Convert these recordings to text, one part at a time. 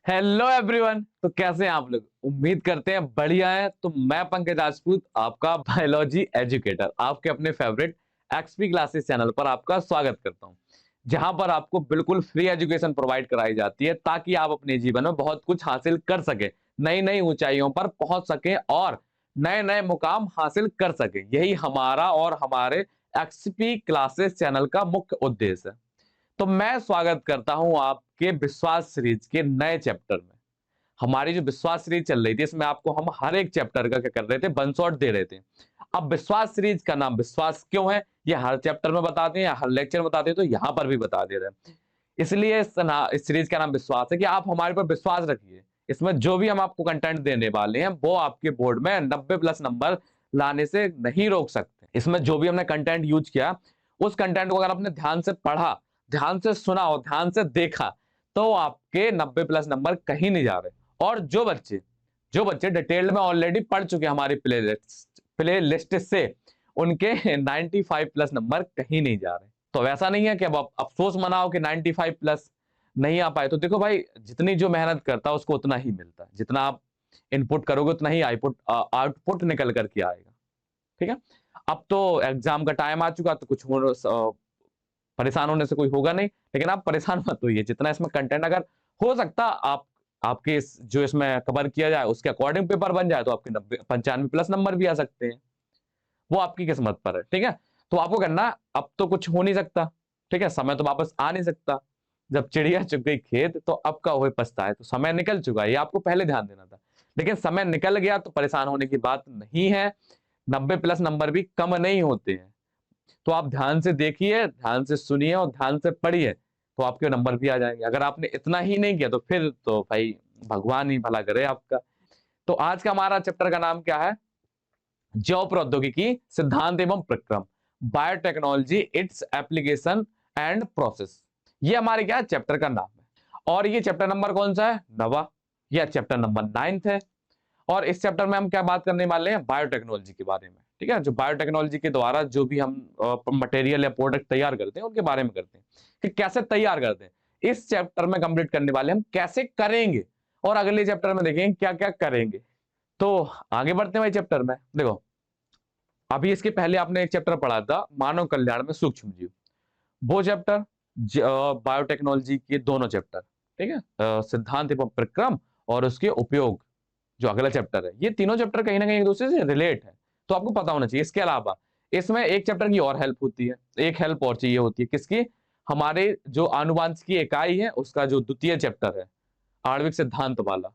Hello everyone. तो कैसे हैं आप लोग? उम्मीद करते हैं बढ़िया हैं। तो मैं पंकज राजपूत, आपका बायोलॉजी एजुकेटर, आपके अपने फेवरेट एक्सपी क्लासेस चैनल पर आपका स्वागत करता हूं, जहां पर आपको बिल्कुल फ्री एजुकेशन प्रोवाइड कराई जाती है ताकि आप अपने जीवन में बहुत कुछ हासिल कर सके, नई नई ऊंचाइयों पर पहुंच सके और नए नए मुकाम हासिल कर सके। यही हमारा और हमारे एक्सपी क्लासेस चैनल का मुख्य उद्देश्य है। तो मैं स्वागत करता हूं आपके विश्वास सीरीज के नए चैप्टर में। हमारी जो विश्वास सीरीज चल रही थी, इसमें आपको हम हर एक चैप्टर का क्या कर रहे थे, वन शॉट दे रहे थे। अब विश्वास सीरीज का नाम विश्वास क्यों है, ये हर चैप्टर में बताते हैं या हर लेक्चर में बताते हैं, तो यहां पर भी बता दे रहे हैं। इसलिए इस सीरीज का नाम विश्वास है कि आप हमारे पर विश्वास रखिए। इसमें जो भी हम आपको कंटेंट देने वाले हैं वो आपके बोर्ड में 90+ नंबर लाने से नहीं रोक सकते। इसमें जो भी हमने कंटेंट यूज किया, उस कंटेंट को अगर आपने ध्यान से पढ़ा, ध्यान से सुना और ध्यान से देखा, तो आपके 90+ नंबर कहीं नहीं जा रहे। और जो बच्चे डिटेल्ड में ऑलरेडी पढ़ चुके हैं हमारी प्ले लिस्ट से, उनके 95+ नंबर कहीं नहीं जा रहे। तो वैसा नहीं है कि अब आप अफसोस मनाओ कि 95+ नहीं आ पाए। तो देखो भाई, जितनी जो मेहनत करता है उसको उतना ही मिलता है, जितना आप इनपुट करोगे उतना ही आउटपुट निकल करके आएगा। ठीक है। अब तो एग्जाम का टाइम आ चुका, तो परेशान होने से कोई होगा नहीं, लेकिन आप परेशान मत होइए। जितना इसमें कंटेंट अगर हो सकता आप आपके जो इसमें कवर किया जाए उसके अकॉर्डिंग पेपर बन जाए, तो आपके 95+ नंबर भी आ सकते हैं। वो आपकी किस्मत पर है। ठीक है। तो आपको करना, अब तो कुछ हो नहीं सकता। ठीक है, समय तो वापस आ नहीं सकता। जब चिड़िया चुग गई खेत, तो अब का हुए पछताए। तो समय निकल चुका है, ये आपको पहले ध्यान देना था। लेकिन समय निकल गया तो परेशान होने की बात नहीं है। 90+ नंबर भी कम नहीं होते हैं। तो आप ध्यान से देखिए, ध्यान से सुनिए और ध्यान से पढ़िए, तो आपके नंबर भी आ जाएंगे। अगर आपने इतना ही नहीं किया तो फिर तो भाई भगवान ही भला करे आपका। तो आज का हमारा चैप्टर का नाम क्या है? जैव प्रौद्योगिकी सिद्धांत एवं प्रक्रम, biotechnology, its application and process. ये हमारे क्या चैप्टर का नाम है। और ये चैप्टर नंबर कौन सा है? नवा। यह चैप्टर नंबर 9th है। और इस चैप्टर में हम क्या बात करने वाले हैं? बायोटेक्नोलॉजी के बारे में। ठीक है, जो बायोटेक्नोलॉजी के द्वारा जो भी हम मटेरियल या प्रोडक्ट तैयार करते हैं, उनके बारे में करते हैं कि कैसे तैयार करते हैं। इस चैप्टर में कंप्लीट करने वाले हम कैसे करेंगे, और अगले चैप्टर में देखेंगे क्या क्या करेंगे। तो आगे बढ़ते हैं भाई चैप्टर में। देखो, अभी इसके पहले आपने एक चैप्टर पढ़ा था, मानव कल्याण में सूक्ष्म जीव। वो चैप्टर, बायोटेक्नोलॉजी के दोनों चैप्टर, ठीक है, सिद्धांत एवं प्रक्रम और उसके उपयोग, जो अगला चैप्टर है, ये तीनों चैप्टर कहीं ना कहीं एक दूसरे से रिलेट है। तो आपको पता होना चाहिए। इसके अलावा इसमें एक चैप्टर की और हेल्प होती है, एक हेल्प और चाहिए होती है। किसकी? हमारे जो आनुवांशिकी इकाई है उसका जो द्वितीय चैप्टर है, आणविक सिद्धांत वाला।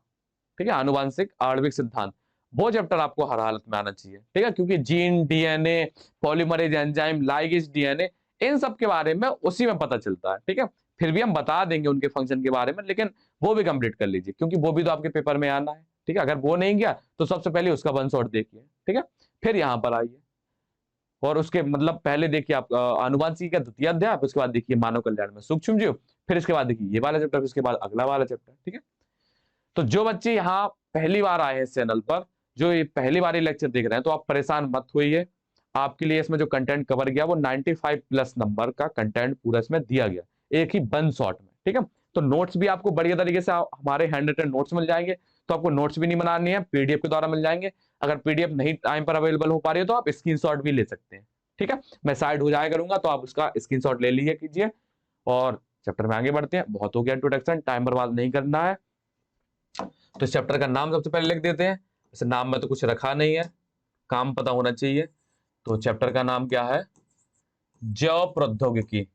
ठीक है, आनुवांशिक आणविक सिद्धांत, वो चैप्टर आपको हर हालत में आना चाहिए। ठीक है, क्योंकि gene, DNA, polymerase enzyme, ligase DNA, इन सब के बारे में उसी में पता चलता है। ठीक है, फिर भी हम बता देंगे उनके फंक्शन के बारे में, लेकिन वो भी कंप्लीट कर लीजिए क्योंकि वो भी तो आपके पेपर में आना है। ठीक है, अगर वो नहीं गया तो सबसे पहले उसका वन शॉट देखिए। ठीक है, फिर यहाँ पर आइए और उसके मतलब पहले देखिए आप आनुवांशिकी का द्वितीय अध्याय, उसके बाद देखिए मानव कल्याण में सूक्ष्म जीव, फिर इसके बाद देखिए ये वाला चैप्टर, फिर इसके बाद अगला वाला चैप्टर। ठीक है। तो जो बच्चे यहाँ पहली बार आए हैं इस चैनल पर, जो ये पहली बार ये लेक्चर देख रहे हैं, तो आप परेशान मत होइए। आपके लिए इसमें जो कंटेंट कवर गया वो 95+ नंबर का कंटेंट पूरा इसमें दिया गया, एक ही वन शॉट में। ठीक है। तो नोट्स भी आपको बढ़िया तरीके से हमारे हैंड रिटन नोट्स मिल जाएंगे। तो आपको नोट्स भी नहीं बनानी है, पीडीएफ के द्वारा मिल जाएंगे। अगर पीडीएफ नहीं टाइम पर अवेलेबल हो पा रही है तो आप स्क्रीनशॉट भी ले सकते हैं। ठीक है, मैं साइड हो जाया करूंगा, तो आप उसका स्क्रीनशॉट ले लीजिए कीजिए। और चैप्टर में आगे बढ़ते हैं। बहुत हो गया इंट्रोडक्शन, टाइम बर्बाद नहीं करना है। तो इस चैप्टर का नाम सबसे पहले लिख देते हैं। इस नाम में तो कुछ रखा नहीं है, काम पता होना चाहिए। तो चैप्टर का नाम क्या है? जैव प्रौद्योगिकी।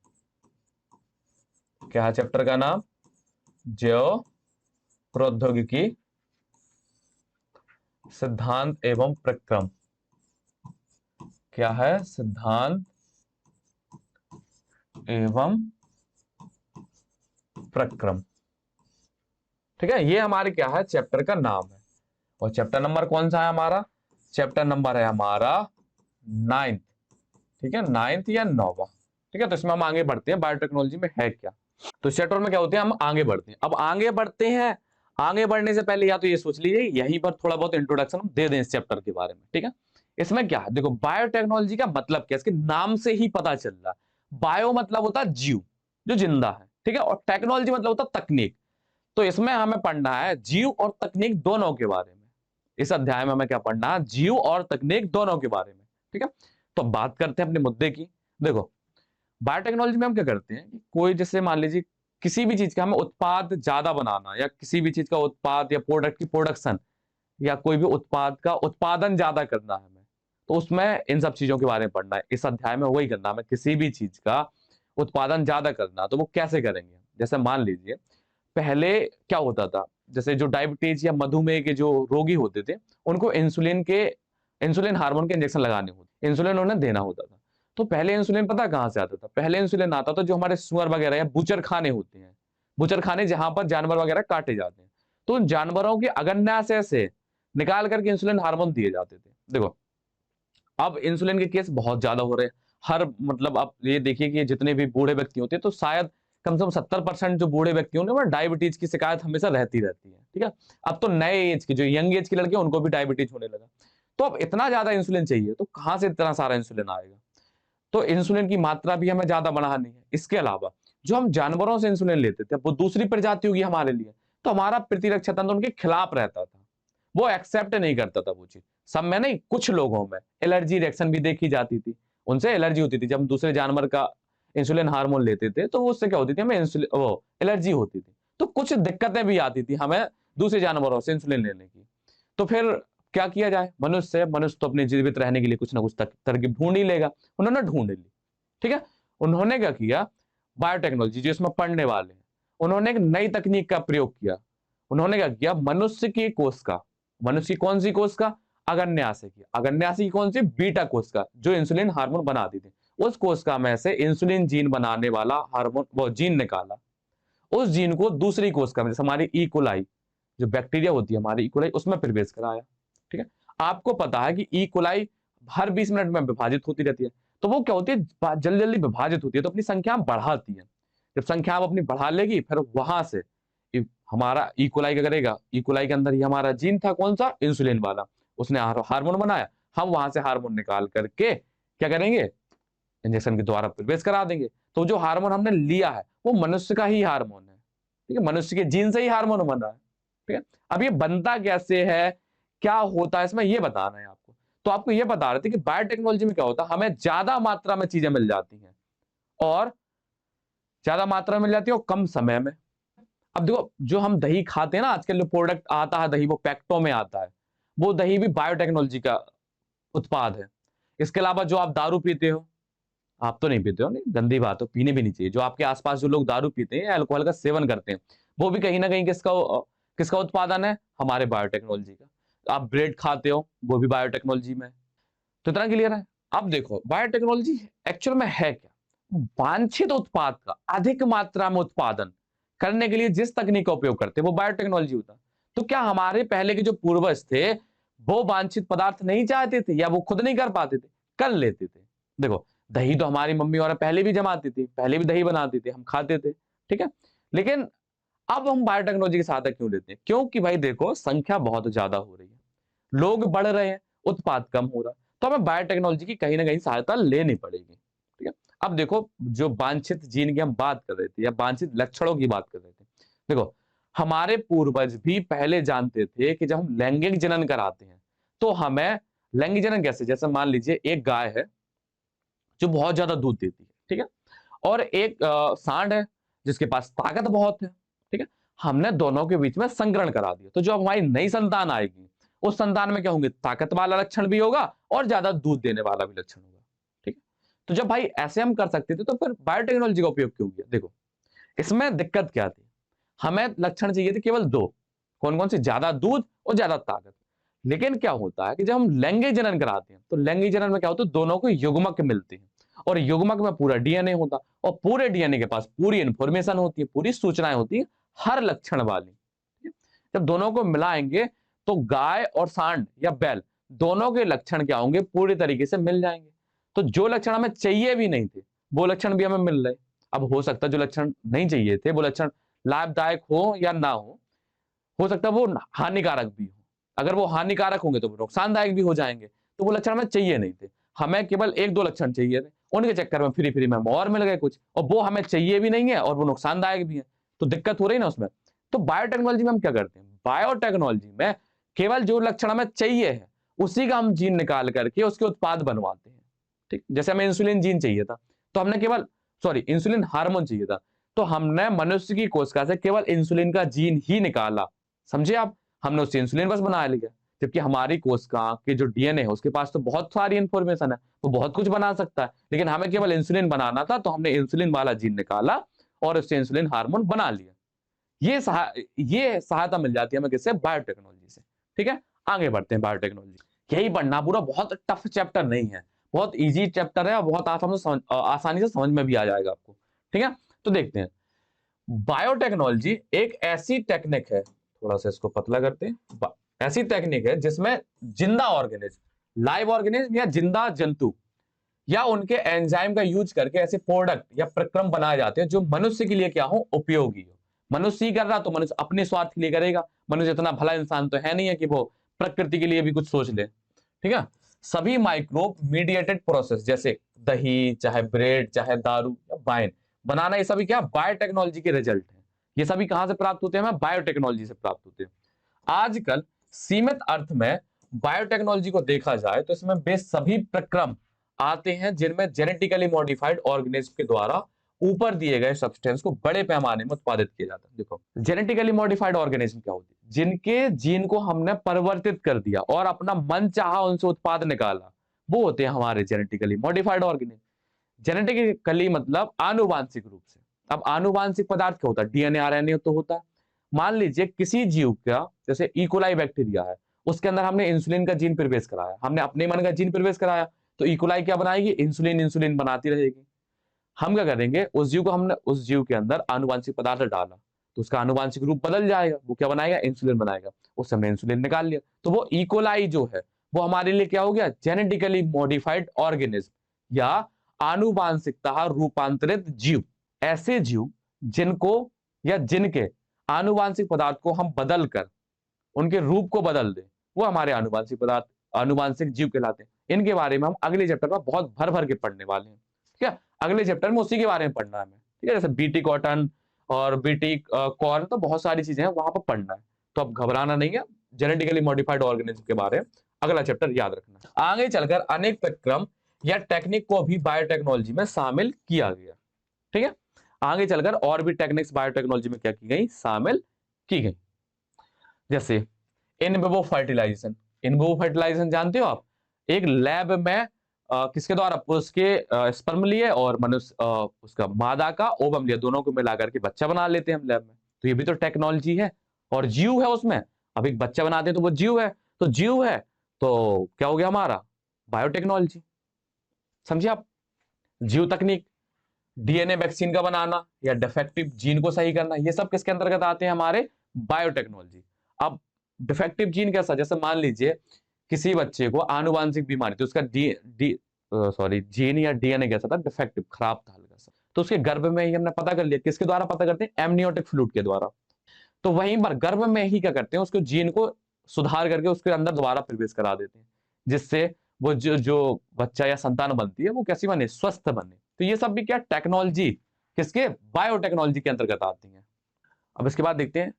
क्या है चैप्टर का नाम? जैव प्रौद्योगिकी सिद्धांत एवं प्रक्रम। क्या है? सिद्धांत एवं प्रक्रम। ठीक है, ये हमारे क्या है चैप्टर का नाम है। और चैप्टर नंबर कौन सा है हमारा? चैप्टर नंबर है हमारा 9th। ठीक है, 9th या 9वां। ठीक है, तो इसमें हम आगे बढ़ते हैं, बायोटेक्नोलॉजी में है क्या। तो इस चैप्टर में क्या होते हैं, हम आगे बढ़ते हैं। अब आगे बढ़ते हैं, आगे बढ़ने से पहले या तो ये सोच लीजिए यहीं पर थोड़ा बहुत इंट्रोडक्शन हम दे दें इस चैप्टर के बारे में। ठीक है, इसमें क्या है देखो, बायोटेक्नोलॉजी का मतलब क्या है, इसके नाम से ही पता चल रहा है। बायो मतलब होता है जीव, जो जिंदा है। ठीक है, और टेक्नोलॉजी मतलब होता है तकनीक। तो इसमें हमें पढ़ना है जीव और तकनीक दोनों के बारे में। इस अध्याय में हमें क्या पढ़ना है? जीव और तकनीक दोनों के बारे में। ठीक है, तो बात करते हैं अपने मुद्दे की। देखो, बायोटेक्नोलॉजी में हम क्या करते हैं कि कोई जैसे मान लीजिए किसी भी चीज का हमें उत्पाद ज्यादा बनाना, या किसी भी चीज का उत्पाद या प्रोडक्ट की प्रोडक्शन, या कोई भी उत्पाद का उत्पादन ज्यादा करना है हमें, तो उसमें इन सब चीजों के बारे में पढ़ना है। इस अध्याय में वही करना है, हमें किसी भी चीज का उत्पादन ज्यादा करना, तो वो कैसे करेंगे। जैसे मान लीजिए पहले क्या होता था, जैसे जो डायबिटीज या मधुमेह के जो रोगी होते थे, उनको इंसुलिन हार्मोन के इंजेक्शन लगाने होते, इंसुलिन उन्हें देना होता था। तो पहले इंसुलिन पता कहां से आता था? पहले इंसुलिन आता था जो हमारे सुअर वगैरह या बुचर खाने होते हैं, बुचर खाने जहां पर जानवर वगैरह काटे जाते हैं, तो उन जानवरों के अगन्याशय से निकाल करके इंसुलिन हार्मोन दिए जाते थे। देखो, अब इंसुलिन के केस बहुत ज्यादा हो रहे हैं। हर मतलब आप ये देखिए कि जितने भी बूढ़े व्यक्ति होते हैं, तो शायद कम से कम 70% जो बूढ़े व्यक्ति होंगे, वो डायबिटीज की शिकायत हमेशा रहती रहती है। ठीक है, अब तो नए एज के जो यंग एज के लड़के हैं, उनको भी डायबिटीज होने लगा। तो अब इतना ज्यादा इंसुलिन चाहिए, तो कहां से इतना सारा इंसुलिन आएगा? तो इंसुलिन की मात्रा भी हमें ज्यादा बढ़ानी है। इसके अलावा जो हम जानवरों से इंसुलिन लेते थे, वो दूसरी प्रजाति होगी हमारे लिए, तो हमारा प्रतिरक्षा तंत्र उनके खिलाफ रहता था, वो एक्सेप्ट नहीं करता था वो चीज। सब में नहीं, कुछ लोगों में एलर्जी रिएक्शन भी देखी जाती थी, उनसे एलर्जी होती थी। जब हम दूसरे जानवर का इंसुलिन हार्मोन लेते थे, तो उससे क्या होती थी, हमें इंसुलिन वो एलर्जी होती थी। तो कुछ दिक्कतें भी आती थी हमें दूसरे जानवरों से इंसुलिन लेने की। तो फिर क्या किया जाए? मनुष्य तो अपने जीवित रहने के लिए कुछ ना कुछ तरकीब ढूंढ ही लेगा। उन्होंने ढूंढ ली। ठीक है, उन्होंने क्या किया? बायोटेक्नोलॉजी जो इसमें पढ़ने वाले हैं, उन्होंने एक नई तकनीक का प्रयोग किया। उन्होंने क्या किया? मनुष्य की कोश का, मनुष्य की कौन सी कोश का? अगन्याशय की, अगन्याशय की कौन सी? बीटा कोश का, जो इंसुलिन हार्मोन बनाती थी। उस कोशिका में से इंसुलिन जीन बनाने वाला हार्मोन, वो जीन निकाला। उस जीन को दूसरी कोशिका में, जैसे हमारी ई कोलाई, जो बैक्टीरिया होती है हमारी ई कोलाई, उसमें प्रवेश कराया। ठीक है, आपको पता है कि ई कोलाई हर 20 मिनट में विभाजित होती रहती है। तो वो क्या होती है? जल्दी जल्दी विभाजित होती है, तो अपनी संख्या बढ़ाती है। जब संख्या अपनी बढ़ा लेगी, फिर वहां से हमारा ई कोलाई क्या करेगा? ई कोलाई के अंदर ही हमारा जीन था, कौन सा? इंसुलिन वाला। उसने हार्मोन बनाया, हम वहां से हार्मोन निकाल करके क्या करेंगे? इंजेक्शन के द्वारा प्रवेश करा देंगे। तो जो हार्मोन हमने लिया है, वो मनुष्य का ही हार्मोन है। ठीक है, मनुष्य के जीन से ही हार्मोन बन रहा है। ठीक है, अब ये बनता कैसे है, क्या होता है इसमें, ये बताना है आपको। तो आपको ये बता रहे थे कि बायोटेक्नोलॉजी में क्या होता है, हमें ज्यादा मात्रा में चीजें मिल जाती हैं, और ज्यादा मात्रा में मिल जाती है और कम समय में। अब देखो, जो हम दही खाते हैं ना, आजकल जो प्रोडक्ट आता है दही, वो पैकेटों में आता है, वो दही भी बायोटेक्नोलॉजी का उत्पाद है। इसके अलावा जो आप दारू पीते हो, आप तो नहीं पीते हो, नहीं, गंदी बात हो, पीने भी नहीं चाहिए। जो आपके आसपास जो लोग दारू पीते हैं, अल्कोहल का सेवन करते हैं, वो भी कहीं ना कहीं किसका उत्पादन है? हमारे बायोटेक्नोलॉजी का। आप ब्रेड खाते हो, वो भी बायोटेक्नोलॉजी में है। तो इतना क्लियर है? अब देखो, बायोटेक्नोलॉजी एक्चुअल में है क्या? वांछित उत्पाद का अधिक मात्रा में उत्पादन करने के लिए जिस तकनीक का उपयोग करते हैं, वो बायोटेक्नोलॉजी होता है। तो क्या हमारे पहले के जो पूर्वज थे, वो वांछित पदार्थ नहीं चाहते थे, या वो खुद नहीं कर पाते थे? कर लेते थे। देखो, दही तो हमारी मम्मी और पहले भी जमाती थी, पहले भी दही बनाती थी, हम खाते थे। ठीक है, लेकिन अब हम बायोटेक्नोलॉजी की सहायता क्यों लेते हैं? क्योंकि भाई देखो, संख्या बहुत ज्यादा हो रही है, लोग बढ़ रहे हैं, उत्पाद कम हो रहा है, तो हमें बायोटेक्नोलॉजी की कहीं ना कहीं सहायता लेनी पड़ेगी। ठीक है, अब देखो, जो वांछित जीन की हम बात कर रहे थे, या वांछित लक्षणों की बात कर रहे थे, देखो, हमारे पूर्वज भी पहले जानते थे कि जब हम लैंगिक जनन कराते हैं, तो हमें लैंगिक जनन कैसे? जैसे मान लीजिए एक गाय है जो बहुत ज्यादा दूध देती है, ठीक है, और एक सांड है जिसके पास ताकत बहुत है। ठीक है, हमने दोनों के बीच में संकरण करा दिया, तो जो अब हमारी नई संतान आएगी, उस संतान में क्या होंगे? ताकत वाला लक्षण भी होगा और ज्यादा दूध देने वाला भी लक्षण होगा। ठीक है, तो जब भाई ऐसे हम कर सकते थे, तो फिर बायोटेक्नोलॉजी का उपयोग क्यों किया? देखो, इसमें दिक्कत क्या थी? हमें लक्षण चाहिए थे केवल दो, कौन कौन से? ज्यादा दूध और ज्यादा ताकत। लेकिन क्या होता है कि जब हम लैंगिक जनन कराते हैं, तो लैंगिक जनन में क्या होता है? दोनों को युग्मक मिलते हैं, और युग्मक में पूरा डीएनए होता, और पूरे डीएनए के पास पूरी इंफॉर्मेशन होती है, पूरी सूचनाएं होती है, हर लक्षण वाली। ठीक है? जब दोनों को मिलाएंगे, तो गाय और सांड या बैल, दोनों के लक्षण क्या होंगे? पूरी तरीके से मिल जाएंगे। तो जो लक्षण हमें चाहिए भी नहीं थे, वो लक्षण भी हमें मिल रहे। अब हो सकता है जो लक्षण नहीं चाहिए थे, वो लक्षण लाभदायक हो या ना हो सकता है वो हानिकारक भी हो। अगर वो हानिकारक होंगे, तो वो नुकसानदायक भी हो जाएंगे। तो वो लक्षण हमें चाहिए नहीं थे, हमें केवल एक दो लक्षण चाहिए थे। उनके चक्कर में फ्री में हम और मिल गए कुछ, और वो हमें चाहिए भी नहीं है और वो नुकसानदायक भी है। तो दिक्कत हो रही ना उसमें। तो बायोटेक्नोलॉजी में हम क्या करते हैं, बायोटेक्नोलॉजी में केवल जो लक्षण हमें चाहिए है उसी का हम जीन निकाल करके उसके उत्पाद बनवाते हैं। ठीक, जैसे हमें इंसुलिन जीन चाहिए था तो हमने केवल इंसुलिन हार्मोन चाहिए था तो हमने मनुष्य की कोशिका से केवल इंसुलिन का जीन ही निकाला, समझे आप, हमने उससे इंसुलिन बस बना लिया। जबकि हमारी कोशिका के जो डीएनए है उसके पास तो बहुत सारी इंफॉर्मेशन है, वो बहुत कुछ बना सकता है, लेकिन हमें केवल इंसुलिन बनाना था तो हमने इंसुलिन वाला जीन निकाला और उससे इंसुलिन हार्मोन बना लिया। ये सहायता मिल जाती है हमें किससे, बायोटेक्नोलॉजी से। ठीक है, आगे बढ़ते हैं। बायोटेक्नोलॉजी यही पढ़ना, पूरा बहुत टफ चैप्टर नहीं है, बहुत इजी चैप्टर है और बहुत आसानी से समझ में भी आ जाएगा आपको। ठीक है, तो देखते हैं। बायोटेक्नोलॉजी एक ऐसी टेक्निक है, थोड़ा सा इसको पतला करते हैं, ऐसी टेक्निक है जिसमें जिंदा ऑर्गेनिज्म, लाइव ऑर्गेनिज्म या जिंदा जंतु या उनके एंजाइम का यूज करके ऐसे प्रोडक्ट या प्रक्रम बनाए जाते हैं जो मनुष्य के लिए क्या हो, उपयोगी हो। मनुष्य ही कर रहा तो मनुष्य अपने स्वार्थ के लिए करेगा, मनुष्य इतना भला इंसान तो है नहीं है कि वो प्रकृति के लिए भी कुछ सोच ले। ठीक है, सभी माइक्रोब मीडिएटेड प्रोसेस जैसे दही, चाहे ब्रेड, चाहे दारू या वाइन बनाना, ये सभी क्या बायोटेक्नोलॉजी के रिजल्ट है। ये सभी कहां से प्राप्त होते हैं, हमें बायोटेक्नोलॉजी से प्राप्त होते हैं। आजकल सीमित अर्थ में बायोटेक्नोलॉजी को देखा जाए तो इसमें वे सभी प्रक्रम आते हैं जिनमें जेनेटिकली मॉडिफाइड ऑर्गेनिज्म के द्वारा ऊपर दिए गए सब्सटेंस को बड़े पैमाने में उत्पादित किया जाता है। देखो, जेनेटिकली मॉडिफाइड ऑर्गेनिज्म क्या होती है, जिनके जीन को हमने परिवर्तित कर दिया और अपना मन चाहा उनसे उत्पाद निकाला, वो होते हैं हमारे जेनेटिकली मॉडिफाइड ऑर्गेनिज्म। जेनेटिकली मतलब आनुवांशिक रूप से। अब आनुवांशिक पदार्थ क्या होता है, डीएनए, आरएनए तो होता है। मान लीजिए किसी जीव का, जैसे इकोलाई बैक्टीरिया है, उसके अंदर हमने इंसुलिन का जीन प्रवेश कराया, हमने अपने मन का जीन प्रवेश कराया, तो इकोलाई क्या बनाएगी, इंसुलिन इंसुलिन बनाती रहेगी। हम क्या करेंगे, उस जीव को हमने उस जीव के अंदर आनुवांशिक पदार्थ डाला तो उसका आनुवांशिक रूप बदल जाएगा, वो क्या बनाएगा, इंसुलिन बनाएगा, उससे हमने इंसुलिन निकाल लिया। तो वो इकोलाई जो है वो हमारे लिए क्या हो गया, जेनेटिकली मॉडिफाइड ऑर्गेनिज्म या आनुवांशिकता रूपांतरित जीव। ऐसे जीव जिनको या जिनके आनुवांशिक पदार्थ को हम बदल कर उनके रूप को बदल दें, वो हमारे आनुवांशिक पदार्थ, आनुवांशिक जीव कहलाते हैं। इनके बारे में हम अगले चैप्टर में बहुत भर भर के पढ़ने वाले हैं। ठीक है, अगले चैप्टर में उसी के बारे में पढ़ना है हमें। ठीक है, जैसे बीटी कॉटन और बीटी कॉर्न, तो बहुत सारी चीजें हैं वहां पर पढ़ना है, तो अब घबराना नहीं है। जेनेटिकली मॉडिफाइड ऑर्गेनिज्म के बारे में अगला चैप्टर याद रखना। आगे चलकर अनेक प्रक्रम या टेक्निक को भी बायोटेक्नोलॉजी में शामिल किया गया। ठीक है, आगे चलकर और भी टेक्निक्स बायोटेक्नोलॉजी में क्या की गई, शामिल की गई। जैसे in vivo fertilization. In vivo fertilization जानते हो आप, एक लैब में किसके द्वारा, पुरुष के स्पर्म लिए और मनुष्य उसका मादा का ओवम लिया, दोनों को मिलाकर के बच्चा बना लेते हैं हम लैब में। तो ये भी तो टेक्नोलॉजी है और जीव है उसमें। अब एक बच्चा बनाते हैं तो वो जीव है, तो जीव है तो क्या हो गया हमारा, बायोटेक्नोलॉजी। समझिए आप, जीव तकनीक, डीएनए वैक्सीन का बनाना या डिफेक्टिव जीन को सही करना, ये सब किसके अंतर्गत आते हैं, हमारे बायोटेक्नोलॉजी। अब डिफेक्टिव जीन कैसा, जैसे मान लीजिए किसी बच्चे को आनुवांशिक बीमारी थी, उसका जीन या डीएनए कैसा था, डिफेक्टिव, खराब था हल्का सा, तो उसके गर्भ में ही हमने पता कर लिया। किसके द्वारा पता करते हैं, एमनियोटिक फ्लूइड के द्वारा। तो वहीं पर गर्भ में ही क्या करते हैं, उसको जीन को सुधार करके उसके अंदर दोबारा प्रवेश करा देते हैं, जिससे वो जो बच्चा या संतान बनती है वो कैसी बने, स्वस्थ बने। तो ये सब भी क्या टेक्नोलॉजी, किसके, बायोटेक्नोलॉजी के अंतर्गत आती है। अब इसके बाद देखते हैं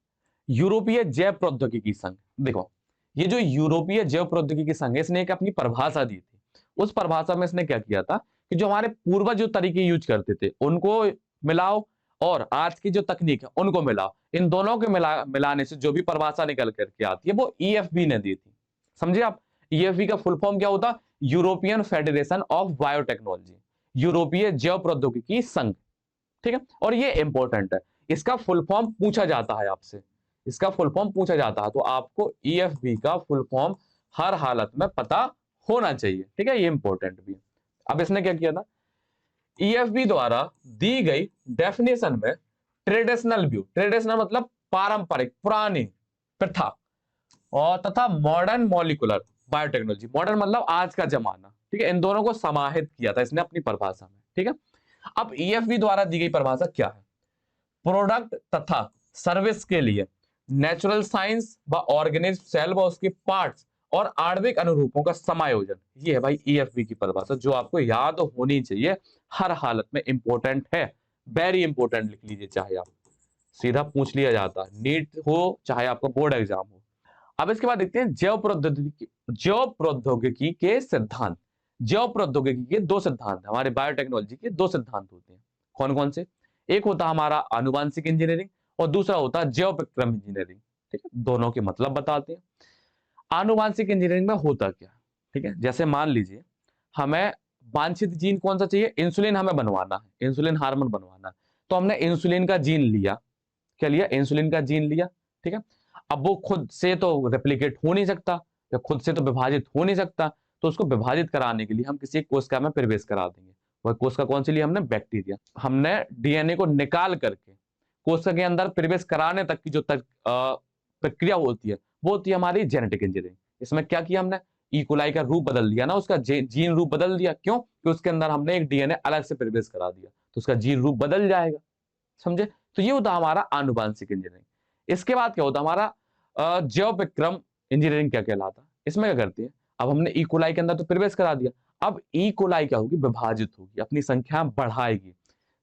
यूरोपीय जैव प्रौद्योगिकी संघ। देखो, ये जो यूरोपीय जैव प्रौद्योगिकी संघ है, इसने एक अपनी परिभाषा दी थी। उस परिभाषा में इसने क्या किया था कि जो हमारे पूर्वज जो तरीके यूज करते थे उनको मिलाओ और आज की जो तकनीक है उनको मिलाओ, इन दोनों के मिलाने से जो भी परिभाषा निकल करके आती है वो ईएफबी ने दी थी। समझिए आप, ईएफबी का फुल फॉर्म क्या होता, यूरोपियन फेडरेशन ऑफ बायोटेक्नोलॉजी, यूरोपीय जैव प्रौद्योगिकी संघ। ठीक है, और ये इंपॉर्टेंट है, इसका फुल फॉर्म पूछा जाता है आपसे, इसका फुल फॉर्म पूछा जाता है, तो आपको ईएफबी का फुल फॉर्म हर हालत में पता होना चाहिए। ठीक है, ये इंपॉर्टेंट भी है। अब इसने क्या किया था, ईएफबी द्वारा दी गई डेफिनेशन में ट्रेडिशनल व्यू, ट्रेडिशनल मतलब पारंपरिक, पुरानी प्रथा, और तथा मॉडर्न मॉलिक्यूलर बायोटेक्नोलॉजी, मॉडर्न मतलब आज का जमाना। ठीक है, इन दोनों को समाहित किया था इसने अपनी परिभाषा में। ठीक है, अब ईएफबी द्वारा दी गई परिभाषा क्या है, प्रोडक्ट तथा सर्विस के लिए नेचुरल साइंस व ऑर्गेनिज्म सेल व उसके पार्ट्स और आणविक अनुरूपों का समायोजन। ये है भाई ईएफबी की परिभाषा, जो आपको याद होनी चाहिए, हर हालत में इंपॉर्टेंट है, वेरी इंपॉर्टेंट लिख लीजिए चाहे आप। सीधा पूछ लिया जाता है, नीट हो चाहे आपका बोर्ड एग्जाम हो। अब इसके बाद देखते हैं जैव प्रौद्योगिकी के सिद्धांत। जैव प्रौद्योगिकी के दो सिद्धांत हैं, हमारे बायोटेक्नोलॉजी के दो सिद्धांत होते हैं। कौन कौन से? एक होता है हमारा आनुवांशिक इंजीनियरिंग और दूसरा होता है जैव विक्रम इंजीनियरिंग। ठीक है, दोनों के मतलब बताते हैं। आनुवांशिक इंजीनियरिंग में होता क्या है? ठीक है, जैसे मान लीजिए हमें वांछित जीन कौन सा चाहिए, इंसुलिन हमें बनवाना है, इंसुलिन हार्मोन बनवाना है, तो हमने इंसुलिन का जीन लिया। क्या लिया? इंसुलिन का जीन लिया। ठीक है, अब वो खुद से तो रेप्लिकेट हो नहीं सकता या खुद से तो विभाजित हो नहीं सकता, तो उसको विभाजित कराने के लिए हम किसी एक कोशिका में प्रवेश करा देंगे। वह कोशिका कौन सी ली हमने? बैक्टीरिया। हमने डीएनए को निकाल करके कोशिका के अंदर प्रवेश कराने तक की जो प्रक्रिया होती है वो होती है हमारी जेनेटिक इंजीनियरिंग। इसमें क्या किया हमने? इकोलाई का रूप बदल दिया ना, उसका जीन रूप बदल दिया। क्यों? कि उसके अंदर हमने एक डीएनए अलग से प्रवेश करा दिया, तो उसका जीन रूप बदल जाएगा। समझे? तो ये होता हमारा आनुवांशिक इंजीनियरिंग। इसके बाद क्या होता हमारा जैव विक्रम इंजीनियरिंग क्या कहलाता? इसमें क्या करती है? अब हमने ई कोलाई के अंदर तो प्रवेश करा दिया, अब ई कोलाई क्या होगी? विभाजित होगी, अपनी संख्या बढ़ाएगी।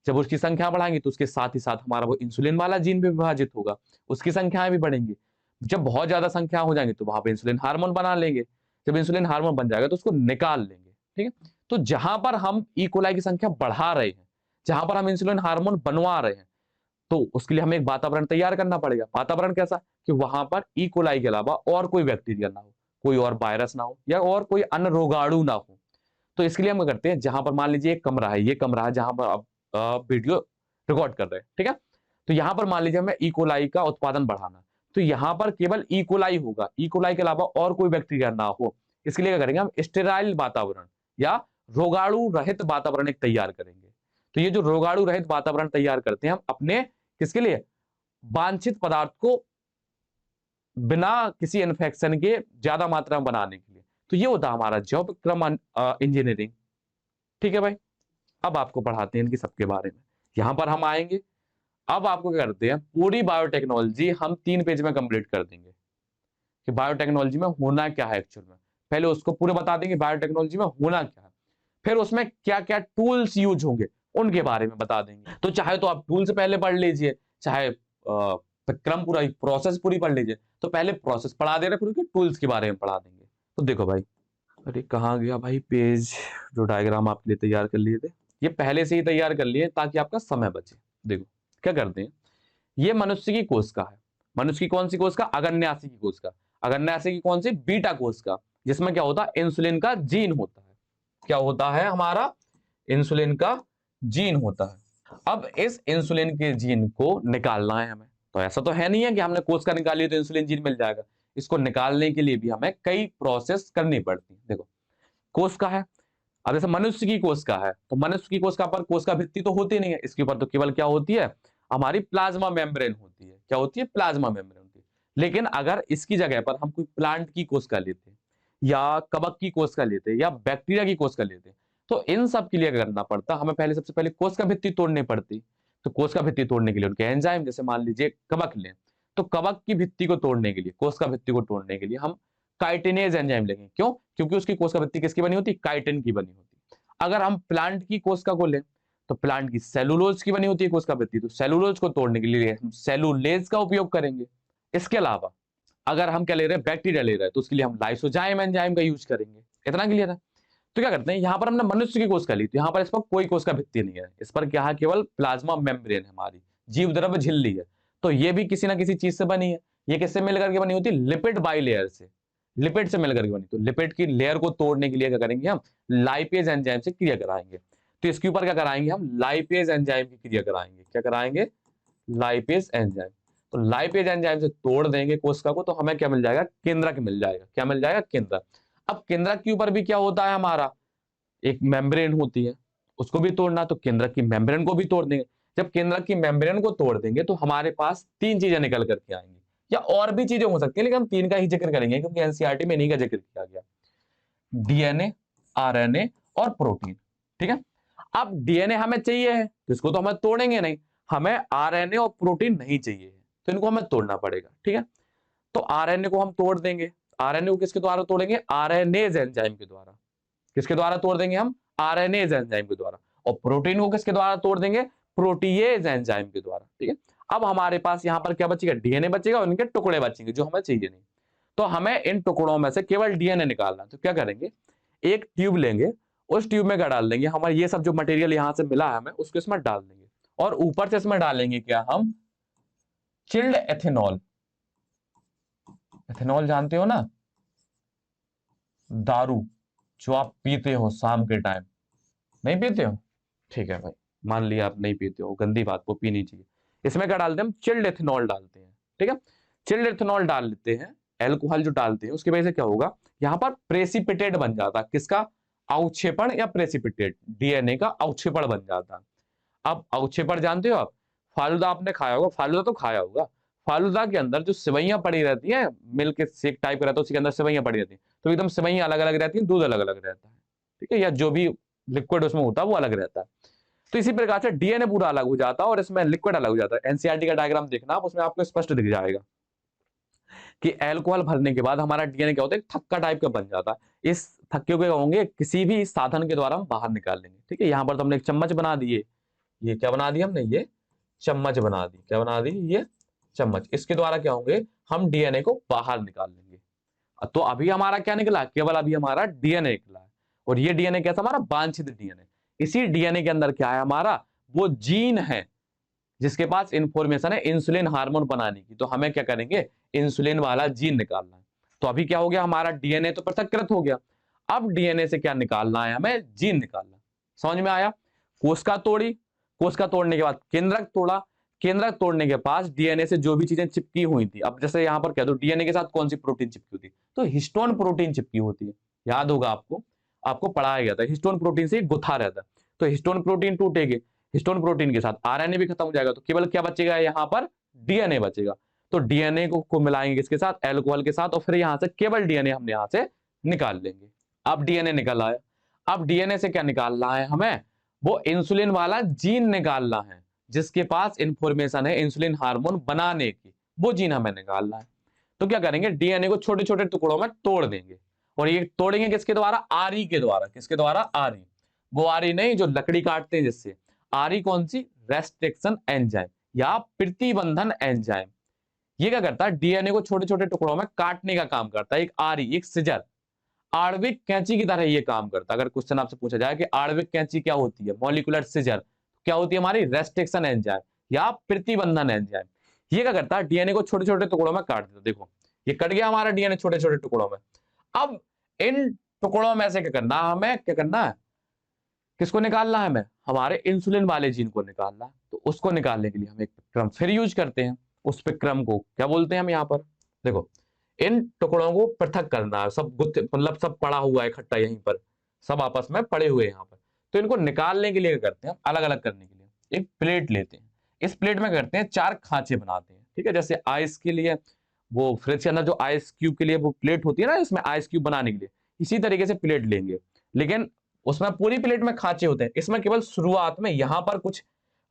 जब उसकी संख्या बढ़ाएंगे तो उसके साथ ही साथ हमारा वो इंसुलिन वाला जीन भी विभाजित होगा, उसकी संख्याएं भी बढ़ेंगी। जब बहुत ज्यादा संख्या हो जाएंगी तो वहां पे इंसुलिन हार्मोन बना लेंगे। जब इंसुलिन हार्मोन बन जाएगा तो उसको निकाल लेंगे। ठीक है, तो जहां पर हम ई कोलाई की संख्या बढ़ा रहे हैं, जहां पर हम इंसुलिन हार्मोन बनवा रहे हैं, तो उसके लिए हमें एक वातावरण तैयार करना पड़ेगा। वातावरण कैसा? कि वहां पर ई कोलाई के अलावा और कोई बैक्टीरिया ना हो, कोई और वायरस ना हो या और कोई अन्य रोगाणु ना हो। तो इसके लिए हम क्या करते हैं, जहां पर मान लीजिए एक कमरा है, ये कमरा है जहां पर आप वीडियो रिकॉर्ड कर रहे हैं। ठीक है, तो यहां पर मान लीजिए हमें ई कोलाई का उत्पादन बढ़ाना, तो यहां पर केवल ई कोलाई होगा, ई कोलाई के अलावा और कोई बैक्टीरिया ना हो। इसके लिए क्या करेंगे हम? स्टेराइल वातावरण या रोगाणु रहित वातावरण एक तैयार करेंगे। तो ये जो रोगाणु रहित वातावरण तैयार करते हैं हम अपने किसके लिए? वांछित पदार्थ को बिना किसी इन्फेक्शन के ज्यादा मात्रा में बनाने के लिए। तो ये होता है हमारा जैव विक्रम इंजीनियरिंग। ठीक है भाई, अब आपको पढ़ाते हैं इनकी सबके बारे में। यहां पर हम आएंगे, अब आपको क्या करते हैं, पूरी बायोटेक्नोलॉजी हम 3 पेज में कंप्लीट कर देंगे कि बायोटेक्नोलॉजी में होना क्या है एक्चुअल में। पहले उसको पूरे बता देंगे बायोटेक्नोलॉजी में होना क्या है, फिर उसमें क्या क्या टूल्स यूज होंगे उनके बारे में बता देंगे। तो चाहे तो आप टूल्स पहले पढ़ लीजिए, चाहे क्रम पूरा प्रोसेस पूरी पढ़ लीजिए। तो पहले प्रोसेस पढ़ा दे रहे, फिर उसके टूल्स के बारे में पढ़ा देंगे। तो देखो भाई, अरे कहाँ गया भाई पेज जो डायग्राम आपके लिए तैयार कर लिए थे? ये पहले से ही तैयार कर लिए ताकि आपका समय बचे। देखो क्या करते हैं, ये मनुष्य की कोशिका है। मनुष्य की कौन सी कोशिका? अगन्यासी की कोशिका। अगन्यासी की कौन सी? बीटा कोशिका, जिसमें क्या होता है? इंसुलिन का जीन होता है। क्या होता है हमारा? इंसुलिन का जीन होता है। अब इस इंसुलिन के जीन को निकालना है हमें। तो ऐसा तो है नहीं है कि हमने कोशिका निकाली तो इंसुलिन जीन मिल जाएगा। इसको निकालने के लिए भी हमें कई प्रोसेस करनी पड़ती है। देखो कोशिका है, अब जैसे मनुष्य की कोशिका है, तो मनुष्य की कोशिका पर कोशिका भित्ति तो होती नहीं है, इसके ऊपर तो केवल क्या होती है? हमारी प्लाज्मा मेम्ब्रेन होती है। क्या होती है? प्लाज्मा मेम्ब्रेन होती है। लेकिन अगर इसकी जगह पर हम कोई प्लांट की कोशिका लेते हैं या कवक की कोशिका लेते हैं या बैक्टीरिया की कोशिका लेते हैं, तो इन सब के लिए क्या करना पड़ता? हमें पहले सबसे पहले कोशिका भित्ति तोड़नी पड़ती। तो कोशिका भित्ति तोड़ने के लिए उनके एंजाइम, जैसे मान लीजिए कवक लें, तो कवक की भित्ति को तोड़ने के लिए, कोशिका भित्ति को तोड़ने के लिए हम काइटिनेज एंजाइम लेंगे। क्यों? क्योंकि उसकी कोशिका भित्ति किसकी बनी होती? काइटिन की बनी होती। अगर हम प्लांट की कोशिका को लें तो प्लांट की सेलुलोज की बनी होती है कोशिका भित्ति, तो सेलुलोज को तोड़ने के लिए हम सेलुलेज का उपयोग करेंगे। इसके अलावा अगर हम क्या ले रहे हैं? बैक्टीरिया ले रहे हैं, तो उसके लिए हम लाइसोजाइम एंजाइम का यूज करेंगे। इतना क्लियर है? तो क्या करते हैं, यहां पर हमने मनुष्य की कोशिका ली, तो यहां पर इस पर कोई कोशिका भित्ति नहीं है, इस पर क्या है? केवल प्लाज्मा मेम्ब्रेन है, हमारी जीव द्रव्य झिल्ली है। तो ये भी किसी ना किसी चीज से बनी है। ये किससे मिलकर के बनी होती है? लिपिड बाइलेयर से, लिपिड से मिलकर के बनी। तो लिपिड की लेयर को तोड़ने के लिए क्या करेंगे हम? लाइपेज एंजाइम से क्रिया कराएंगे। तो इसके ऊपर क्या कराएंगे हम? लाइपेज एंजाइम की क्रिया कराएंगे। क्या कराएंगे? Lipase enzyme. तो लाइपेज एंजाइम से तोड़ देंगे कोशिका को, तो हमें क्या मिल जाएगा? केंद्रक मिल जाएगा। क्या मिल जाएगा? केंद्रक। अब केंद्रक के ऊपर भी क्या होता है हमारा? एक मेम्ब्रेन होती है, उसको भी तोड़ना, तो केंद्रक की मेम्ब्रेन को भी तोड़ देंगे। जब केंद्रक की मेम्ब्रेन को तोड़ देंगे तो हमारे पास 3 चीजें निकल करके आएंगी, या और भी चीजें हो सकती है, लेकिन हम 3 का ही जिक्र करेंगे क्योंकि एनसीईआरटी में इन्हीं का जिक्र किया गया। डीएनए, आरएनए और प्रोटीन। ठीक है, अब डीएनए हमें चाहिए है तो इसको तो हमें तोड़ेंगे नहीं, हमें आरएनए और प्रोटीन नहीं चाहिए है तो इनको हमें तोड़ना पड़ेगा। ठीक है, तो आरएनए को हम तोड़ देंगे। आरएनए को किसके द्वारा तोड़ेंगे? आरएनएज एंजाइम के द्वारा। किसके द्वारा तोड़ देंगे हम? आरएनएज एंजाइम के द्वारा। और प्रोटीन को किसके द्वारा तोड़ देंगे? प्रोटीएज एंजाइम के द्वारा। ठीक है, अब हमारे पास यहाँ पर क्या बचेगा, डीएनए बचेगा और इनके टुकड़े बचेंगे जो हमें चाहिए नहीं। तो हमें इन टुकड़ों में से केवल डीएनए निकालना है। तो क्या करेंगे, एक ट्यूब लेंगे, उस ट्यूब में क्या डाल देंगे, हमारे ये सब जो मटेरियल यहाँ से मिला है हमें उसको इसमें डाल देंगे, और ऊपर से इसमें डालेंगे क्या, हम चिल्ड एथेनॉल। एथेनॉल जानते हो ना, दारू जो आप पीते हो शाम के टाइम, नहीं पीते हो, ठीक है भाई, मान लिया आप नहीं पीते हो, गंदी बात, वो पीनी चाहिए। इसमें क्या डालते हैं, हम चिल्ड एथेनॉल डालते हैं, ठीक है। चिल्ड एथेनॉल डाल लेते हैं, एल्कोहल जो डालते हैं उसकी वजह से क्या होगा, यहाँ पर प्रेसिपिटेट बन जाता है, किसका, अवक्षेपण या प्रेसिपिटेट, डीएनए का अवक्षेपण बन जाता है। अब अवक्षेपण जानते हो आप, फालूदा आपने खाया होगा, फालूदा तो खाया होगा, फालूदा के अंदर जो सेवइयां पड़ी रहती हैं, मिल्क शेक टाइप का रहता है, उसके अंदर सेवइयां पड़ी रहती हैं, तो एकदम सेवइयां अलग अलग रहती हैं, दूध अलग अलग रहता है, ठीक है, या जो भी लिक्विड उसमें होता है वो अलग रहता है। तो इसी प्रकार से डीएनए पूरा अलग हो जाता है और इसमें लिक्विड अलग हो जाता है। एनसीईआरटी का डायग्राम देखना आप, उसमें आपको स्पष्ट दिख जाएगा कि अल्कोहल भरने के बाद हमारा डीएनए क्या होता है, थक्का टाइप का बन जाता है। इस थक्के को होंगे किसी भी साधन के द्वारा हम बाहर निकाल लेंगे, ठीक है। यहाँ पर तो हमने एक चम्मच बना दिए, ये क्या बना दिया हमने, ये चम्मच बना दी, क्या बना दी, ये चम्मच। इसके द्वारा क्या होंगे, हम डीएनए को बाहर निकाल लेंगे। तो अभी हमारा क्या निकला, केवल अभी हमारा डीएनए निकला है, और ये डीएनए कैसा, हमारा वांछित डीएनए। इसी डीएनए के अंदर क्या है हमारा, वो जीन है जिसके पास इंफॉर्मेशन है इंसुलिन हार्मोन बनाने की। तो हमें क्या करेंगे, इंसुलिन वाला जीन निकालना है। तो अभी क्या हो गया, हमारा डीएनए तो पृथक्कृत हो गया, अब डीएनए से क्या निकालना है, हमें जीन निकालना। समझ में आया। कोशिका तोड़ी, कोशिका तोड़ने के बाद केंद्रक तोड़ा, केंद्रक तोड़ने के पास डीएनए से जो भी चीजें चिपकी हुई थी, अब जैसे यहां पर कह दो डीएनए के साथ कौन सी प्रोटीन चिपकी होती है, तो हिस्टोन प्रोटीन चिपकी होती है। याद होगा आपको, आपको पढ़ाया गया था, हिस्टोन प्रोटीन से गुथा रहता है। तो हिस्टोन प्रोटीन टूटेगी, हिस्टोन प्रोटीन के साथ आरएनए भी खत्म हो जाएगा, तो केवल क्या बचेगा यहाँ पर, डीएनए बचेगा। तो डीएनए को मिलाएंगे किसके साथ, अल्कोहल के साथ, और फिर यहां से केवल डीएनए हम यहां से निकाल लेंगे। अब डीएनए निकल आया, अब डीएनए से क्या निकालना है हमें, वो इंसुलिन वाला जीन निकालना है, जिसके पास इंफॉर्मेशन है इंसुलिन हार्मोन बनाने की, वो जीन हमें निकालना है। तो क्या करेंगे, डीएनए को छोटे छोटे टुकड़ों में तोड़ देंगे, और ये तोड़ेंगे किसके द्वारा, आरी के द्वारा। किसके द्वारा, आरी, वो आरी नहीं जो लकड़ी काटते हैं जिससे, आरी कौन सी, रेस्ट्रिक्शन एंजाइम या प्रतिबंधन एंजाइम। ये क्या करता है, डीएनए को छोटे छोटे टुकड़ों में काटने का काम करता है। एक आरी, एक सिजर, आणविक कैंची की तरह ये काम करता है। अगर क्वेश्चन आपसे पूछा जाए कि आणविक कैंची क्या होती है, मॉलिक्यूलर सिजर क्या होती है, हमारी रेस्ट्रिक्शन एंजाइम या प्रतिबंधन एंजाइम। ये क्या करता है, डीएनए को छोटे छोटे टुकड़ों में काट देता है। देखो ये कट गया हमारा डीएनए छोटे छोटे टुकड़ों में। अब इन टुकड़ों में से क्या करना है, हमें क्या करना है, किसको निकालना है हमें, हमारे इंसुलिन वाले जीन को निकालना है। तो उसको निकालने के लिए हम एक क्रम फिर यूज करते हैं। उस क्रम को क्या बोलते हैं हम, यहाँ पर देखो, इन टुकड़ों को पृथक करना है, सब मतलब सब पड़ा हुआ है इकट्ठा यहीं पर, सब आपस में पड़े हुए हैं यहाँ पर। तो इनको निकालने के लिए क्या करते हैं, अलग अलग करने के लिए एक प्लेट लेते हैं। इस प्लेट में करते हैं 4 खांचे बनाते हैं, ठीक है। जैसे आइस के लिए वो फ्रिज के अंदर जो आइस क्यूब के लिए वो प्लेट होती है ना, इसमें आइस क्यूब बनाने के लिए, इसी तरीके से प्लेट लेंगे, लेकिन उसमें पूरी प्लेट में खांचे होते हैं। इसमें केवल शुरुआत में यहाँ पर कुछ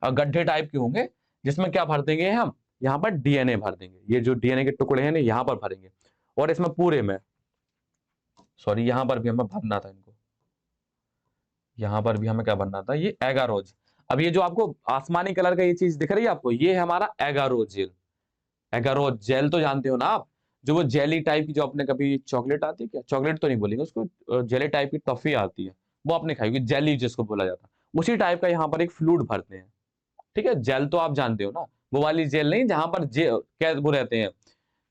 गड्ढे टाइप के होंगे, जिसमें क्या भर देंगे हम, यहाँ पर डीएनए भर देंगे। ये जो डीएनए के टुकड़े हैं ना यहाँ पर भरेंगे, और इसमें पूरे में, सॉरी यहाँ पर भी हमें भरना था इनको, यहाँ पर भी हमें क्या भरना था, ये एगारोज। अब ये जो आपको आसमानी कलर का ये चीज दिख रही है आपको, ये है हमारा एगारोज जेल। एगारोज जेल तो जानते हो ना आप, जो वो जेली टाइप की, जो अपने कभी चॉकलेट आती है, क्या चॉकलेट तो नहीं बोलेंगे उसको, जेली टाइप की टॉफी आती है, वो आपने खाई होगी, जेली जिसको बोला जाता है, उसी टाइप का यहाँ पर एक फ्लूइड भरते हैं, ठीक है। जेल तो आप जानते हो ना, वो वाली जेल नहीं जहां पर कैद वो रहते हैं,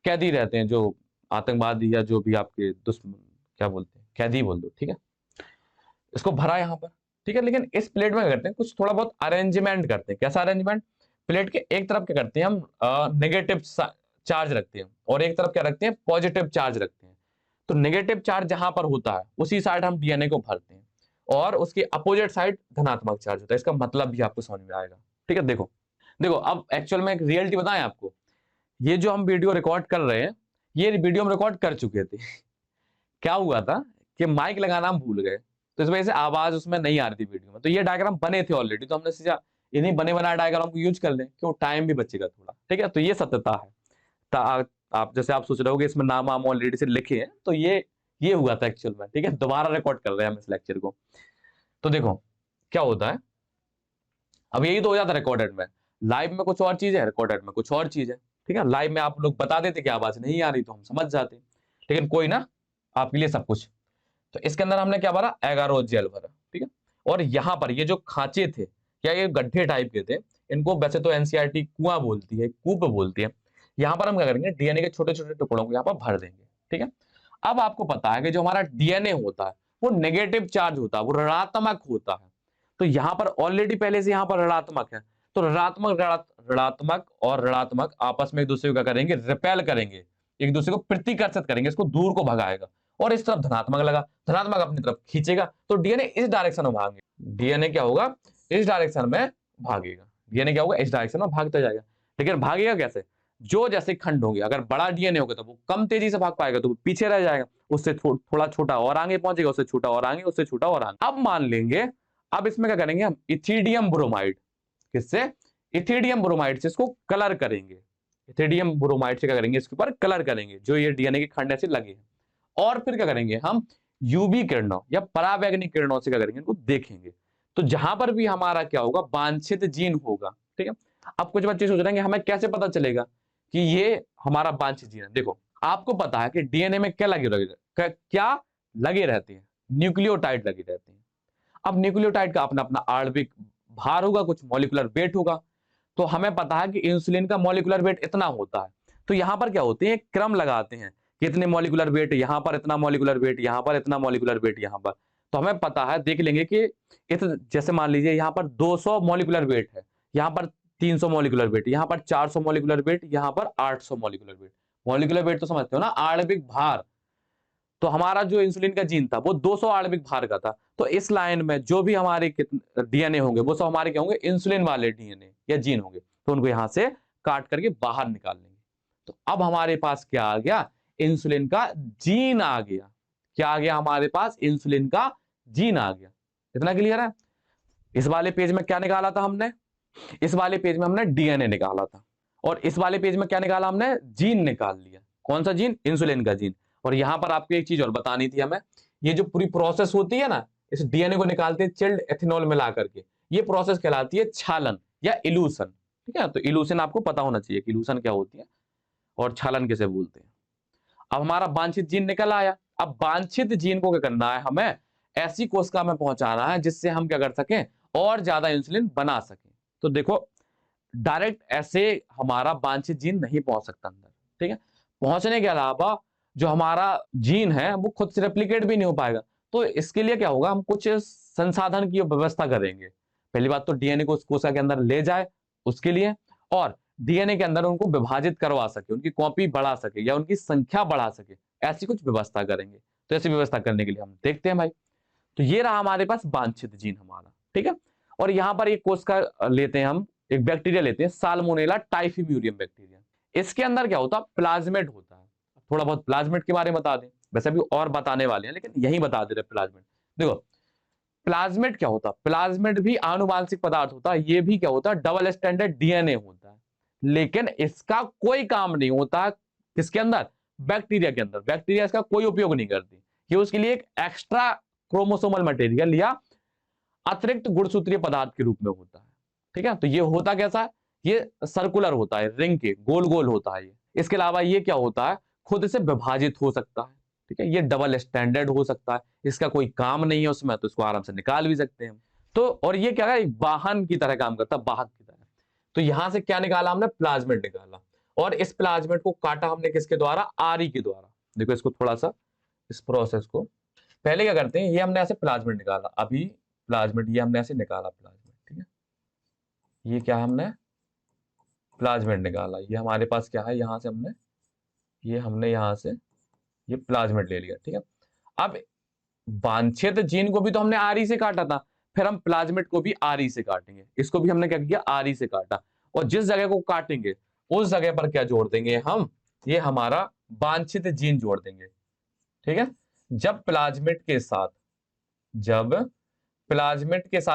कैदी रहते हैं, जो आतंकवादी या जो भी आपके दुश्मन, क्या बोलते हैं, कैदी बोल दो, ठीक है। इसको भरा यहाँ पर, ठीक है। लेकिन इस प्लेट में क्या करते हैं, कुछ थोड़ा बहुत अरेंजमेंट करते हैं। कैसा अरेंजमेंट, प्लेट के एक तरफ क्या करते हैं हम, नेगेटिव चार्ज रखते हैं, और एक तरफ क्या रखते हैं, पॉजिटिव चार्ज रखते हैं। तो नेगेटिव चार्ज जहां पर होता है उसी साइड हम डीएनए को भरते हैं, और उसकी अपोजिट साइड धनात्मक चार्ज होता है। इसका मतलब भी आपको समझ में आएगा, ठीक है। देखो देखो, अब एक्चुअल में एक रियलिटी बताएं आपको, ये जो हम वीडियो रिकॉर्ड कर रहे हैं, ये वीडियो हम रिकॉर्ड कर चुके थे। क्या हुआ था कि माइक लगाना हम भूल गए, तो इस वजह से आवाज उसमें नहीं आ रही थी वीडियो में। तो ये डायग्राम बने थे ऑलरेडी, तो हमने सोचा इन्हीं बने बनाए डायग्राम को यूज कर लें, क्यों, टाइम भी बचेगा थोड़ा, ठीक है। तो ये सत्यता है। आप जैसे आप सोच रहे हो कि इसमें नाम वाम ऑलरेडी से लिखे हैं, तो ये हुआ था एक्चुअल में, ठीक है। दोबारा रिकॉर्ड कर रहे हैं हम इस लेक्चर को। तो देखो क्या होता है, अब यही तो हो जाता है रिकॉर्डेड में, लाइव में कुछ और चीज है, रिकॉर्डेड में कुछ और चीज है। ठीक है, लाइव में आप लोग बता देते कि आवाज नहीं आ रही तो हम समझ जाते, लेकिन कोई ना, आपके लिए सब कुछ। तो इसके अंदर हमने क्या भरा, एगारो जेल भरा। ठीक है, और यहाँ पर ये जो खांचे थे या ये गड्ढे टाइप के थे, इनको वैसे तो एनसीईआरटी कुआं बोलती है, कूप बोलती है। यहाँ पर हम क्या करेंगे, डीएनए के छोटे छोटे टुकड़ों को यहाँ पर भर देंगे। ठीक है, अब आपको पता है कि जो हमारा डीएनए होता है वो नेगेटिव चार्ज होता है, वो ऋणात्मक होता है। तो यहाँ पर ऑलरेडी पहले से यहाँ पर ऋणात्मक है, तो ऋणात्मक और ऋणात्मक आपस में एक दूसरे को क्या करेंगे, रिपेल करेंगे, एक दूसरे को प्रतिकर्षित करेंगे, इसको दूर को भगाएगा। और इस तरफ धनात्मक लगा, धनात्मक अपनी तरफ खींचेगा, तो डीएनए इस डायरेक्शन में भागेगा। डीएनए क्या होगा, इस डायरेक्शन में भागेगा। डीएनए क्या होगा, इस डायरेक्शन में भागता जाएगा। लेकिन भागेगा कैसे, जो जैसे खंड होंगे, अगर बड़ा डीएनए होगा तो वो कम तेजी से भाग पाएगा, तो वो पीछे रह जाएगा, उससे थोड़ा छोटा और आगे पहुंचेगा, उससे छोटा और आगे, उससे छोटा और आगे। अब मान लेंगे, अब इसमें क्या करेंगे हम, इथिडियम ब्रोमाइड, किससे, इथिडियम ब्रोमाइड से इसको कलर करेंगे। इथिडियम ब्रोमाइड से क्या करेंगे, इसके ऊपर कलर करेंगे, जो ये डीएनए के खंड ऐसे लगे हैं। और फिर क्या करेंगे हम, यूवी किरणों या परावैंगनिक किरणों से क्या करेंगे, इनको देखेंगे। तो जहां पर भी हमारा क्या होगा, वांछित जीन होगा। ठीक है, अब कुछ बच्चे सोच रहे हैं कि हमें कैसे पता चलेगा कि ये हमारा वांछित जीन है। देखो, आपको पता है कि डीएनए में क्या क्या लगे रहते हैं, न्यूक्लियोटाइड लगे रहते हैं। अब न्यूक्लियोटाइड का अपना अपना आणविक भार होगा, कुछ मॉलिक्यूलर वेट होगा। तो हमें पता है कि इंसुलिन का मॉलिक्यूलर वेट इतना होता है। तो यहां पर क्या होते हैं, क्रम लगाते हैं कि इतने मॉलिक्यूलर वेट, यहां पर इतना मॉलिक्यूलर वेट, यहां पर इतना मॉलिक्यूलर वेट, यहां पर। तो हमें पता है, देख लेंगे कि जैसे मान लीजिए यहां पर 200 मॉलिक्यूलर वेट है, यहां पर 300 मॉलिक्यूलर वेट, यहां पर 400 मॉलिक्यूलर वेट, यहां पर 800 मॉलिक्यूलर वेट। मॉलिक्यूलर वेट तो समझते हो ना, आणविक भार। तो हमारा जो इंसुलिन का जीन था वो 200 आणविक भार का था। तो इस लाइन में जो भी हमारे डीएनए होंगे वो सब हमारे क्या होंगे, इंसुलिन वाले डीएनए या जीन होंगे। तो उनको यहां से काट करके बाहर निकाल लेंगे। तो अब हमारे पास क्या आ गया, इंसुलिन का जीन आ गया। क्या आ गया हमारे पास, इंसुलिन का जीन आ गया। इतना क्लियर है। इस वाले पेज में क्या निकाला था हमने, इस वाले पेज में हमने डीएनए निकाला था, और इस वाले पेज में क्या निकाला हमने, जीन निकाल लिया। कौन सा जीन, इंसुलिन का जीन। और यहां पर आपको एक चीज और बतानी थी हमें, ये जो पूरी प्रोसेस होती है ना, इस डीएनए को निकालते हैं चिल्ड एथेनॉल मिला करके, ये प्रोसेस कहलाती है छालन या इल्यूशन। ठीक है, तो इल्यूशन आपको पता होना चाहिए कि इल्यूशन क्या होती है और छालन किसे बोलते हैं। अब हमारा वांछित जीन निकल आया। अब वांछित जीन को क्या करना है, हमें ऐसी कोशिका में पहुंचाना है जिससे हम क्या कर सकें, और ज्यादा इंसुलिन बना सकें। तो देखो, डायरेक्ट ऐसे हमारा वांछित जीन नहीं पहुंच सकता अंदर। ठीक है, पहुंचने के अलावा जो हमारा जीन है वो खुद से रेप्लिकेट भी नहीं हो पाएगा। तो इसके लिए क्या होगा, हम कुछ संसाधन की व्यवस्था करेंगे। पहली बात तो डीएनए को उस कोशिका के अंदर ले जाए उसके लिए, और डीएनए के अंदर उनको विभाजित करवा सके, उनकी कॉपी बढ़ा सके या उनकी संख्या बढ़ा सके, ऐसी कुछ व्यवस्था करेंगे। तो ऐसी व्यवस्था करने के लिए हम देखते हैं भाई। तो ये रहा हमारे पास वांछित जीन हमारा। ठीक है, और यहां पर एक कोशिका लेते हैं हम, एक बैक्टीरिया लेते हैं, साल्मोनेला टाइफिम्यूरियम बैक्टीरिया। इसके अंदर क्या होता है, प्लाज्मेट होता है। थोड़ा बहुत प्लाज्मेट के बारे में बता दें, वैसे भी और बताने वाले हैं लेकिन यही बता दे रहे प्लाज्मेट। देखो, प्लाज्मेट क्या होता है, प्लाज्मेट भी आनुवांशिक पदार्थ होता है। ये भी क्या होता है, डबल स्टैंडर्ड डीएनए होता है। लेकिन इसका कोई काम नहीं होता किसके अंदर, बैक्टीरिया के अंदर। बैक्टीरिया इसका कोई उपयोग नहीं करती, ये उसके लिए एक एक्स्ट्रा क्रोमोसोमल मटेरियल या अतिरिक्त गुणसूत्रीय पदार्थ के रूप में होता है। ठीक है, तो ये होता कैसा है, ये सर्कुलर होता है, रिंग के गोल गोल होता है ये। इसके अलावा ये क्या होता है, खुद से विभाजित हो सकता है। ठीक है, ये डबल स्टैंडर्ड हो सकता है, इसका कोई काम नहीं है उसमें, तो इसको आराम से निकाल भी सकते हैं। तो और ये क्या है, एक वाहन की तरह काम करता है, वाहक की तरह। तो यहां से क्या निकाला हमने, प्लाज्मेट निकाला। और इस प्लाज्मेट को काटा हमने किसके द्वारा, आरी के द्वारा। देखो इसको थोड़ा सा, इस प्रोसेस को पहले क्या करते हैं, ये हमने ऐसे प्लाज्मेट निकाला, अभी प्लाज्मेट ये हमने ऐसे निकाला प्लाज्मेट। ठीक है, ये क्या है, हमने प्लाज्मेट निकाला। ये हमारे पास क्या है, यहां से हमने यहां से ये प्लाज्मेट ले लिया। ठीक है, अब वांछित जीन को भी तो हमने आरी से काटा था, फिर हम प्लाज्मेट को भी आरी से काटेंगे। इसको भी हमने क्या किया, आरी से काटा। और जिस जगह को काटेंगे उस जगह पर क्या जोड़ देंगे हम, ये हमारा वांछित जीन जोड़ देंगे। ठीक है, जब प्लाज्मेट के साथ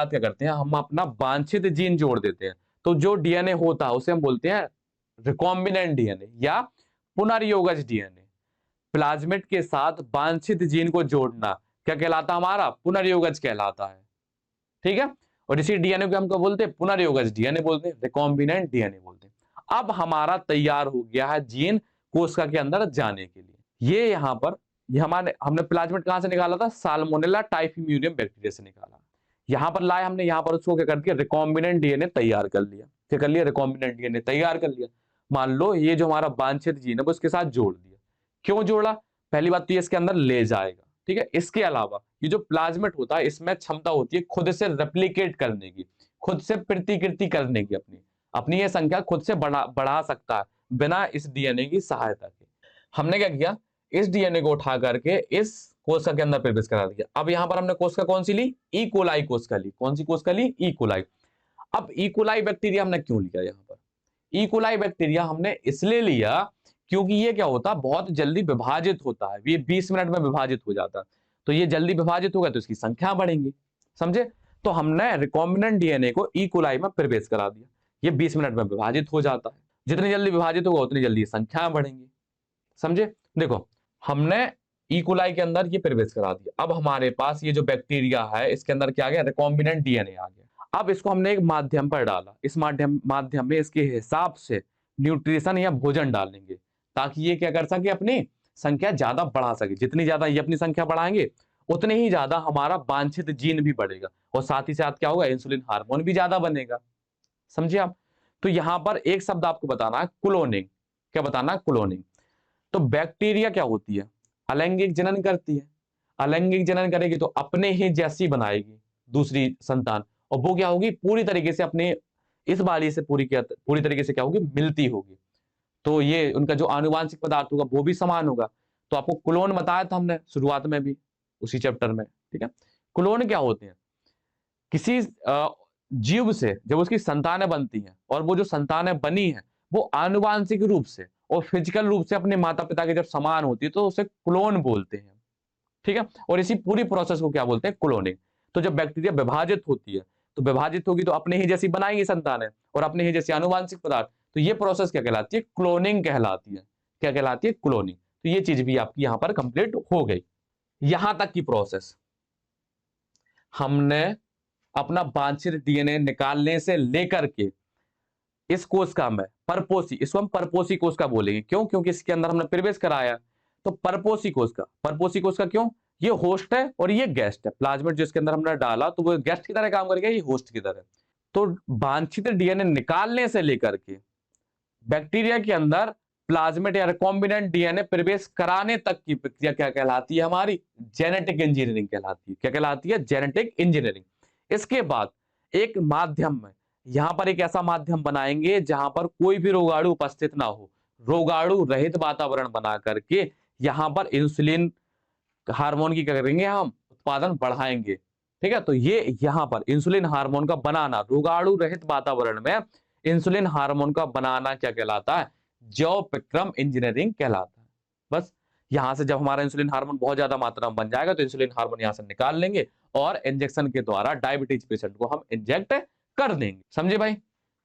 क्या करते हैं, हम अपना वांछित जीन जोड़ देते हैं। तो जो डीएनए होता है उसे हम बोलते हैं रिकॉम्बिनेंट डीएनए या पुनर्योगज डीएनए। प्लाज्मेट के साथ वांछित जीन को जोड़ना क्या कहलाता है, हमारा पुनर्योगज कहलाता है। ठीक है, और इसी डीएनए को हम क्या बोलते हैं, पुनर्योगज डीएनए बोलते हैं, रिकॉम्बिनेंट डीएनए बोलते हैं। अब हमारा तैयार हो गया है जीन कोशिका के अंदर जाने के लिए। ये यहाँ पर ये हमारे हमने प्लाज्मिड कहां से निकाला था, साल्मोनेला टाइफिम्यूरियम बैक्टीरिया से निकाला। यहाँ पर लाए हमने, यहाँ पर उसको क्या कर दिया, रिकॉम्बिनेंट डीएनए तैयार कर लिया। क्या कर लिया, रिकॉम्बिनेंट डीएनए तैयार कर लिया। मान लो ये जो हमारा वांछित जीन है वो उसके साथ जोड़ दिया। क्यों जोड़ा, पहली बात तो ये इसके अंदर ले जाएगा, ठीक है। इसके अलावा ये जो प्लाज्मिड होता है इसमें क्षमता होती है खुद से रेप्लिकेट करने की, खुद से प्रतिकृति करने की, अपनी अपनी ये संख्या खुद से बढ़ा सकता है बिना इस डीएनए की सहायता के। हमने क्या किया, इस डीएनए को उठा करके इस कोशिका के अंदर प्रवेश करा दिया। अब यहां पर हमने कोशिका कौन सी ली, ई कोलाई कोशिका ली। कौन सी कोशिका ली, ई कोलाई। अब ई कोलाई बैक्टीरिया हमने क्यों लिया, यहां पर ई कोलाई बैक्टीरिया हमने इसलिए लिया क्योंकि ये क्या होता है, बहुत जल्दी विभाजित होता है, ये 20 मिनट में विभाजित हो जाता है। तो ये जल्दी विभाजित होगा तो इसकी संख्या बढ़ेंगी, समझे। तो हमने रिकॉम्बिनेंट डीएनए को ई कोलाई में प्रवेश करा दिया, ये 20 मिनट में विभाजित हो जाता है। जितनी जल्दी विभाजित होगा उतनी जल्दी संख्या बढ़ेंगी, समझे। देखो हमने ई कोलाई के अंदर ये प्रवेश करा दिया। अब हमारे पास ये जो बैक्टीरिया है इसके अंदर क्या आ गया, रिकॉम्बिनेंट डीएनए आ गया। अब इसको हमने एक माध्यम पर डाला, इस माध्यम में इसके हिसाब से न्यूट्रिशन या भोजन डालेंगे ताकि ये क्या कर सके, अपनी संख्या ज्यादा बढ़ा सके। जितनी ज्यादा ये अपनी संख्या बढ़ाएंगे उतने ही ज्यादा हमारा वांछित जीन भी बढ़ेगा और साथ ही साथ क्या होगा, इंसुलिन हार्मोन भी ज्यादा बनेगा, समझिए आप। तो यहां पर एक शब्द आपको बताना है, क्लोनिंग। क्या बताना है, क्लोनिंग। तो बैक्टीरिया क्या होती है, अलैंगिक जनन करती है। अलैंगिक जनन करेगी तो अपने ही जैसी बनाएगी दूसरी संतान, और वो क्या होगी, पूरी तरीके से अपने इस वाली से पूरी तरीके से क्या होगी, मिलती होगी। तो ये उनका जो आनुवांशिक पदार्थ होगा वो भी समान होगा। तो आपको क्लोन बताया था हमने शुरुआत में भी उसी चैप्टर में, ठीक है। क्लोन क्या होते हैं, किसी जीव से जब उसकी संतानें बनती हैं और वो जो संतानें बनी है वो आनुवांशिक रूप से और फिजिकल रूप से अपने माता पिता के जब समान होती है तो उसे क्लोन बोलते हैं, ठीक है। और इसी पूरी प्रोसेस को क्या बोलते हैं, क्लोनिंग। तो जब बैक्टीरिया विभाजित होती है तो विभाजित होगी तो अपने ही जैसी बनाएंगी संतानें और अपने ही जैसी आनुवांशिक पदार्थ। तो ये प्रोसेस क्या कहलाती है, क्लोनिंग कहलाती है। क्या कहलाती है, क्लोनिंग। तो ये चीज भी आपकी यहां पर कंप्लीट हो गई। यहां तक की प्रोसेस हमने अपना वांछित डीएनए निकालने से लेकर के इस कोशिका में परपोषी, इसको हम परपोषी कोशिका बोलेंगे। क्यों, क्योंकि इसके अंदर हमने प्रवेश कराया। तो परपोषी कोशिका, परपोषी कोशिका क्यों, ये होस्ट है और ये गेस्ट है। प्लाज्मिड जिसके अंदर हमने डाला तो वो गेस्ट की तरह काम करेगा, ये होस्ट की तरह। तो वांछित डीएनए निकालने से लेकर के बैक्टीरिया के अंदर प्लाज्मिड या रिकॉम्बिनेंट डीएनए प्रवेश कराने तक की प्रक्रिया क्या कहलाती है, हमारी जेनेटिक इंजीनियरिंग कहलाती है। क्या कहलाती है, जेनेटिक इंजीनियरिंग। इसके बाद एक माध्यम में, यहां पर एक ऐसा माध्यम बनाएंगे जहां पर कोई भी रोगाणु उपस्थित ना हो, रोगाणु रहित वातावरण बना करके यहां पर इंसुलिन हार्मोन की क्या करेंगे, हम उत्पादन बढ़ाएंगे, ठीक है। तो ये यहां पर इंसुलिन हार्मोन का बनाना, रोगाणु रहित वातावरण में इंसुलिन हार्मोन का बनाना क्या कहलाता है, जैव प्रक्रम इंजीनियरिंग कहलाता है। बस यहां से जब हमारा इंसुलिन हार्मोन बहुत ज्यादा मात्रा में बन जाएगा तो इंसुलिन हार्मोन यहां से निकाल लेंगे और इंजेक्शन के द्वारा डायबिटीज पेशेंट को हम इंजेक्ट कर देंगे, समझे भाई।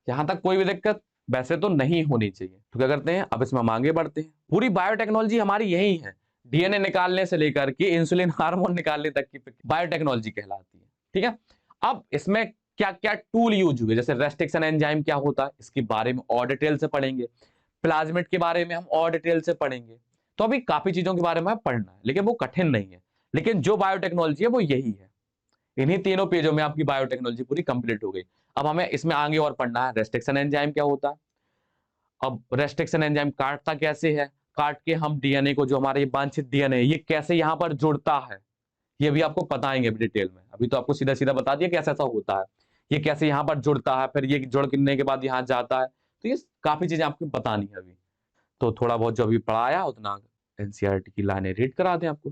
यहां तक कोई भी दिक्कत वैसे तो नहीं होनी चाहिए। तो क्या करते हैं, अब इसमें हम आगे बढ़ते हैं। पूरी बायोटेक्नोलॉजी हमारी यही है, डीएनए निकालने से लेकर के इंसुलिन हार्मोन निकालने तक की बायोटेक्नोलॉजी कहलाती है, ठीक है। अब इसमें क्या क्या टूल यूज हुए, जैसे रेस्ट्रिक्शन एंजाइम क्या होता है इसके बारे में और डिटेल से पढ़ेंगे, प्लाज्मिड के बारे में हम और डिटेल से पढ़ेंगे। तो अभी काफी चीजों के बारे में पढ़ना है, लेकिन वो कठिन नहीं है। लेकिन जो बायोटेक्नोलॉजी है वो यही है। इन्हीं तीनों पेजों में आपकी बायोटेक्नोलॉजी पूरी कंप्लीट हो गई। अब हमें इसमें आगे और पढ़ना है, रेस्ट्रिक्शन एंजाइम क्या होता है। अब रेस्ट्रिक्शन एंजाइम काटता कैसे है, काट के हम डीएनए को, जो हमारे वांछित डीएनए ये कैसे यहाँ पर जुड़ता है, ये भी आपको बताएंगे डिटेल में। अभी तो आपको सीधा सीधा बता दिया कैसे ऐसा होता है, ये कैसे यहाँ पर जुड़ता है, फिर ये जुड़ने के बाद यहाँ जाता है। तो ये काफी चीजें आपको बतानी है अभी। तो थोड़ा बहुत जो अभी पढ़ाया उतना एनसीईआरटी की लाइनें रीड करा दें आपको।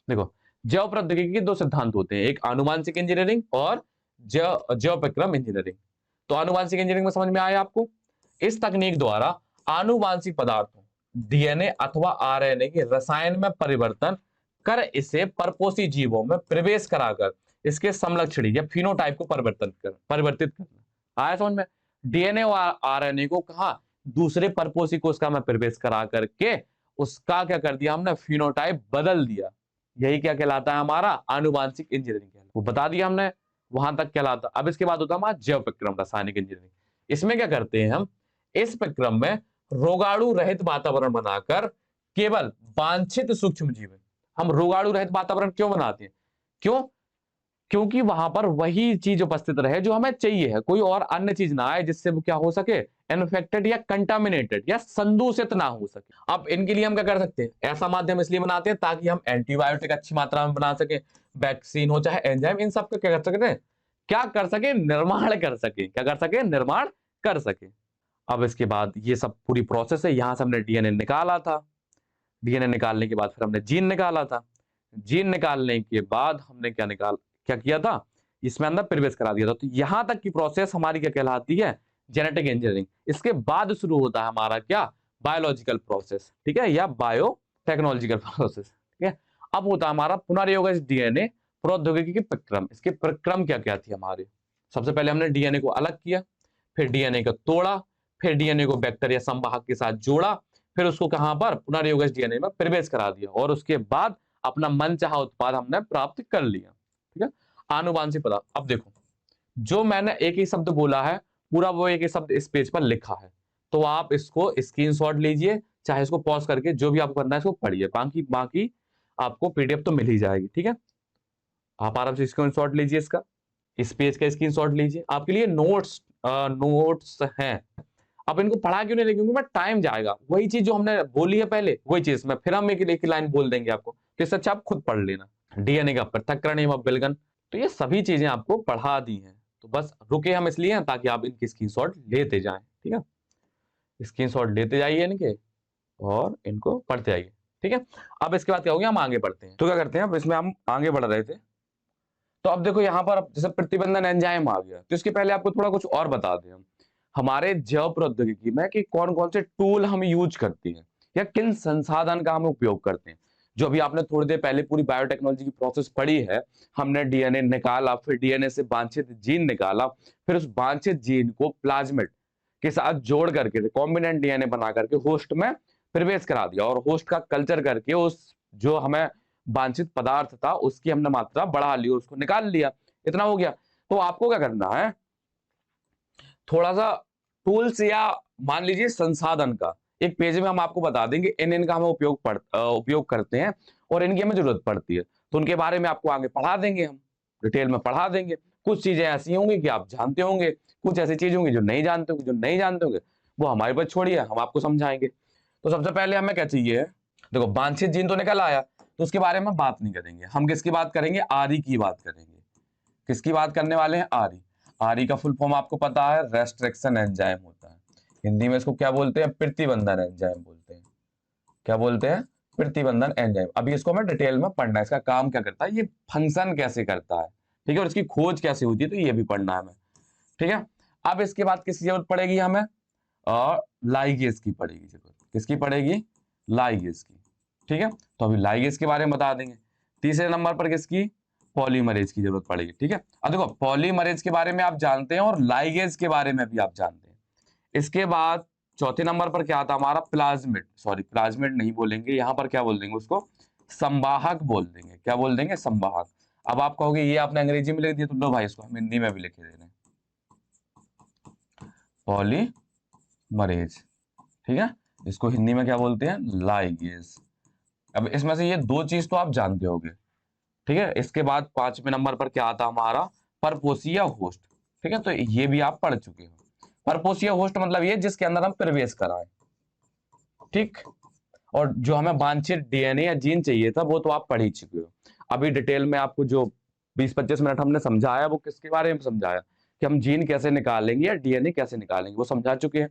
देखो, जैव प्रौद्योगिकी के दो सिद्धांत होते हैं, एक आनुवांशिक इंजीनियरिंग और जैव प्रक्रम इंजीनियरिंग। तो आनुवांशिक इंजीनियरिंग में समझ में आया आपको, इस तकनीक द्वारा आनुवांशिक पदार्थों डीएनए अथवा आरएनए के रसायन में परिवर्तन कर इसे परपोषी जीवों में प्रवेश कराकर इसके समलक्षणी या फिनोटाइप को परिवर्तित करना। आया समझ में। डीएनए और आरएनए को कहा, दूसरे परपोषी कोशिका में प्रवेश करा करके उसका क्या कर दिया हमने, फिनोटाइप बदल दिया। यही क्या कहलाता है, हमारा आनुवांशिक इंजीनियरिंग। वो बता दिया हमने वहां तक कहलाता। अब इसके बाद होता है हमारा जैव प्रक्रम रासायनिक इंजीनियरिंग। इसमें क्या करते हैं हम, इस प्रक्रम में रोगाणु रहित वातावरण बनाकर केवल वांछित सूक्ष्म जीव, हम रोगाणु रहित वातावरण क्यों बनाते हैं, क्यों, क्योंकि वहां पर वही चीज उपस्थित रहे जो हमें चाहिए है, कोई और अन्य चीज ना आए जिससे वो क्या हो सके, इन्फेक्टेड या कंटामिनेटेड या संदूषित ना हो सके। अब इनके लिए हम क्या कर सकते हैं, ऐसा माध्यम इसलिए बनाते हैं ताकि हम एंटीबायोटिक अच्छी मात्रा में बना सके, वैक्सीन हो चाहे एंजाइम, इन सब का क्या कर सकते हैं, क्या कर सके, निर्माण कर सके, क्या कर सके, निर्माण कर सके। अब इसके बाद ये सब पूरी प्रोसेस है, यहां से हमने डीएनए निकाला था, डीएनए निकालने के बाद फिर हमने जीन निकाला था, जीन निकालने के बाद हमने क्या किया था, इसमें अंदर प्रवेश करा दिया था। तो यहां तक की प्रोसेस हमारी क्या कहलाती है, जेनेटिक इंजीनियरिंग। इसके बाद शुरू होता है हमारा क्या, बायोलॉजिकल प्रोसेस, ठीक है, या बायो टेक्नोलॉजिकल प्रोसेस, ठीक है। अब होता है हमारा पुनर्योगज डीएनए प्रौद्योगिकी के प्रक्रम। इसके प्रक्रम क्या क्या थी हमारे, सबसे पहले हमने डीएनए को अलग किया, फिर डीएनए को तोड़ा, फिर डीएनए को वेक्टर या संवाहक के साथ जोड़ा, फिर उसको कहां पर, पुनर्योगज डीएनए में प्रवेश करा दिया, और उसके बाद अपना मनचाहा उत्पाद हमने प्राप्त कर लिया, ठीक है। आनुवांशिक पदार्थ, अब देखो जो मैंने एक ही शब्द बोला है, पूरा वो एक ही शब्द इस पेज पर लिखा है, तो आप इसको स्क्रीनशॉट लीजिए, चाहे इसको पॉज करके जो भी आपको करना है इसको पढ़िए, बाकी बाकी आपको पीडीएफ तो मिल ही जाएगी, ठीक है। आप आराम से स्क्रीनशॉट लीजिए, इसका, इस पेज का स्क्रीनशॉट लीजिए, आपके लिए नोट्स नोट्स हैं। अब इनको पढ़ा क्यों नहीं रहे, क्योंकि मैं टाइम जाएगा, वही चीज जो हमने बोली है पहले वही चीज में फिर हम एक लाइन बोल देंगे आपको, तो इससे अच्छा आप खुद पढ़ लेना। डीएनए का पृथक्करण एवं विलगन, तो ये सभी चीजें आपको पढ़ा दी हैं, तो बस रुके हम इसलिए हैं ताकि आप इनकी स्क्रीनशॉट लेते जाएं, ठीक है, स्क्रीनशॉट लेते जाइए इनके और इनको पढ़ते आइए, ठीक है। अब इसके बाद क्या हो गया, हम आगे बढ़ते हैं, तो क्या करते हैं, अब इसमें हम आगे बढ़ रहे थे, तो अब देखो यहाँ पर अब जैसे प्रतिबंधन एंजाइम आ गया, तो इसके पहले आपको थोड़ा कुछ और बता दें हम, हमारे जैव प्रौद्योगिकी में कि कौन कौन से टूल हम यूज करते हैं या किन संसाधन का हम उपयोग करते हैं। जो अभी आपने थोड़ी देर पहले पूरी बायोटेक्नोलॉजी की प्रोसेस पढ़ी है, हमने डीएनए निकाला, फिर डीएनए से वांछित जीन निकाला, फिर उस वांछित जीन को प्लाज्मिड के साथ जोड़ करके रिकॉम्बिनेंट डीएनए बना करके होस्ट में प्रवेश करा दिया, और होस्ट का कल्चर करके उस जो हमें वांछित पदार्थ था उसकी हमने मात्रा बढ़ा ली, उसको निकाल लिया, इतना हो गया। तो आपको क्या करना है, थोड़ा सा टूल्स या मान लीजिए संसाधन का एक पेज में हम आपको बता देंगे इन इनका हम उपयोग करते हैं और इनकी हमें जरूरत पड़ती है, तो उनके बारे में आपको आगे पढ़ा देंगे, हम डिटेल में पढ़ा देंगे। कुछ चीजें ऐसी होंगी कि आप जानते होंगे, कुछ ऐसी चीज होंगी जो नहीं जानते होंगे, जो नहीं जानते होंगे वो हमारे पास छोड़िए, हम आपको समझाएंगे। तो सबसे पहले हमें क्या चाहिए, देखो वांछित जीन तो निकल आया, तो उसके बारे में बात नहीं करेंगे, हम किसकी बात करेंगे, आरी की बात करेंगे। किसकी बात करने वाले हैं, आरी। आरी का फुल फॉर्म आपको पता है, रेस्ट्रिक्शन एंजाइम होता है, हिंदी में इसको क्या बोलते हैं, प्रतिबंधन एंजाइम बोलते हैं। क्या बोलते हैं, प्रतिबंधन एंजाइम। अभी इसको हमें डिटेल में पढ़ना है, इसका काम क्या करता है, ये फंक्शन कैसे करता है, ठीक है, और इसकी खोज कैसे होती है, तो ये भी पढ़ना है हमें, ठीक है। अब इसके बाद किसकी जरूरत पड़ेगी हमें, और लाइगेज की पड़ेगी जरूरत, किसकी पड़ेगी, लाइगेज की, ठीक है। तो अभी लाइगेज के बारे में बता देंगे। तीसरे नंबर पर किसकी, पॉलीमरेज की जरूरत पड़ेगी, ठीक है। अब देखो पॉलीमरेज के बारे में आप जानते हैं और लाइगेज के बारे में भी आप जानते हैं। इसके बाद चौथे नंबर पर क्या आता है हमारा, प्लाज्मिड, सॉरी प्लाज्मिड नहीं बोलेंगे, यहां पर क्या बोल देंगे उसको, संवाहक बोल देंगे। क्या बोल देंगे, संवाहक। अब आप कहोगे ये आपने अंग्रेजी में लिख दिया, तो लो भाई इसको हम हिंदी में भी लिखे दे रहे हैं, पॉलीमरेज, ठीक है, इसको हिंदी में क्या बोलते हैं, लाइगेज। अब इसमें से ये दो चीज तो आप जानते होंगे, ठीक है। इसके बाद पांचवें नंबर पर क्या आता है हमारा, परपोसिया होस्ट, ठीक है, तो ये भी आप पढ़ चुके हो। परपोसिया होस्ट मतलब ये जिसके अंदर हम प्रवेश कराएं, ठीक। और जो हमें वांछित डीएनए या जीन चाहिए था वो तो आप पढ़ ही चुके हो। अभी डिटेल में आपको जो 20-25 मिनट हमने समझाया वो किसके बारे में समझाया, कि हम जीन कैसे निकालेंगे या डीएनए कैसे निकालेंगे, वो समझा चुके हैं।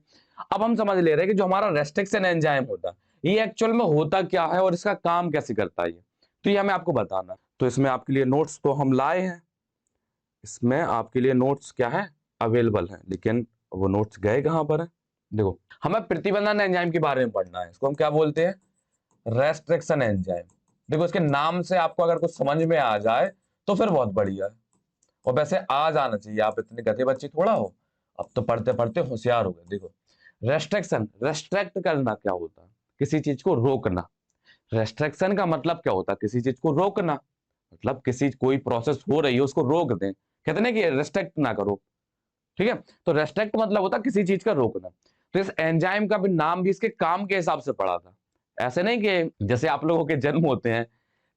अब हम समझ ले रहे हैं कि जो हमारा रेस्ट्रिक्शन एंजाइम होता है ये एक्चुअल में होता क्या है और इसका काम कैसे करता है, तो ये हमें आपको बताना। तो इसमें आपके लिए नोट्स तो हम लाए हैं, इसमें आपके लिए नोट्स क्या है, अवेलेबल है, लेकिन वो नोट्स गए कहां पर है। देखो हमें प्रतिबंधन एंजाइम के बारे में पढ़ना है, इसको हम क्या बोलते हैं, रेस्ट्रिक्शन एंजाइम। देखो इसके नाम से आपको अगर कुछ समझ में आ जाए तो फिर बहुत बढ़िया है, और वैसे आ जाना चाहिए, आप इतने गधे बच्चे थोड़ा हो, अब तो पढ़ते पढ़ते होशियार हो गए। देखो रेस्ट्रिक्शन, रेस्ट्रिक्ट करना क्या होता है, किसी चीज को रोकना। रेस्ट्रिक्शन का मतलब क्या होता है, किसी चीज को रोकना, मतलब किसी कोई प्रोसेस हो रही है उसको रोक दें, कहते हैं कि रेस्ट्रिक्ट ना करो, ठीक है। तो रेस्ट्रिक्ट मतलब होता है किसी चीज का रोकना। तो इस एंजाइम का भी नाम भी इसके काम के हिसाब से पड़ा था। ऐसे नहीं कि जैसे आप लोगों के जन्म होते हैं,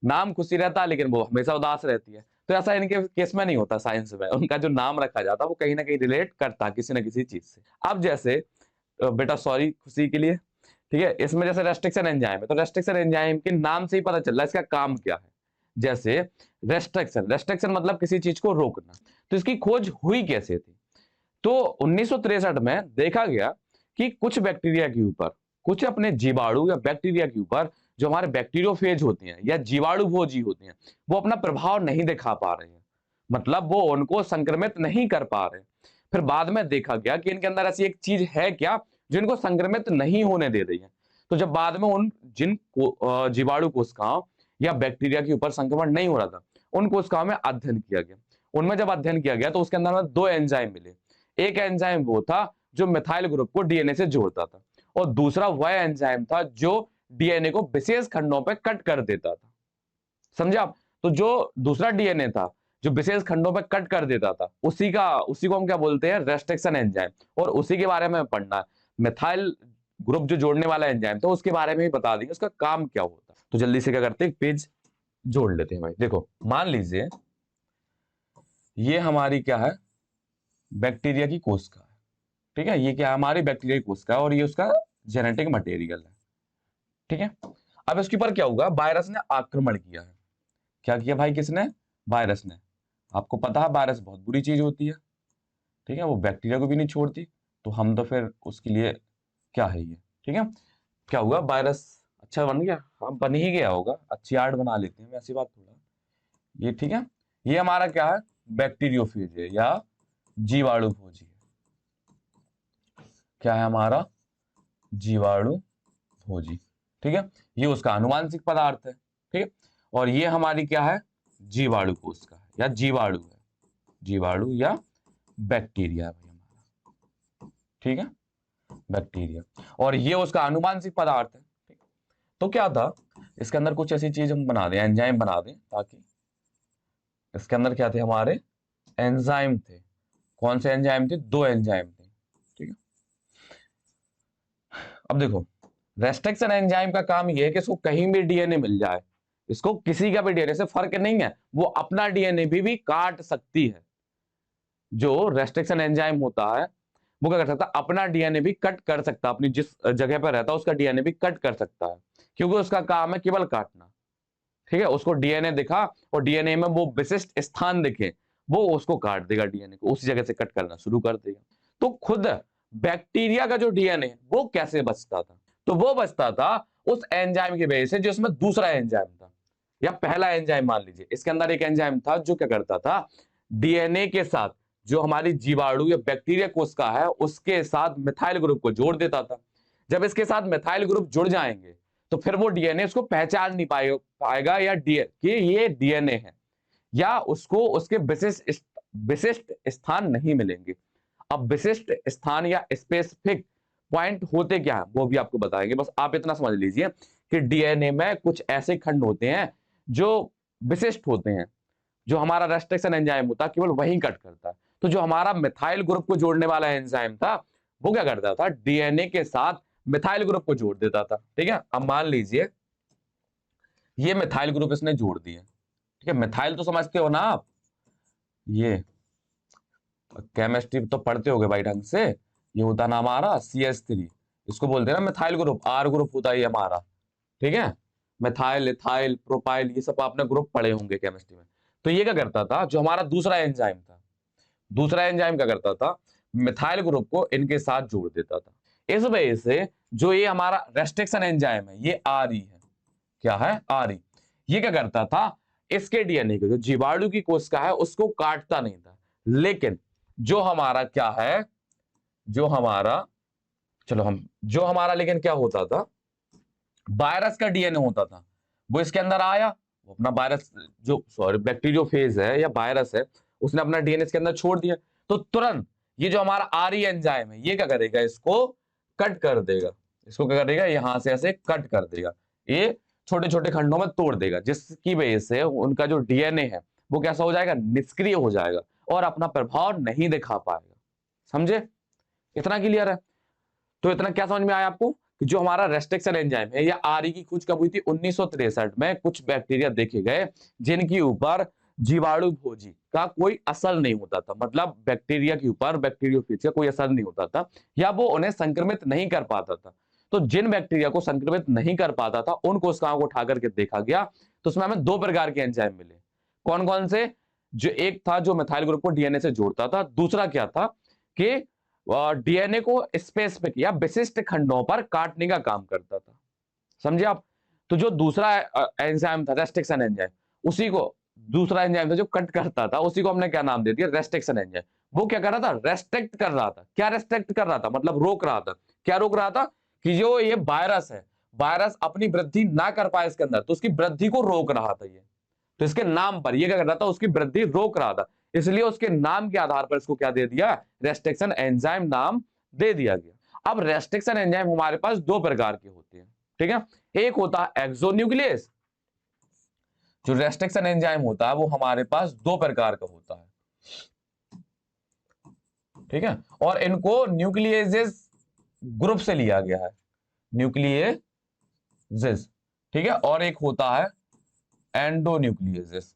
नाम खुशी रहता है लेकिन वो हमेशा उदास रहती है, तो ऐसा इनके केस में नहीं होता। साइंस में उनका जो नाम रखा जाता है वो कहीं ना कहीं रिलेट करता है किसी न किसी चीज से। अब जैसे बेटा सॉरी खुशी के लिए, ठीक है, इसमें जैसे रेस्ट्रिक्शन एंजाइम है, तो रेस्ट्रिक्शन एंजाइम के नाम से ही पता चल रहा है इसका काम क्या है। जैसे रेस्ट्रिक्शन, रेस्ट्रिक्शन मतलब किसी चीज को रोकना। तो इसकी खोज हुई कैसे थी? तो 1963 में देखा गया कि कुछ बैक्टीरिया के ऊपर, कुछ अपने जीवाणु या बैक्टीरिया के ऊपर, जो हमारे बैक्टीरियोफेज होते हैं या जीवाणु भोजी होते हैं, वो अपना प्रभाव नहीं दिखा पा रहे हैं, मतलब वो उनको संक्रमित नहीं कर पा रहे। फिर बाद में देखा गया कि इनके अंदर ऐसी एक चीज है क्या जो इनको संक्रमित नहीं होने दे रही है। तो जब बाद में उन जिन जीवाणु कोशिकाओं या बैक्टीरिया के ऊपर संक्रमण नहीं हो रहा था, उन कोशिकाओं में अध्ययन किया गया। उनमें जब अध्ययन किया गया तो उसके अंदर में दो एंजाइम मिले। एक एंजाइम वो था जो मिथाइल ग्रुप को डीएनए से जोड़ता था, और दूसरा वह एंजाइम था जो डीएनए को विशेष खंडों पर कट कर देता था। समझे आप? तो जो दूसरा डीएनए था जो विशेष खंडों पर कट कर देता था, उसी को हम क्या बोलते हैं? Restriction enzyme. और उसी के बारे में पढ़ना है। मिथाइल ग्रुप जो जोड़ने वाला एंजाइम था उसके बारे में भी बता देंगे उसका काम क्या होता है। तो जल्दी से क्या करते हैं, पेज जोड़ लेते हैं भाई। देखो मान लीजिए ये हमारी क्या है? बैक्टीरिया की कोशिका है, ठीक है। ये क्या है? हमारी बैक्टीरिया की कोशिका है और ये उसका जेनेटिक मटेरियल है, ठीक है। अब इसके ऊपर क्या होगा? वायरस ने आक्रमण किया है। क्या किया भाई? किसने? वायरस ने। आपको पता है वायरस बहुत बुरी चीज होती है, ठीक है, वो बैक्टीरिया को भी नहीं छोड़ती, तो हम तो फिर उसके लिए क्या है ये, ठीक है। क्या हुआ? वायरस अच्छा बन गया, हाँ बन ही गया होगा, अच्छी आर्ट बना लेते हैं ऐसी बात थोड़ा, ये ठीक है। ये हमारा क्या है? बैक्टीरियोफेज है या जीवाणु भोजी है। क्या है हमारा? जीवाणु भोजी, ठीक है। ये उसका अनुवांशिक पदार्थ है, ठीक है। और ये हमारी क्या है? जीवाणु कोशिका है या जीवाणु है, जीवाणु या बैक्टीरिया है भाई हमारा, ठीक है, बैक्टीरिया। और ये उसका अनुवांशिक पदार्थ है, ठीक। तो क्या था इसके अंदर? कुछ ऐसी चीज हम बना दें, एंजाइम बना दें, ताकि इसके अंदर क्या थे? हमारे एंजाइम थे। कौन से एंजाइम थे? दो एंजाइम थे, ठीक है। अब देखो रेस्ट्रिक्शन एंजाइम का काम यह है कि इसको कहीं भी डीएनए मिल जाए, इसको किसी का भी डीएनए से फर्क नहीं है, वो अपना डीएनए भी काट सकती है। जो रेस्ट्रिक्शन एंजाइम होता है वो क्या कर सकता है? अपना डीएनए भी कट कर सकता है, अपनी जिस जगह पर रहता है उसका डीएनए भी कट कर सकता है, क्योंकि उसका काम है केवल काटना, ठीक है। उसको डीएनए दिखा और डीएनए में वो विशिष्ट स्थान दिखे, वो उसको काट देगा, डीएनए को उसी जगह से कट करना शुरू कर देगा। तो खुद बैक्टीरिया का जो डीएनए वो कैसे बचता था? तो वो बचता था उस एंजाइम की वजह से जिसमें दूसरा एंजाइम था, या पहला एंजाइम मान लीजिए। इसके अंदर एक एंजाइम था जो क्या करता था? डीएनए के साथ जो हमारी जीवाणु या बैक्टीरिया कोशिका है उसके साथ मिथाइल ग्रुप को जोड़ देता था। जब इसके साथ मिथाइल ग्रुप जुड़ जाएंगे तो फिर वो डीएनए उसको पहचान नहीं पाएगा या कि ये डीएनए है, या उसको उसके विशिष्ट स्थान नहीं मिलेंगे। अब विशिष्ट स्थान या स्पेसिफिक पॉइंट होते क्या है वो भी आपको बताएंगे, बस आप इतना समझ लीजिए कि डीएनए में कुछ ऐसे खंड होते हैं जो विशिष्ट होते हैं, जो हमारा रेस्ट्रिक्शन एंजाइम होता है केवल वही कट करता है। तो जो हमारा मिथाइल ग्रुप को जोड़ने वाला एंजाइम था वो क्या करता था? डीएनए के साथ मिथाइल ग्रुप को जोड़ देता था, ठीक है। अब मान लीजिए ये मिथाइल ग्रुप इसने जोड़ दिए, ठीक है। मिथाइल तो समझते हो ना आप, ये केमिस्ट्री तो पढ़ते होगे भाई ढंग से। ये होता ना हमारा CH3, इसको बोलते हैं ना मिथाइल ग्रुप, R ग्रुप होता है ये हमारा, ठीक है। मिथाइल, इथाइल, प्रोपाइल, ये सब आपने ग्रुप पढ़े होंगे केमिस्ट्री में। तो ये क्या करता था? जो हमारा दूसरा एंजाइम था, दूसरा एंजाइम क्या करता था? मिथाइल ग्रुप को इनके साथ जोड़ देता था। इस वजह से जो ये हमारा रेस्ट्रिक्शन एंजाइम है ये RE है। क्या है? RE। ये क्या करता था? इसके डीएनए को, जो जीवाणु की कोशिका है उसको काटता नहीं था, लेकिन जो हमारा क्या है, जो हमारा जो हमारा लेकिन क्या होता था? वायरस का डीएनए होता था, वो इसके अंदर आया, वो अपना वायरस जो बैक्टीरियोफेज है या वायरस है उसने अपना डीएनए इसके अंदर छोड़ दिया, तो तुरंत ये जो हमारा RE एंजाइम है ये क्या करेगा? इसको कट कर देगा। इसको क्या करेगा? यहां से ऐसे कट कर देगा, ये छोटे छोटे खंडों में तोड़ देगा, जिसकी वजह से उनका जो डीएनए है वो कैसा हो जाएगा? निष्क्रिय हो जाएगा। और अपना प्रभाव नहीं दिखा पाएगा। समझे? इतना क्लियर है? तो इतना क्या समझ में आया आपको कि जो हमारा रेस्ट्रिक्शन एंजाइम है या आरई की खोज कब हुई थी 1963 में। कुछ बैक्टीरिया देखे गए जिनके ऊपर जीवाणु भोजी का कोई असर नहीं होता था, मतलब बैक्टीरिया के ऊपर बैक्टीरियोफेज का कोई असर नहीं होता था या वो उन्हें संक्रमित नहीं कर पाता था। तो जिन बैक्टीरिया को संक्रमित नहीं कर पाता था उन कोशिकाओं को उठा करके देखा गया, तो उसमें हमें दो प्रकार के एंजाइम मिले। कौन कौन से? जो एक था जो मिथाइल ग्रुप को डीएनए से जोड़ता था, दूसरा क्या था कि डीएनए को स्पेसिफिक या विशिष्ट खंडों पर काटने का काम करता था। समझे आप? तो जो दूसरा एंजाइम था रेस्ट्रिक्शन एंजाइम, उसी को दूसरा एंजाइम था जो कट करता था, उसी को हमने क्या नाम दे दिया? Restriction enzyme. वो क्या कर रहा था? रेस्ट्रिक्ट कर रहा था। क्या रेस्ट्रिक्ट कर रहा था? मतलब रोक रहा था। क्या रोक रहा था? कि जो ये वायरस है, वायरस अपनी वृद्धि ना कर पाए इसके अंदर, तो उसकी वृद्धि को रोक रहा था ये। तो इसके नाम पर ये क्या कर रहा था? उसकी वृद्धि रोक रहा था, इसलिए उसके नाम के आधार पर इसको क्या दे दिया? रेस्ट्रिक्शन एंजाइम नाम दे दिया गया। अब रेस्ट्रिक्शन एंजाइम हमारे पास दो प्रकार के होते हैं, ठीक है? एक होता है एक्सोन्यूक्लियस। जो रेस्ट्रिक्शन एंजाइम होता है वो हमारे पास दो प्रकार का होता है, ठीक है? और इनको न्यूक्लियेजेस ग्रुप से लिया गया है, न्यूक्लियेजेस, ठीक है? और एक होता है एंडोन्यूक्लियेजेस।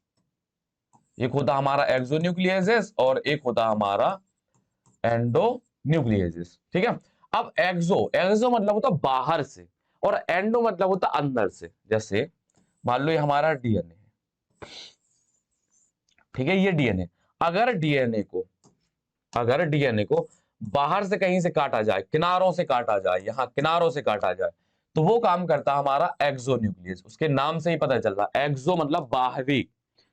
एक होता हमारा एक्सोन्यूक्लियेजेस और एक होता हमारा एंडोन्यूक्लियेजेस, ठीक है? अब एक्सो मतलब होता बाहर से और एंडो मतलब होता अंदर से। जैसे मान लो ये हमारा डीएनए है, ठीक है? ये डीएनए, अगर डीएनए को बाहर से कहीं से काटा जाए, किनारों से काटा जाए, यहां किनारों से काटा जाए, तो वो काम करता है हमारा एक्सोन्यूक्लियस। उसके नाम से ही पता चल रहा है, एक्सो मतलब बाहरी।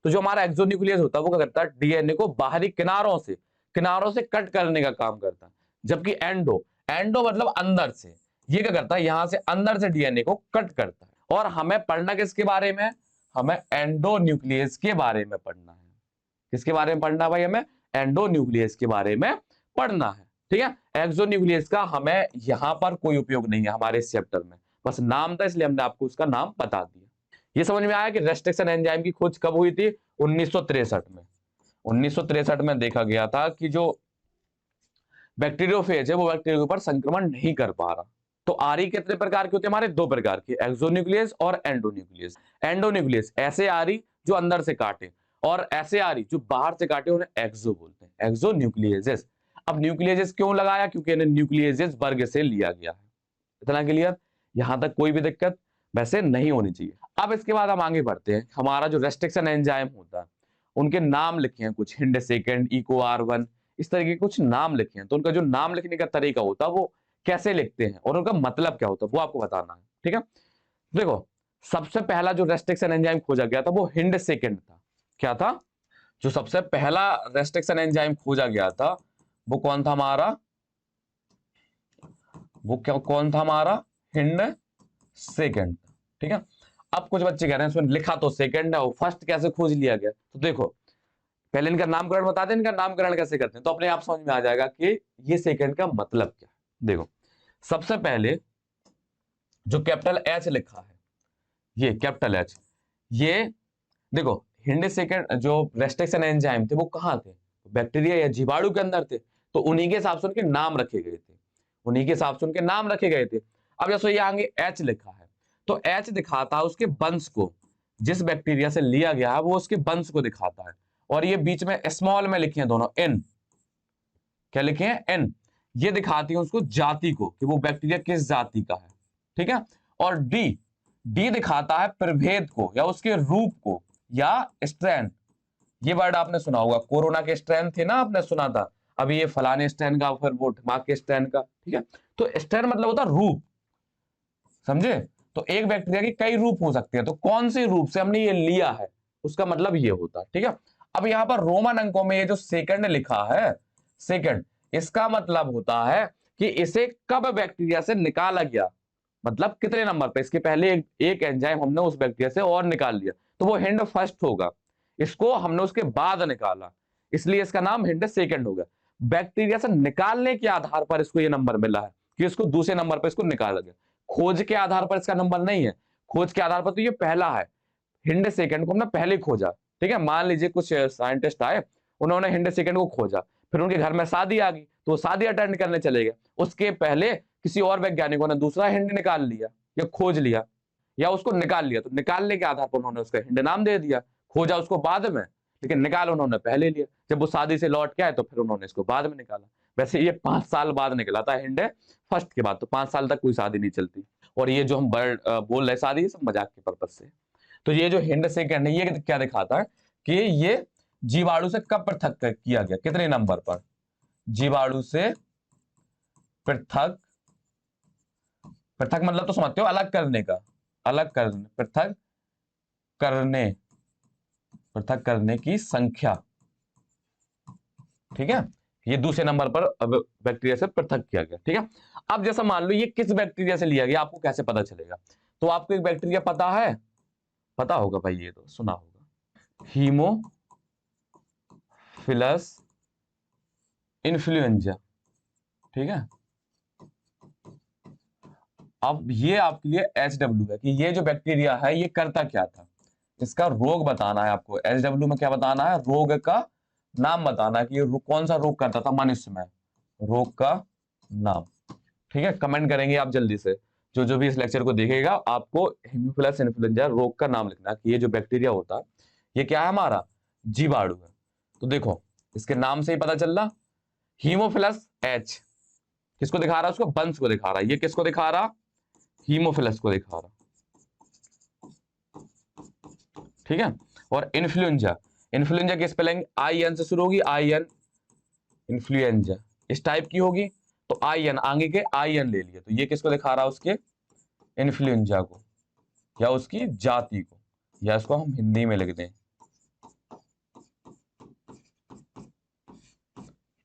तो जो हमारा एक्सोन्यूक्लियस होता है वो क्या करता है? डीएनए को बाहरी किनारों से कट करने का काम करता है। जबकि एंडो मतलब अंदर से, ये क्या करता है? यहां से अंदर से डीएनए को कट करता है। और हमें पढ़ना किसके बारे में? हमें एंडोन्यूक्लियस के बारे में पढ़ना है। किसके बारे में पढ़ना भाई? हमें एंडोन्यूक्लियस के बारे में पढ़ना है, ठीक है? एक्सोन्यूक्लियस का हमें यहां पर कोई उपयोग नहीं है हमारे इस चैप्टर में, बस नाम था इसलिए हमने आपको उसका नाम बता दिया। ये समझ में आया कि रेस्ट्रिक्शन एंजाइम की खोज कब हुई थी? 1963 में। 1963 में देखा गया था कि जो बैक्टीरियोफेज है वो बैक्टीरिया के ऊपर संक्रमण नहीं कर पा रहा। तो आरई कितने प्रकार के होते हैं हमारे? दो प्रकार के, एक्सोन्यूक्लियस और एंडोन्यूक्लियस। एंडोन्यूक्लियस ऐसे आरई जो अंदर से काटे, और ऐसे आरई जो बाहर से काटे उन्हें एक्सो बोलते हैं, एक्सोन्यूक्लियेजेस। अब न्यूक्लियेजेस क्यों लगाया? क्योंकि इन्हें न्यूक्लियेजेस वर्ग से लिया गया है। इतना क्लियर? यहां तक कोई भी दिक्कत वैसे नहीं होनी चाहिए। अब इसके बाद हम आगे बढ़ते हैं। हमारा जो रेस्ट्रिक्शन एंजाइम होता है उनके नाम लिखे हैं कुछ, हिंड सेकेंड, इको R1, इस तरह के कुछ नाम लिखे हैं। तो उनका जो नाम लिखने का तरीका होता है वो कैसे लिखते हैं और उनका मतलब क्या होता है वो आपको बताना है, ठीक है? देखो, सबसे पहला जो रेस्ट्रिक्शन एंजाइम खोजा गया था वो हिंड सेकेंड था। क्या था? जो सबसे पहला रेस्ट्रिक्शन एंजाइम खोजा गया था वो कौन था हमारा? कौन था हमारा? हिंड सेकेंड, ठीक है? अब कुछ बच्चे कह रहे हैं इसमें लिखा तो सेकेंड है और फर्स्ट कैसे खोज लिया गया? तो देखो, पहले इनका नामकरण बता दें, इनका नामकरण कैसे करते हैं तो अपने आप समझ में आ जाएगा कि ये सेकेंड का मतलब क्या है। देखो, सबसे पहले जो कैपिटल एच लिखा है, ये कैपिटल एच, ये देखो, हिंड सेकेंड जो रेस्ट्रिक्शन एंजाइम थे वो कहां थे? बैक्टीरिया या जीवाणु के अंदर थे। तो उन्हीं के हिसाब से उनके नाम रखे गए थे, उन्हीं के हिसाब से उनके नाम रखे गए थे। अब जैसे ये आगे एच लिखा है तो एच दिखाता है उसके वंश को, जिस बैक्टीरिया से लिया गया है वो उसके वंश को दिखाता है। और ये बीच में स्मॉल में लिखे हैं दोनों, एन। क्या लिखे हैं? एन। ये दिखाती है उसको जाति को कि वो बैक्टीरिया किस जाति का है, ठीक है? और डी दिखाता है प्रभेद को या उसके रूप को या स्ट्रेन। ये वर्ड आपने सुना होगा, कोरोना के स्ट्रेन थे ना, आपने सुना था, अभी ये फलाने स्ट्रेन का, फिर वो ढमाक के स्ट्रेन का, ठीक है? तो स्ट्रेन मतलब होता रूप, समझे? तो एक बैक्टीरिया के कई रूप हो सकते हैं, तो कौन से रूप से हमने ये लिया है उसका मतलब ये होता है, ठीक है? अब यहां पर रोमन अंकों में ये जो सेकंड लिखा है, सेकंड, इसका मतलब होता है कि इसे कब बैक्टीरिया से निकाला गया, मतलब कितने नंबर पे, इसके पहले एक एंजाइम हमने उस बैक्टीरिया से और निकाल लिया तो वो हिंड फर्स्ट होगा, इसको हमने उसके बाद निकाला, इसलिए इसका नाम हिंड सेकंड होगा। बैक्टीरिया से निकालने के आधार पर इसको ये नंबर मिला है कि इसको दूसरे नंबर पर इसको निकाला गया। खोज के आधार पर इसका नंबर नहीं है, खोज के आधार पर तो ये पहला है, हिंड सेकंड को हमने पहले खोजा, ठीक है? मान लीजिए कुछ साइंटिस्ट आए उन्होंने हिंड सेकंड को खोजा, फिर उनके घर में शादी आ गई तो वो शादी अटेंड करने चले गए। उसके पहले किसी और वैज्ञानिकों ने दूसरा हिंड निकाल लिया या खोज लिया या उसको निकाल लिया, तो निकालने के आधार पर उन्होंने उसका हिंड नाम दे दिया। खोजा उसको बाद में, लेकिन निकाल उन्होंने पहले लिया। जब वो शादी से लौट के आए तो फिर उन्होंने इसको बाद में निकाला। वैसे ये 5 साल बाद निकला था हिंड फर्स्ट के बाद, तो 5 साल तक कोई शादी नहीं चलती। और ये जो हम बर्ड बोल रहे शादी, ये सब मजाक के पर्पज से। तो ये जो हिंड सेकंड है, ये क्या दिखाता है कि ये जीवाणु से कब पृथक किया गया, कितने नंबर पर। जीवाणु से पृथक, पृथक मतलब तो समझते हो अलग करने का, अलग करने, पृथक करने, पृथक करने की संख्या। ठीक है, ये दूसरे नंबर पर अब बैक्टीरिया से पृथक किया गया। ठीक है, अब जैसा मान लो ये किस बैक्टीरिया से लिया गया, आपको कैसे पता चलेगा। तो आपको एक बैक्टीरिया पता है, पता होगा भाई, ये तो सुना होगा, हीमोफिलस इन्फ्लुएंजा। ठीक है, अब ये आपके लिए HW है कि ये जो बैक्टीरिया है ये करता क्या था, इसका रोग बताना है आपको। HW में क्या बताना है, रोग का नाम बताना है कि ये कौन सा रोग करता था मनुष्य में, रोग का नाम। ठीक है, कमेंट करेंगे आप जल्दी से, जो जो भी इस लेक्चर को देखेगा आपको हीमोफिलस इन्फ्लुएंजा रोग का नाम लिखना है कि ये जो बैक्टीरिया होता है ये क्या है, हमारा जीवाणु है। तो देखो इसके नाम से ही पता चल रहा, हीमोफिलस H किसको दिखा रहा है, उसको वंश को दिखा रहा है। ये किसको दिखा रहा, हीमोफिलस को दिखा रहा। ठीक है, और इन्फ्लुएंजा, इन्फ्लुएंजा की स्पेलिंग IN से शुरू होगी, IN इन्फ्लुएंजा इस टाइप की होगी, तो IN आगे के IN ले लिया, तो ये किसको दिखा रहा है, उसके इन्फ्लुएंजा को या उसकी जाति को, या इसको हम हिंदी में लिख दें।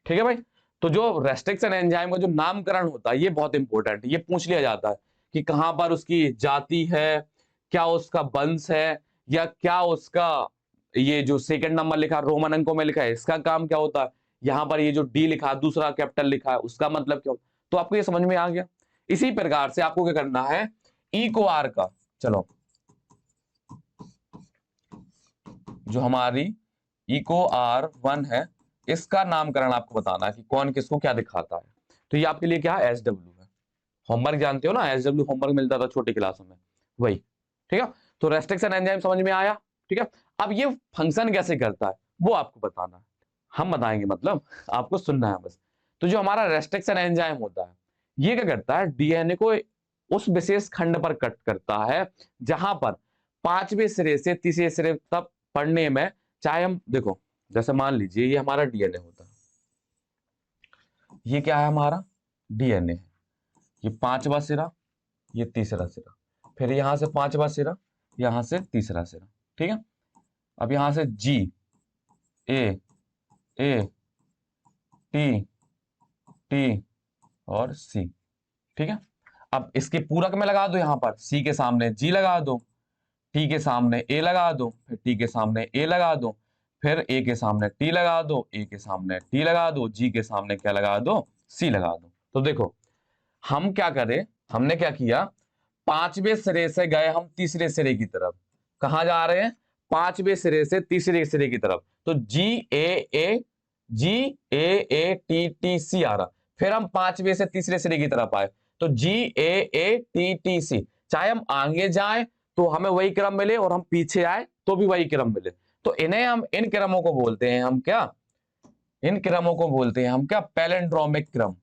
ठीक है भाई, तो जो रेस्ट्रिक्शन एंजाइम का जो नामकरण होता है ये बहुत इंपॉर्टेंट है, ये पूछ लिया जाता है कि कहां पर उसकी जाति है, क्या उसका वंश है, या क्या उसका ये जो सेकंड नंबर लिखा रोमन अंकों में लिखा है इसका काम क्या होता है, यहां पर ये जो डी लिखा दूसरा कैपिटल लिखा है उसका मतलब क्या होता है। तो आपको ये समझ में आ गया। इसी प्रकार से आपको क्या करना है, इकोआर का, चलो जो हमारी इकोआर1 है इसका नामकरण आपको बताना है कि कौन किसको क्या दिखाता है। तो ये आपके लिए क्या है, HW है। होमवर्क जानते हो ना, HW होमवर्क मिलता था छोटी क्लासों में, वही। ठीक है, तो रेस्ट्रिक्शन एंजाइम समझ में आया। ठीक है, अब ये फंक्शन कैसे करता है वो आपको बताना है, हम बताएंगे, मतलब आपको सुनना है बस। तो जो हमारा रेस्ट्रिक्शन एंजाइम होता है ये क्या करता है, डीएनए को उस विशेष खंड पर कट करता है जहां पर 5वें सिरे से तीसरे सिरे तक पढ़ने में, चाहे हम देखो जैसे मान लीजिए ये हमारा डीएनए होता है, ये क्या है हमारा डीएनए, ये 5वां सिरा, ये तीसरा सिरा, फिर यहां से 5वां सिरा, यहां से तीसरा सिरा। ठीक है, अब यहां से G A A T T और C। ठीक है, अब इसके पूरक में लगा दो, यहां पर C के सामने G लगा दो, T के सामने A लगा दो, फिर T के सामने A लगा दो, फिर A के सामने T लगा दो, A के सामने T लगा दो, G के सामने क्या लगा दो, C लगा दो। तो देखो हम क्या करें, हमने क्या किया, 5वें सिरे से गए हम तीसरे सिरे की तरफ, कहां जा रहे हैं, 5वें सिरे से तीसरे सिरे की तरफ, तो GAATTC आ रहा, फिर हम 5वें से तीसरे सिरे की तरफ आए तो GAATTC, चाहे हम आगे जाएं तो हमें वही क्रम मिले और हम पीछे आए तो भी वही क्रम मिले, तो इन्हें हम, इन क्रमों को बोलते हैं हम क्या, इन क्रमों को बोलते हैं हम क्या, पैलिंड्रोमिक क्रम,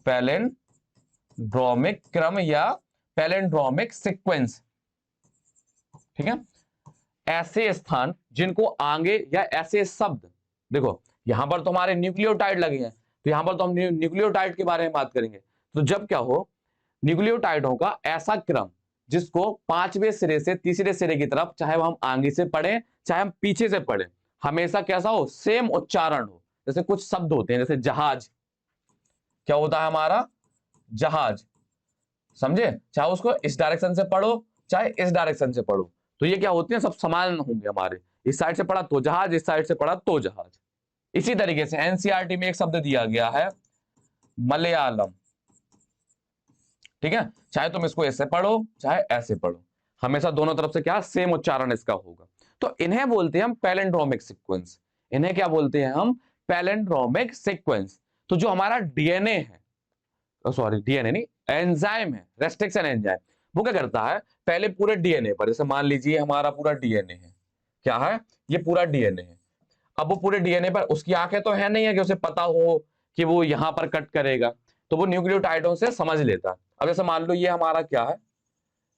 पैलिंड्रोमिक क्रम या पैलिंड्रोमिक सीक्वेंस। ठीक है, ऐसे स्थान जिनको आगे या ऐसे शब्द, देखो यहां पर तो हमारे न्यूक्लियोटाइड लगे हैं, तो यहां पर तो हम न्यूक्लियोटाइड के बारे में बात करेंगे। तो जब क्या हो, न्यूक्लियोटाइडों का ऐसा क्रम जिसको 5वें सिरे से तीसरे सिरे की तरफ, चाहे हम आगे से पढ़ें चाहे हम पीछे से पढ़ें, हमेशा कैसा हो, सेम उच्चारण हो। जैसे कुछ शब्द होते हैं, जैसे जहाज, क्या होता है हमारा, जहाज, समझे, चाहे उसको इस डायरेक्शन से पढ़ो चाहे इस डायरेक्शन से पढ़ो, तो ये क्या होती है, सब समान होंगे हमारे, इस साइड से पढ़ा तो जहाज, इस साइड से पढ़ा तो जहाज। इसी तरीके से एनसीईआरटी में एक शब्द दिया गया है मलयालम। ठीक है, चाहे तुम इसको ऐसे पढ़ो चाहे ऐसे पढ़ो, हमेशा दोनों तरफ से क्या सेम उच्चारण इसका होगा। तो इन्हें बोलते हैं हम पैलिंड्रोमिक सीक्वेंस। इन्हें क्या बोलते हैं हम? Palindromic sequence. तो जो हमारा डीएनए है, सॉरी डीएनए नहीं, एंजाइम है, रेस्ट्रिक्शन एंजाइम, वो क्या करता है, पहले पूरे डीएनए पर, जैसे मान लीजिए हमारा पूरा डीएनए है, क्या है, ये पूरा डीएनए है। अब वो पूरे डीएनए पर, उसकी आंखें तो है नहीं है कि उसे पता हो कि वो यहां पर कट करेगा, तो वो न्यूक्लियोटाइडों से समझ लेता है। अब जैसे मान लो ये हमारा क्या है,